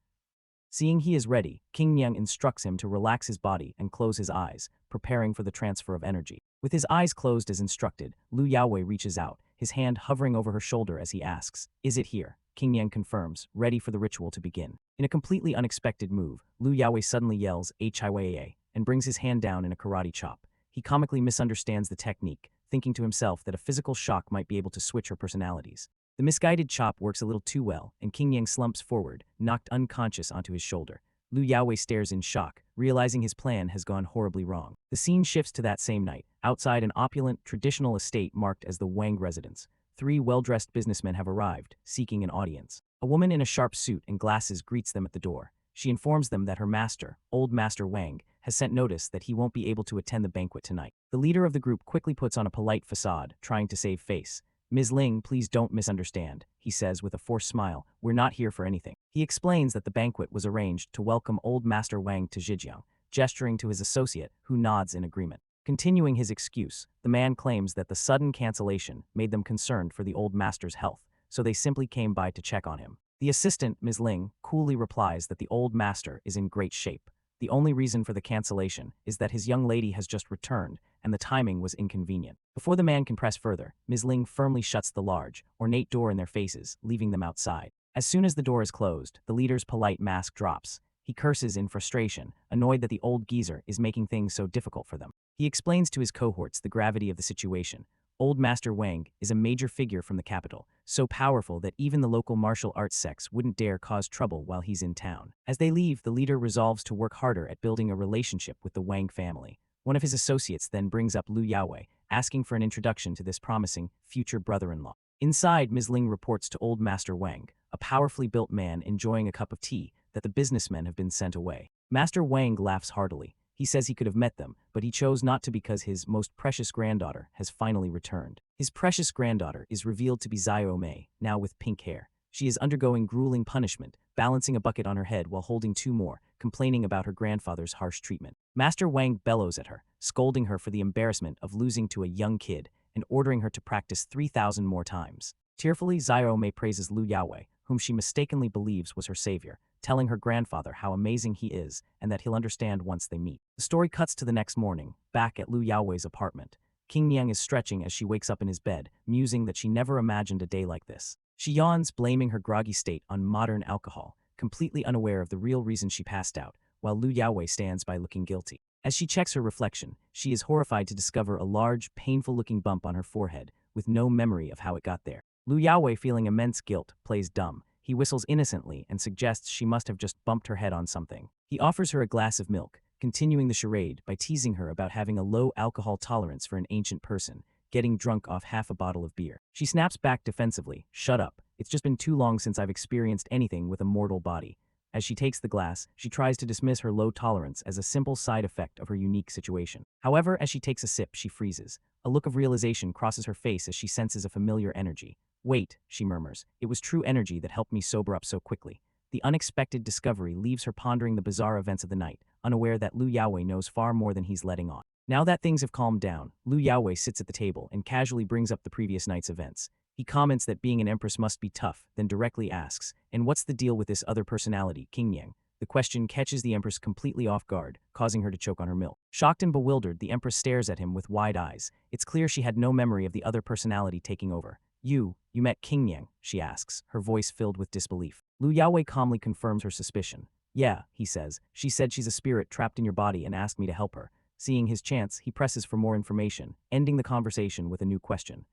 Seeing he is ready, King Yang instructs him to relax his body and close his eyes, preparing for the transfer of energy. With his eyes closed as instructed, Lu Yaowei reaches out, his hand hovering over her shoulder as he asks, "Is it here?" King Yang confirms, ready for the ritual to begin. In a completely unexpected move, Lu Yaowei suddenly yells "Hiya" and brings his hand down in a karate chop. He comically misunderstands the technique, thinking to himself that a physical shock might be able to switch her personalities. The misguided chop works a little too well, and King Yang slumps forward, knocked unconscious onto his shoulder. Lu Yaowei stares in shock, realizing his plan has gone horribly wrong. The scene shifts to that same night, outside an opulent, traditional estate marked as the Wang residence. 3 well-dressed businessmen have arrived, seeking an audience. A woman in a sharp suit and glasses greets them at the door. She informs them that her master, Old Master Wang, has sent notice that he won't be able to attend the banquet tonight. The leader of the group quickly puts on a polite facade, trying to save face. "Ms. Ling, please don't misunderstand," he says with a forced smile. "We're not here for anything." He explains that the banquet was arranged to welcome Old Master Wang to Zhejiang, gesturing to his associate, who nods in agreement. Continuing his excuse, the man claims that the sudden cancellation made them concerned for the old master's health, so they simply came by to check on him. The assistant, Ms. Ling, coolly replies that the old master is in great shape. The only reason for the cancellation is that his young lady has just returned, and the timing was inconvenient. Before the man can press further, Ms. Ling firmly shuts the large, ornate door in their faces, leaving them outside. As soon as the door is closed, the leader's polite mask drops. He curses in frustration, annoyed that the old geezer is making things so difficult for them. He explains to his cohorts the gravity of the situation. Old Master Wang is a major figure from the capital, so powerful that even the local martial arts sects wouldn't dare cause trouble while he's in town. As they leave, the leader resolves to work harder at building a relationship with the Wang family. One of his associates then brings up Lu Yaowei, asking for an introduction to this promising future brother-in-law. Inside, Ms. Ling reports to Old Master Wang, a powerfully built man enjoying a cup of tea, that the businessmen have been sent away. Master Wang laughs heartily. He says he could have met them, but he chose not to because his most precious granddaughter has finally returned. His precious granddaughter is revealed to be Xiao Mei, now with pink hair. She is undergoing grueling punishment, balancing a bucket on her head while holding two more, complaining about her grandfather's harsh treatment. Master Wang bellows at her, scolding her for the embarrassment of losing to a young kid, and ordering her to practice 3,000 more times. Tearfully, Xiao Mei praises Lu Yaowei, whom she mistakenly believes was her savior, telling her grandfather how amazing he is and that he'll understand once they meet. The story cuts to the next morning, back at Lu Yaowei's apartment. King Niang is stretching as she wakes up in his bed, musing that she never imagined a day like this. She yawns, blaming her groggy state on modern alcohol, completely unaware of the real reason she passed out, while Lu Yaowei stands by looking guilty. As she checks her reflection, she is horrified to discover a large, painful-looking bump on her forehead, with no memory of how it got there. Lu Yaowei, feeling immense guilt, plays dumb. He whistles innocently and suggests she must have just bumped her head on something. He offers her a glass of milk, continuing the charade by teasing her about having a low alcohol tolerance for an ancient person, getting drunk off half a bottle of beer. She snaps back defensively, "Shut up. It's just been too long since I've experienced anything with a mortal body." As she takes the glass, she tries to dismiss her low tolerance as a simple side effect of her unique situation. However, as she takes a sip, she freezes. A look of realization crosses her face as she senses a familiar energy. "Wait," she murmurs, "it was true energy that helped me sober up so quickly." The unexpected discovery leaves her pondering the bizarre events of the night, unaware that Lu Yaowei knows far more than he's letting on. Now that things have calmed down, Lu Yaowei sits at the table and casually brings up the previous night's events. He comments that being an empress must be tough, then directly asks, "And what's the deal with this other personality, King Yang?" The question catches the empress completely off guard, causing her to choke on her milk. Shocked and bewildered, the empress stares at him with wide eyes. It's clear she had no memory of the other personality taking over. You met King Yang?" she asks, her voice filled with disbelief. Lu Yaowei calmly confirms her suspicion. "Yeah," he says, "she said she's a spirit trapped in your body and asked me to help her." Seeing his chance, he presses for more information, ending the conversation with a new question.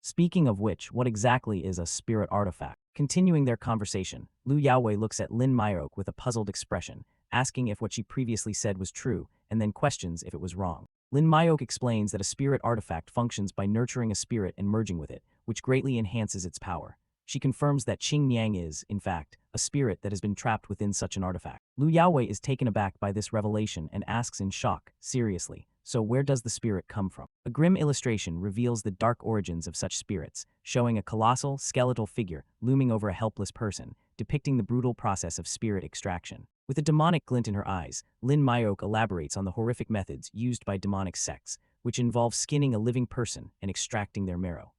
"Speaking of which, what exactly is a spirit artifact?" Continuing their conversation, Lu Yaowei looks at Lin Myok with a puzzled expression, asking if what she previously said was true, and then questions if it was wrong. Lin Myok explains that a spirit artifact functions by nurturing a spirit and merging with it, which greatly enhances its power. She confirms that Qing Niang is, in fact, a spirit that has been trapped within such an artifact. Lu Yaowei is taken aback by this revelation and asks in shock, "Seriously, so where does the spirit come from?" A grim illustration reveals the dark origins of such spirits, showing a colossal, skeletal figure looming over a helpless person, depicting the brutal process of spirit extraction. With a demonic glint in her eyes, Lin Myok elaborates on the horrific methods used by demonic sects, which involve skinning a living person and extracting their marrow.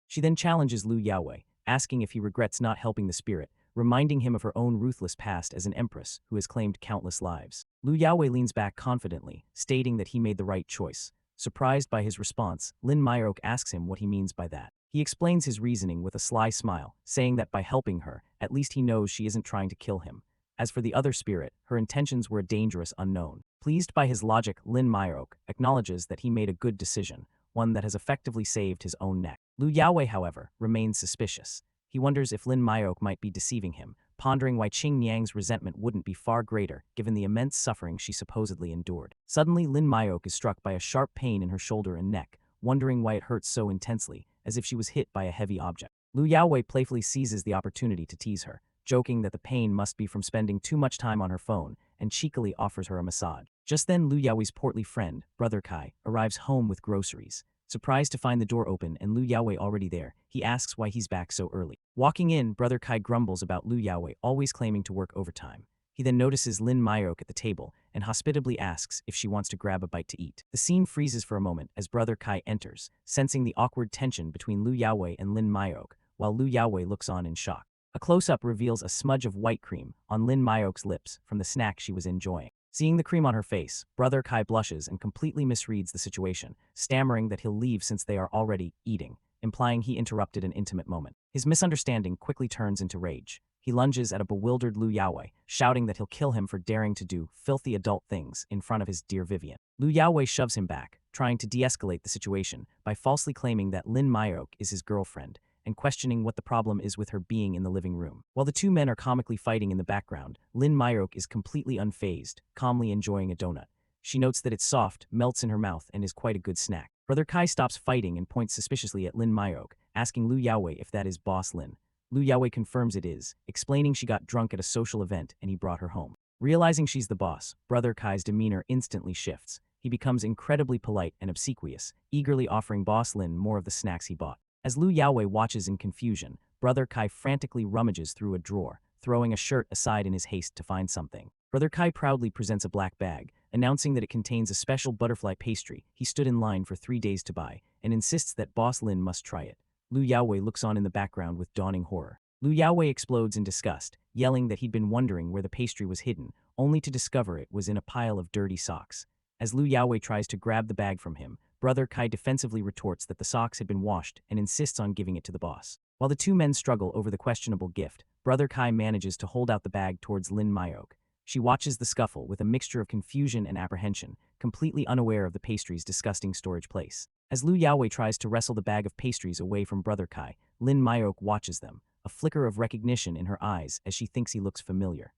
She then challenges Lu Yaowei, asking if he regrets not helping the spirit, reminding him of her own ruthless past as an empress who has claimed countless lives. Lu Yaowei leans back confidently, stating that he made the right choice. Surprised by his response, Lin Myok asks him what he means by that. He explains his reasoning with a sly smile, saying that by helping her, at least he knows she isn't trying to kill him. As for the other spirit, her intentions were a dangerous unknown. Pleased by his logic, Lin Myok acknowledges that he made a good decision, one that has effectively saved his own neck. Lu Yaowei, however, remains suspicious. He wonders if Lin Myok might be deceiving him, pondering why Qing Niang's resentment wouldn't be far greater given the immense suffering she supposedly endured. Suddenly, Lin Myok is struck by a sharp pain in her shoulder and neck, wondering why it hurts so intensely, as if she was hit by a heavy object. Lu Yaowei playfully seizes the opportunity to tease her, joking that the pain must be from spending too much time on her phone, and cheekily offers her a massage. Just then, Lu Yaowei's portly friend, Brother Kai, arrives home with groceries. Surprised to find the door open and Lu Yaowei already there, he asks why he's back so early. Walking in, Brother Kai grumbles about Lu Yaowei always claiming to work overtime. He then notices Lin Myok at the table and hospitably asks if she wants to grab a bite to eat. The scene freezes for a moment as Brother Kai enters, sensing the awkward tension between Lu Yaowei and Lin Myok, while Lu Yaowei looks on in shock. A close-up reveals a smudge of white cream on Lin Myok's lips from the snack she was enjoying. Seeing the cream on her face, Brother Kai blushes and completely misreads the situation, stammering that he'll leave since they are already eating, implying he interrupted an intimate moment. His misunderstanding quickly turns into rage. He lunges at a bewildered Lu Yaowei, shouting that he'll kill him for daring to do filthy adult things in front of his dear Vivian. Lu Yaowei shoves him back, trying to de-escalate the situation by falsely claiming that Lin Myok is his girlfriend, and questioning what the problem is with her being in the living room. While the two men are comically fighting in the background, Lin Myok is completely unfazed, calmly enjoying a donut. She notes that it's soft, melts in her mouth, and is quite a good snack. Brother Kai stops fighting and points suspiciously at Lin Myok, asking Lu Yaowei if that is Boss Lin. Lu Yaowei confirms it is, explaining she got drunk at a social event and he brought her home. Realizing she's the boss, Brother Kai's demeanor instantly shifts. He becomes incredibly polite and obsequious, eagerly offering Boss Lin more of the snacks he bought. As Lu Yaowei watches in confusion, Brother Kai frantically rummages through a drawer, throwing a shirt aside in his haste to find something. Brother Kai proudly presents a black bag, announcing that it contains a special butterfly pastry he stood in line for 3 days to buy, and insists that Boss Lin must try it. Lu Yaowei looks on in the background with dawning horror. Lu Yaowei explodes in disgust, yelling that he'd been wondering where the pastry was hidden, only to discover it was in a pile of dirty socks. As Lu Yaowei tries to grab the bag from him, Brother Kai defensively retorts that the socks had been washed and insists on giving it to the boss. While the two men struggle over the questionable gift, Brother Kai manages to hold out the bag towards Lin Myok. She watches the scuffle with a mixture of confusion and apprehension, completely unaware of the pastry's disgusting storage place. As Lu Yaowei tries to wrestle the bag of pastries away from Brother Kai, Lin Myok watches them, a flicker of recognition in her eyes as she thinks he looks familiar.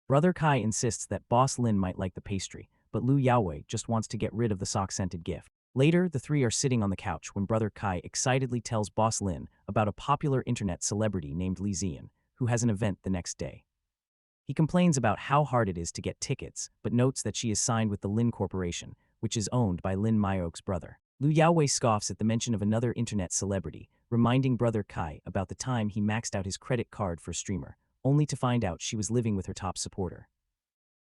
Brother Kai insists that Boss Lin might like the pastry, but Lu Yaowei just wants to get rid of the sock-scented gift. Later, the three are sitting on the couch when Brother Kai excitedly tells Boss Lin about a popular internet celebrity named Li Zian, who has an event the next day. He complains about how hard it is to get tickets, but notes that she is signed with the Lin Corporation, which is owned by Lin Myok's brother. Lu Yaowei scoffs at the mention of another internet celebrity, reminding Brother Kai about the time he maxed out his credit card for a streamer, only to find out she was living with her top supporter.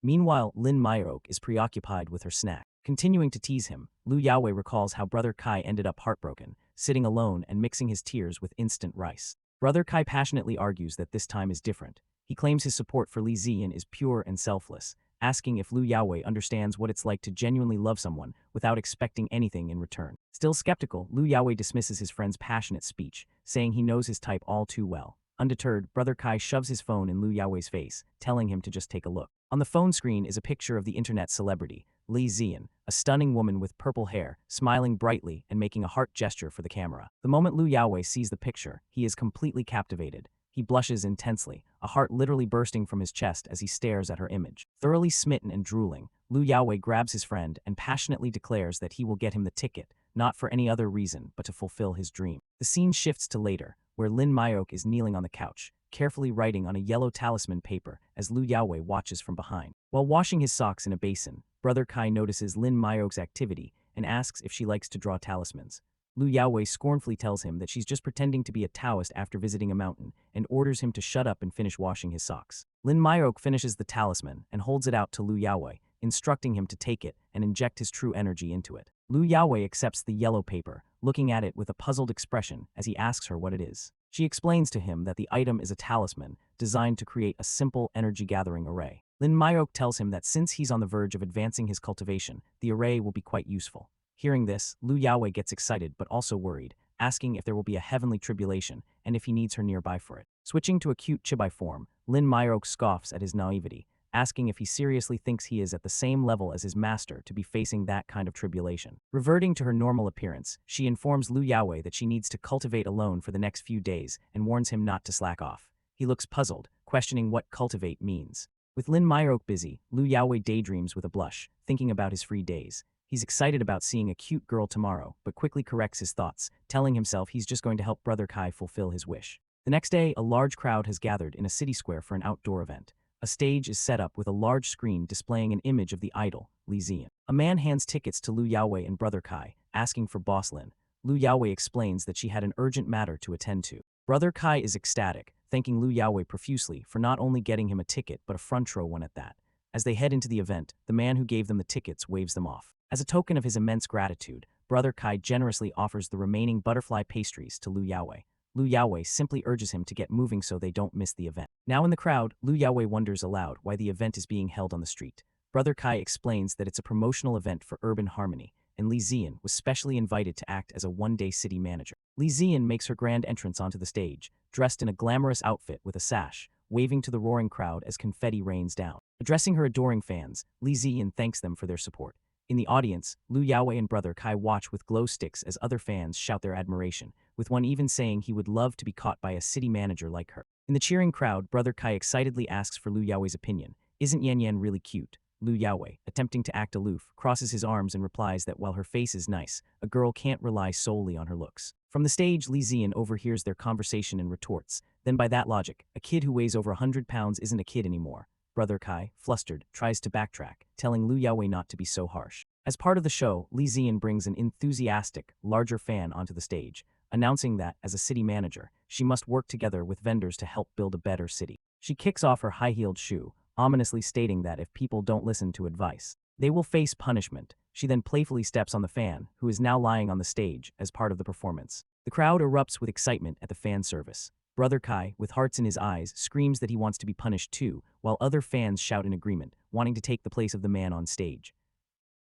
Meanwhile, Lin Myok is preoccupied with her snack. Continuing to tease him, Lu Yaowei recalls how Brother Kai ended up heartbroken, sitting alone and mixing his tears with instant rice. Brother Kai passionately argues that this time is different. He claims his support for Li Zian is pure and selfless, asking if Lu Yaowei understands what it's like to genuinely love someone without expecting anything in return. Still skeptical, Lu Yaowei dismisses his friend's passionate speech, saying he knows his type all too well. Undeterred, Brother Kai shoves his phone in Lu Yaowei's face, telling him to just take a look. On the phone screen is a picture of the internet celebrity, Li Zian, a stunning woman with purple hair, smiling brightly and making a heart gesture for the camera. The moment Lu Yaowei sees the picture, he is completely captivated. He blushes intensely, a heart literally bursting from his chest as he stares at her image. Thoroughly smitten and drooling, Lu Yaowei grabs his friend and passionately declares that he will get him the ticket, not for any other reason but to fulfill his dream. The scene shifts to later, where Lin Myok is kneeling on the couch, carefully writing on a yellow talisman paper as Lu Yaowei watches from behind. While washing his socks in a basin, Brother Kai notices Lin Myok's activity and asks if she likes to draw talismans. Lu Yaowei scornfully tells him that she's just pretending to be a Taoist after visiting a mountain and orders him to shut up and finish washing his socks. Lin Myok finishes the talisman and holds it out to Lu Yaowei, instructing him to take it and inject his true energy into it. Lu Yaowei accepts the yellow paper, looking at it with a puzzled expression as he asks her what it is. She explains to him that the item is a talisman designed to create a simple energy-gathering array. Lin Myok tells him that since he's on the verge of advancing his cultivation, the array will be quite useful. Hearing this, Lu Yaowei gets excited but also worried, asking if there will be a heavenly tribulation and if he needs her nearby for it. Switching to a cute chibai form, Lin Myok scoffs at his naivety, asking if he seriously thinks he is at the same level as his master to be facing that kind of tribulation. Reverting to her normal appearance, she informs Lu Yaowei that she needs to cultivate alone for the next few days and warns him not to slack off. He looks puzzled, questioning what cultivate means. With Lin Myok busy, Lu Yaowei daydreams with a blush, thinking about his free days. He's excited about seeing a cute girl tomorrow, but quickly corrects his thoughts, telling himself he's just going to help Brother Kai fulfill his wish. The next day, a large crowd has gathered in a city square for an outdoor event. A stage is set up with a large screen displaying an image of the idol, Li Zian. A man hands tickets to Lu Yaowei and Brother Kai, asking for Boss Lin. Lu Yaowei explains that she had an urgent matter to attend to. Brother Kai is ecstatic, thanking Lu Yaowei profusely for not only getting him a ticket but a front row one at that. As they head into the event, the man who gave them the tickets waves them off. As a token of his immense gratitude, Brother Kai generously offers the remaining butterfly pastries to Lu Yaowei. Lu Yaowei simply urges him to get moving so they don't miss the event. Now in the crowd, Lu Yaowei wonders aloud why the event is being held on the street. Brother Kai explains that it's a promotional event for urban harmony, and Li Zian was specially invited to act as a one-day city manager. Li Zian makes her grand entrance onto the stage, dressed in a glamorous outfit with a sash, waving to the roaring crowd as confetti rains down. Addressing her adoring fans, Li Zian thanks them for their support. In the audience, Lu Yaowei and Brother Kai watch with glow sticks as other fans shout their admiration, with one even saying he would love to be caught by a city manager like her. In the cheering crowd, Brother Kai excitedly asks for Lu Yaowei's opinion. Isn't Yan Yan really cute? Lu Yaowei, attempting to act aloof, crosses his arms and replies that while her face is nice, a girl can't rely solely on her looks. From the stage, Li Ziyan overhears their conversation and retorts, then by that logic, a kid who weighs over 100 pounds isn't a kid anymore. Brother Kai, flustered, tries to backtrack, telling Lu Yaowei not to be so harsh. As part of the show, Li Ziyan brings an enthusiastic, larger fan onto the stage, announcing that, as a city manager, she must work together with vendors to help build a better city. She kicks off her high-heeled shoe, ominously stating that if people don't listen to advice, they will face punishment. She then playfully steps on the fan, who is now lying on the stage as part of the performance. The crowd erupts with excitement at the fan service. Brother Kai, with hearts in his eyes, screams that he wants to be punished too, while other fans shout in agreement, wanting to take the place of the man on stage.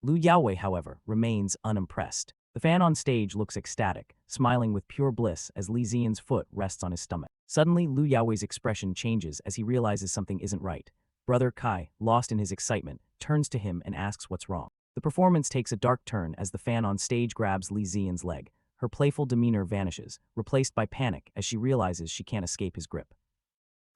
Lu Yaowei, however, remains unimpressed. The fan on stage looks ecstatic, smiling with pure bliss as Li Ziyan's foot rests on his stomach. Suddenly, Lu Yaowei's expression changes as he realizes something isn't right. Brother Kai, lost in his excitement, turns to him and asks what's wrong. The performance takes a dark turn as the fan on stage grabs Li Ziyan's leg. Her playful demeanor vanishes, replaced by panic as she realizes she can't escape his grip.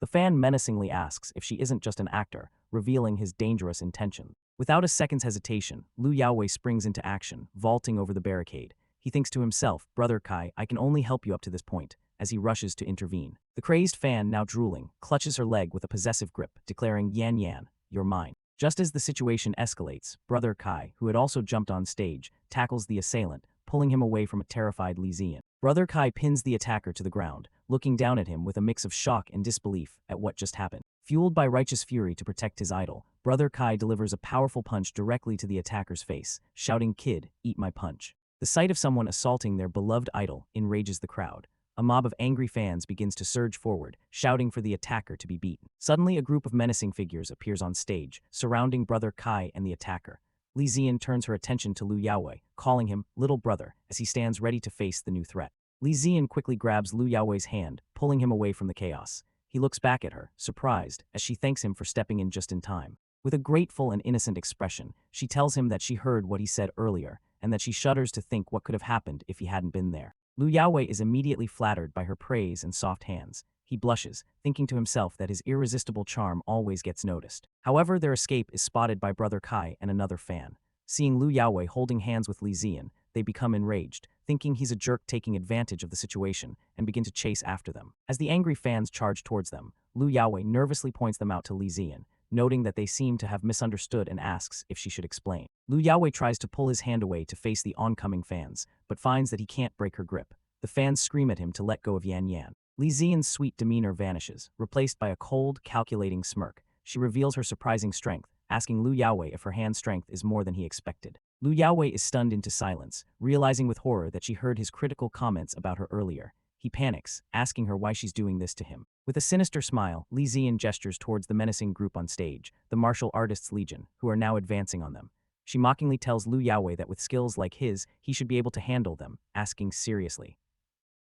The fan menacingly asks if she isn't just an actor, revealing his dangerous intention. Without a second's hesitation, Lu Yaowei springs into action, vaulting over the barricade. He thinks to himself, Brother Kai, I can only help you up to this point, as he rushes to intervene. The crazed fan, now drooling, clutches her leg with a possessive grip, declaring, Yan Yan, you're mine. Just as the situation escalates, Brother Kai, who had also jumped on stage, tackles the assailant, pulling him away from a terrified Li Ziyan. Brother Kai pins the attacker to the ground, looking down at him with a mix of shock and disbelief at what just happened. Fueled by righteous fury to protect his idol, Brother Kai delivers a powerful punch directly to the attacker's face, shouting, Kid, eat my punch. The sight of someone assaulting their beloved idol enrages the crowd. A mob of angry fans begins to surge forward, shouting for the attacker to be beaten. Suddenly, a group of menacing figures appears on stage, surrounding Brother Kai and the attacker. Li Ziyan turns her attention to Lu Yaowei, calling him little brother as he stands ready to face the new threat. Li Ziyan quickly grabs Lu Yaowei's hand, pulling him away from the chaos. He looks back at her, surprised, as she thanks him for stepping in just in time. With a grateful and innocent expression, she tells him that she heard what he said earlier, and that she shudders to think what could have happened if he hadn't been there. Lu Yaowei is immediately flattered by her praise and soft hands. He blushes, thinking to himself that his irresistible charm always gets noticed. However, their escape is spotted by Brother Kai and another fan. Seeing Lu Yaowei holding hands with Li Ziyan, they become enraged, thinking he's a jerk taking advantage of the situation, and begin to chase after them. As the angry fans charge towards them, Lu Yaowei nervously points them out to Li Ziyan, noting that they seem to have misunderstood and asks if she should explain. Lu Yaowei tries to pull his hand away to face the oncoming fans, but finds that he can't break her grip. The fans scream at him to let go of Yan Yan. Li Ziyan's sweet demeanor vanishes, replaced by a cold, calculating smirk. She reveals her surprising strength, asking Lu Yaowei if her hand strength is more than he expected. Lu Yaowei is stunned into silence, realizing with horror that she heard his critical comments about her earlier. He panics, asking her why she's doing this to him. With a sinister smile, Li Ziyan gestures towards the menacing group on stage, the Martial Artists Legion, who are now advancing on them. She mockingly tells Lu Yaowei that with skills like his, he should be able to handle them, asking seriously,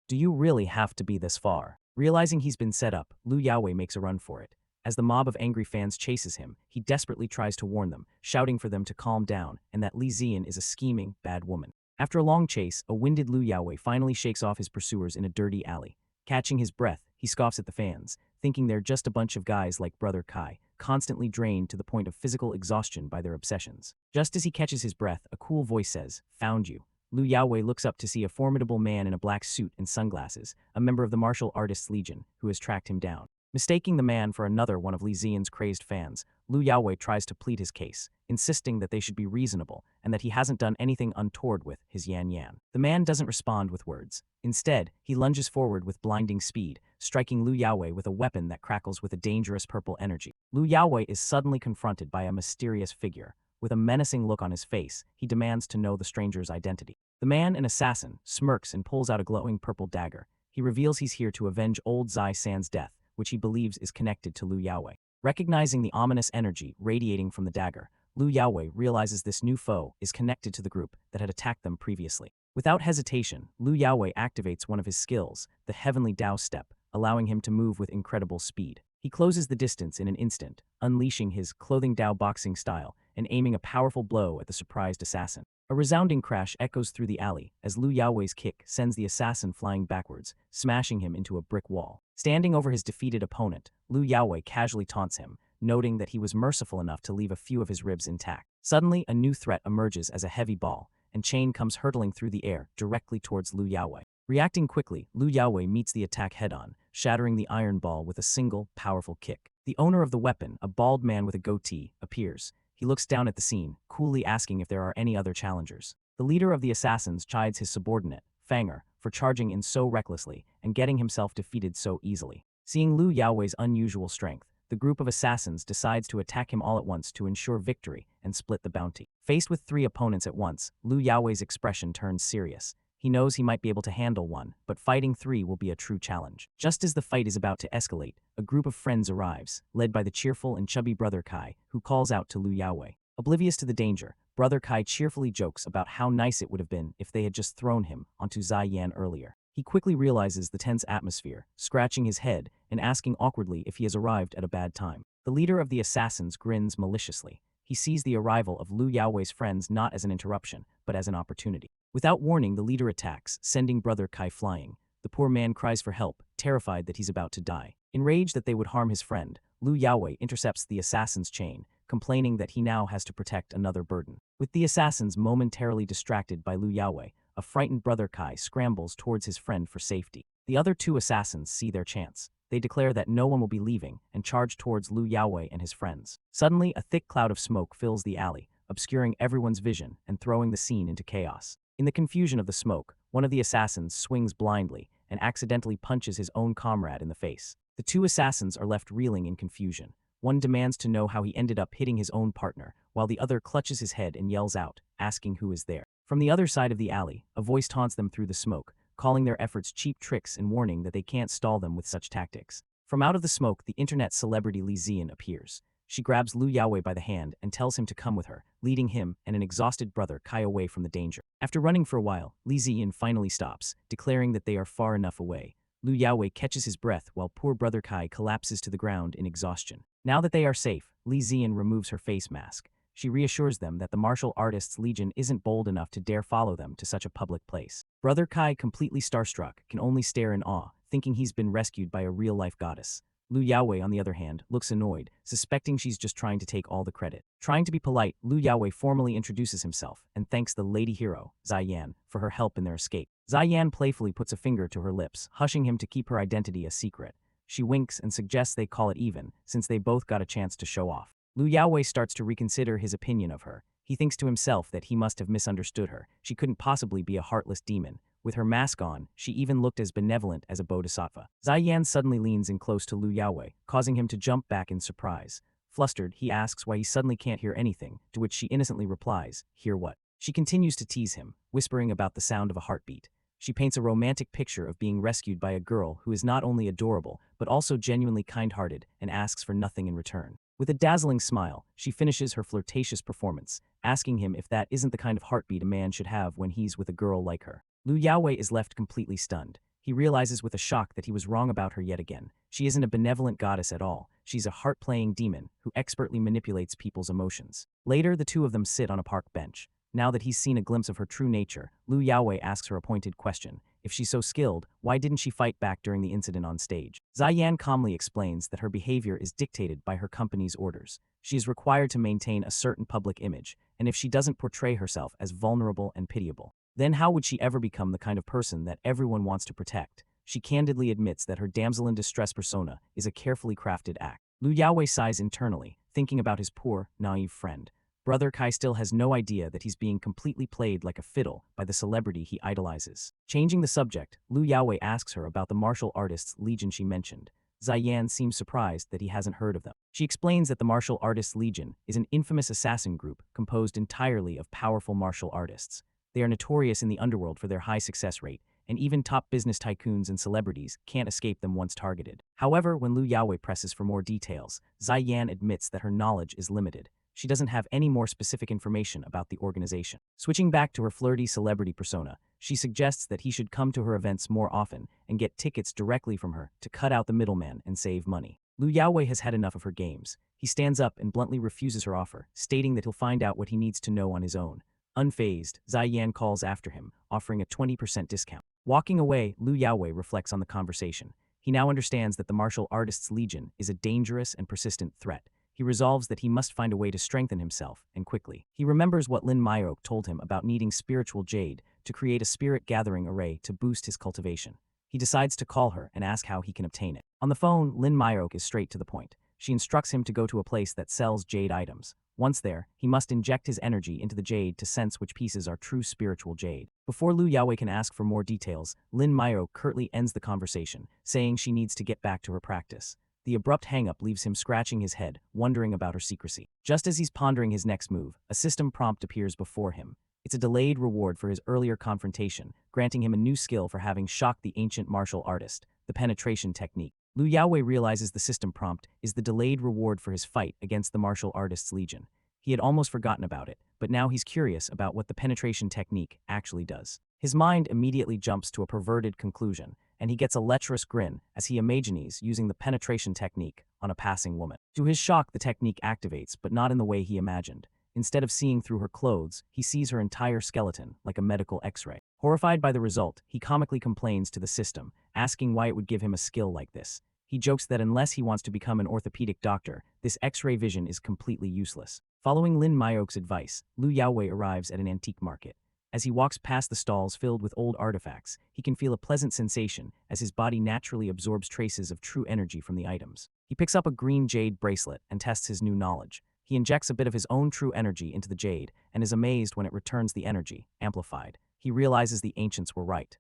do you really have to be this far? Realizing he's been set up, Lu Yaowei makes a run for it. As the mob of angry fans chases him, he desperately tries to warn them, shouting for them to calm down and that Li Ziyan is a scheming, bad woman. After a long chase, a winded Lu Yaowei finally shakes off his pursuers in a dirty alley. Catching his breath, he scoffs at the fans, thinking they're just a bunch of guys like Brother Kai, constantly drained to the point of physical exhaustion by their obsessions. Just as he catches his breath, a cool voice says, Found you. Lu Yaowei looks up to see a formidable man in a black suit and sunglasses, a member of the Martial Artists Legion, who has tracked him down. Mistaking the man for another one of Li Ziyan's crazed fans, Lu Yaowei tries to plead his case, insisting that they should be reasonable and that he hasn't done anything untoward with his Yan Yan. The man doesn't respond with words. Instead, he lunges forward with blinding speed, striking Lu Yaowei with a weapon that crackles with a dangerous purple energy. Lu Yaowei is suddenly confronted by a mysterious figure. With a menacing look on his face, he demands to know the stranger's identity. The man, an assassin, smirks and pulls out a glowing purple dagger. He reveals he's here to avenge old Zai San's death, which he believes is connected to Lu Yaowei. Recognizing the ominous energy radiating from the dagger, Lu Yaowei realizes this new foe is connected to the group that had attacked them previously. Without hesitation, Lu Yaowei activates one of his skills, the Heavenly Dao Step, allowing him to move with incredible speed. He closes the distance in an instant, unleashing his Clothing Dao boxing style and aiming a powerful blow at the surprised assassin. A resounding crash echoes through the alley as Lu Yaowei's kick sends the assassin flying backwards, smashing him into a brick wall. Standing over his defeated opponent, Lu Yaowei casually taunts him, noting that he was merciful enough to leave a few of his ribs intact. Suddenly, a new threat emerges as a heavy ball, and chain comes hurtling through the air directly towards Lu Yaowei. Reacting quickly, Lu Yaowei meets the attack head-on, shattering the iron ball with a single, powerful kick. The owner of the weapon, a bald man with a goatee, appears. He looks down at the scene, coolly asking if there are any other challengers. The leader of the assassins chides his subordinate, Fanger, for charging in so recklessly and getting himself defeated so easily. Seeing Lu Yaowei's unusual strength, the group of assassins decides to attack him all at once to ensure victory and split the bounty. Faced with 3 opponents at once, Lu Yaowei's expression turns serious. He knows he might be able to handle one, but fighting 3 will be a true challenge. Just as the fight is about to escalate, a group of friends arrives, led by the cheerful and chubby Brother Kai, who calls out to Lu Yaowei. Oblivious to the danger, Brother Kai cheerfully jokes about how nice it would have been if they had just thrown him onto Ziyan earlier. He quickly realizes the tense atmosphere, scratching his head and asking awkwardly if he has arrived at a bad time. The leader of the assassins grins maliciously. He sees the arrival of Lu Yaowei's friends not as an interruption, but as an opportunity. Without warning, the leader attacks, sending Brother Kai flying. The poor man cries for help, terrified that he's about to die. Enraged that they would harm his friend, Lu Yaowei intercepts the assassin's chain, complaining that he now has to protect another burden. With the assassins momentarily distracted by Lu Yaowei, a frightened Brother Kai scrambles towards his friend for safety. The other 2 assassins see their chance. They declare that no one will be leaving and charge towards Lu Yaowei and his friends. Suddenly, a thick cloud of smoke fills the alley, obscuring everyone's vision and throwing the scene into chaos. In the confusion of the smoke, one of the assassins swings blindly and accidentally punches his own comrade in the face. The 2 assassins are left reeling in confusion. One demands to know how he ended up hitting his own partner, while the other clutches his head and yells out, asking who is there. From the other side of the alley, a voice taunts them through the smoke, calling their efforts cheap tricks and warning that they can't stall them with such tactics. From out of the smoke, the internet celebrity Li Ziyan appears. She grabs Lu Yaowei by the hand and tells him to come with her, leading him and an exhausted Brother Kai away from the danger. After running for a while, Li Ziyan finally stops, declaring that they are far enough away. Lu Yaowei catches his breath while poor Brother Kai collapses to the ground in exhaustion. Now that they are safe, Li Ziyan removes her face mask. She reassures them that the martial artists' legion isn't bold enough to dare follow them to such a public place. Brother Kai, completely starstruck, can only stare in awe, thinking he's been rescued by a real-life goddess. Lu Yaowei, on the other hand, looks annoyed, suspecting she's just trying to take all the credit. Trying to be polite, Lu Yaowei formally introduces himself and thanks the lady hero, Ziyan, for her help in their escape. Ziyan playfully puts a finger to her lips, hushing him to keep her identity a secret. She winks and suggests they call it even, since they both got a chance to show off. Lu Yaowei starts to reconsider his opinion of her. He thinks to himself that he must have misunderstood her. She couldn't possibly be a heartless demon. With her mask on, she even looked as benevolent as a bodhisattva. Ziyan suddenly leans in close to Lu Yaowei, causing him to jump back in surprise. Flustered, he asks why he suddenly can't hear anything, to which she innocently replies, "Hear what?" She continues to tease him, whispering about the sound of a heartbeat. She paints a romantic picture of being rescued by a girl who is not only adorable, but also genuinely kind-hearted and asks for nothing in return. With a dazzling smile, she finishes her flirtatious performance, asking him if that isn't the kind of heartbeat a man should have when he's with a girl like her. Lu Yaowei is left completely stunned. He realizes with a shock that he was wrong about her yet again. She isn't a benevolent goddess at all. She's a heart-playing demon who expertly manipulates people's emotions. Later, the 2 of them sit on a park bench. Now that he's seen a glimpse of her true nature, Lu Yaowei asks her a pointed question. If she's so skilled, why didn't she fight back during the incident on stage? Ziyan calmly explains that her behavior is dictated by her company's orders. She is required to maintain a certain public image, and if she doesn't portray herself as vulnerable and pitiable, then how would she ever become the kind of person that everyone wants to protect? She candidly admits that her damsel in distress persona is a carefully crafted act. Lu Yaowei sighs internally, thinking about his poor, naive friend. Brother Kai still has no idea that he's being completely played like a fiddle by the celebrity he idolizes. Changing the subject, Lu Yaowei asks her about the martial artists' legion she mentioned. Ziyan seems surprised that he hasn't heard of them. She explains that the Martial Artists Legion is an infamous assassin group composed entirely of powerful martial artists. They are notorious in the underworld for their high success rate, and even top business tycoons and celebrities can't escape them once targeted. However, when Lu Yaowei presses for more details, Ziyan admits that her knowledge is limited. She doesn't have any more specific information about the organization. Switching back to her flirty celebrity persona, she suggests that he should come to her events more often and get tickets directly from her to cut out the middleman and save money. Lu Yaowei has had enough of her games. He stands up and bluntly refuses her offer, stating that he'll find out what he needs to know on his own. Unfazed, Ziyan calls after him, offering a 20% discount. Walking away, Lu Yaowei reflects on the conversation. He now understands that the Martial Artists Legion is a dangerous and persistent threat. he resolves that he must find a way to strengthen himself, and quickly. He remembers what Lin Myok told him about needing spiritual jade to create a spirit-gathering array to boost his cultivation. He decides to call her and ask how he can obtain it. On the phone, Lin Myok is straight to the point. She instructs him to go to a place that sells jade items. Once there, he must inject his energy into the jade to sense which pieces are true spiritual jade. Before Lu Yaowei can ask for more details, Lin Myok curtly ends the conversation, saying she needs to get back to her practice. The abrupt hang-up leaves him scratching his head, wondering about her secrecy. Just as he's pondering his next move, a system prompt appears before him. It's a delayed reward for his earlier confrontation, granting him a new skill for having shocked the ancient martial artist, the penetration technique. Lu Yaowei realizes the system prompt is the delayed reward for his fight against the martial artist's legion. He had almost forgotten about it, but now he's curious about what the penetration technique actually does. His mind immediately jumps to a perverted conclusion, and he gets a lecherous grin as he imagines using the penetration technique on a passing woman. To his shock, the technique activates, but not in the way he imagined. Instead of seeing through her clothes, he sees her entire skeleton, like a medical X-ray. Horrified by the result, he comically complains to the system, asking why it would give him a skill like this. He jokes that unless he wants to become an orthopedic doctor, this X-ray vision is completely useless. Following Lin Myok's advice, Lu Yaowei arrives at an antique market. As he walks past the stalls filled with old artifacts, he can feel a pleasant sensation as his body naturally absorbs traces of true energy from the items. He picks up a green jade bracelet and tests his new knowledge. He injects a bit of his own true energy into the jade and is amazed when it returns the energy, amplified. He realizes the ancients were right.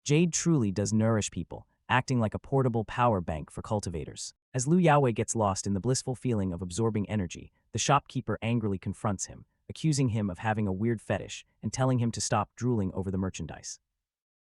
Jade truly does nourish people, acting like a portable power bank for cultivators. As Lu Yaowei gets lost in the blissful feeling of absorbing energy, the shopkeeper angrily confronts him, accusing him of having a weird fetish and telling him to stop drooling over the merchandise.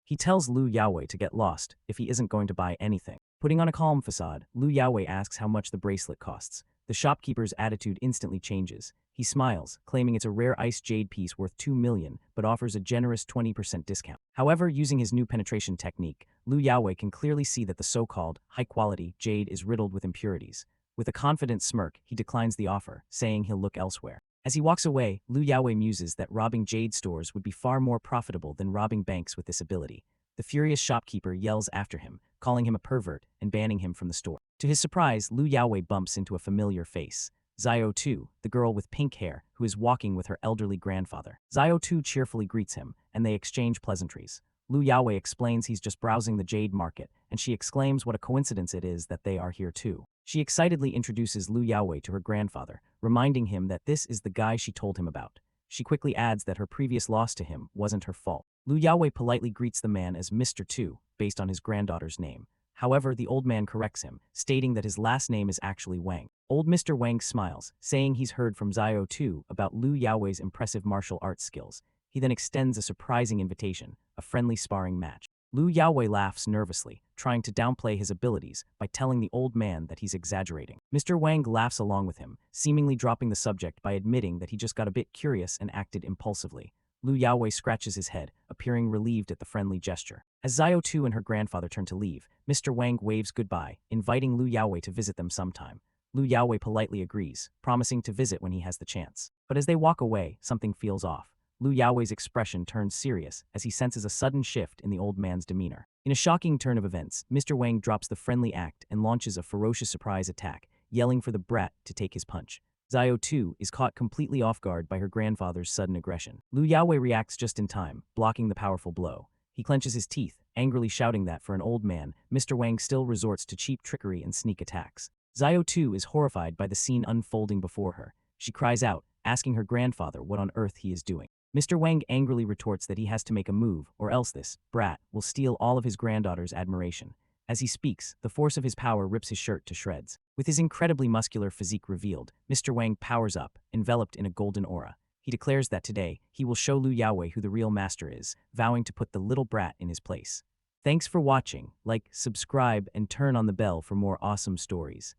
He tells Lu Yaowei to get lost if he isn't going to buy anything. Putting on a calm facade, Lu Yaowei asks how much the bracelet costs. The shopkeeper's attitude instantly changes. He smiles, claiming it's a rare ice jade piece worth 2 million, but offers a generous 20% discount. However, using his new penetration technique, Lu Yaowei can clearly see that the so-called high-quality jade is riddled with impurities. With a confident smirk, he declines the offer, saying he'll look elsewhere. As he walks away, Lu Yaowei muses that robbing jade stores would be far more profitable than robbing banks with this ability. The furious shopkeeper yells after him, calling him a pervert and banning him from the store. To his surprise, Lu Yaowei bumps into a familiar face. Xiao Tu, the girl with pink hair, who is walking with her elderly grandfather. Xiao Tu cheerfully greets him, and they exchange pleasantries. Lu Yaowei explains he's just browsing the jade market, and she exclaims what a coincidence it is that they are here too. She excitedly introduces Lu Yaowei to her grandfather, reminding him that this is the guy she told him about. She quickly adds that her previous loss to him wasn't her fault. Lu Yaowei politely greets the man as Mr. Tu, based on his granddaughter's name. However, the old man corrects him, stating that his last name is actually Wang. Old Mr. Wang smiles, saying he's heard from Xiao Tu about Lu Yaowei's impressive martial arts skills. He then extends a surprising invitation, a friendly sparring match. Lu Yaowei laughs nervously, trying to downplay his abilities by telling the old man that he's exaggerating. Mr. Wang laughs along with him, seemingly dropping the subject by admitting that he just got a bit curious and acted impulsively. Lu Yaowei scratches his head, appearing relieved at the friendly gesture. As Xiao Tu and her grandfather turn to leave, Mr. Wang waves goodbye, inviting Lu Yaowei to visit them sometime. Lu Yaowei politely agrees, promising to visit when he has the chance. But as they walk away, something feels off. Lu Yaowei's expression turns serious as he senses a sudden shift in the old man's demeanor. In a shocking turn of events, Mr. Wang drops the friendly act and launches a ferocious surprise attack, yelling for the brat to take his punch. Xiao Tu is caught completely off guard by her grandfather's sudden aggression. Lu Yaowei reacts just in time, blocking the powerful blow. He clenches his teeth, angrily shouting that for an old man, Mr. Wang still resorts to cheap trickery and sneak attacks. Xiao Tu is horrified by the scene unfolding before her. She cries out, asking her grandfather what on earth he is doing. Mr. Wang angrily retorts that he has to make a move, or else this brat will steal all of his granddaughter's admiration. As he speaks, the force of his power rips his shirt to shreds. With his incredibly muscular physique revealed, Mr. Wang powers up, enveloped in a golden aura. He declares that today, he will show Lu Yaowei who the real master is, vowing to put the little brat in his place. Thanks for watching. Like, subscribe, and turn on the bell for more awesome stories.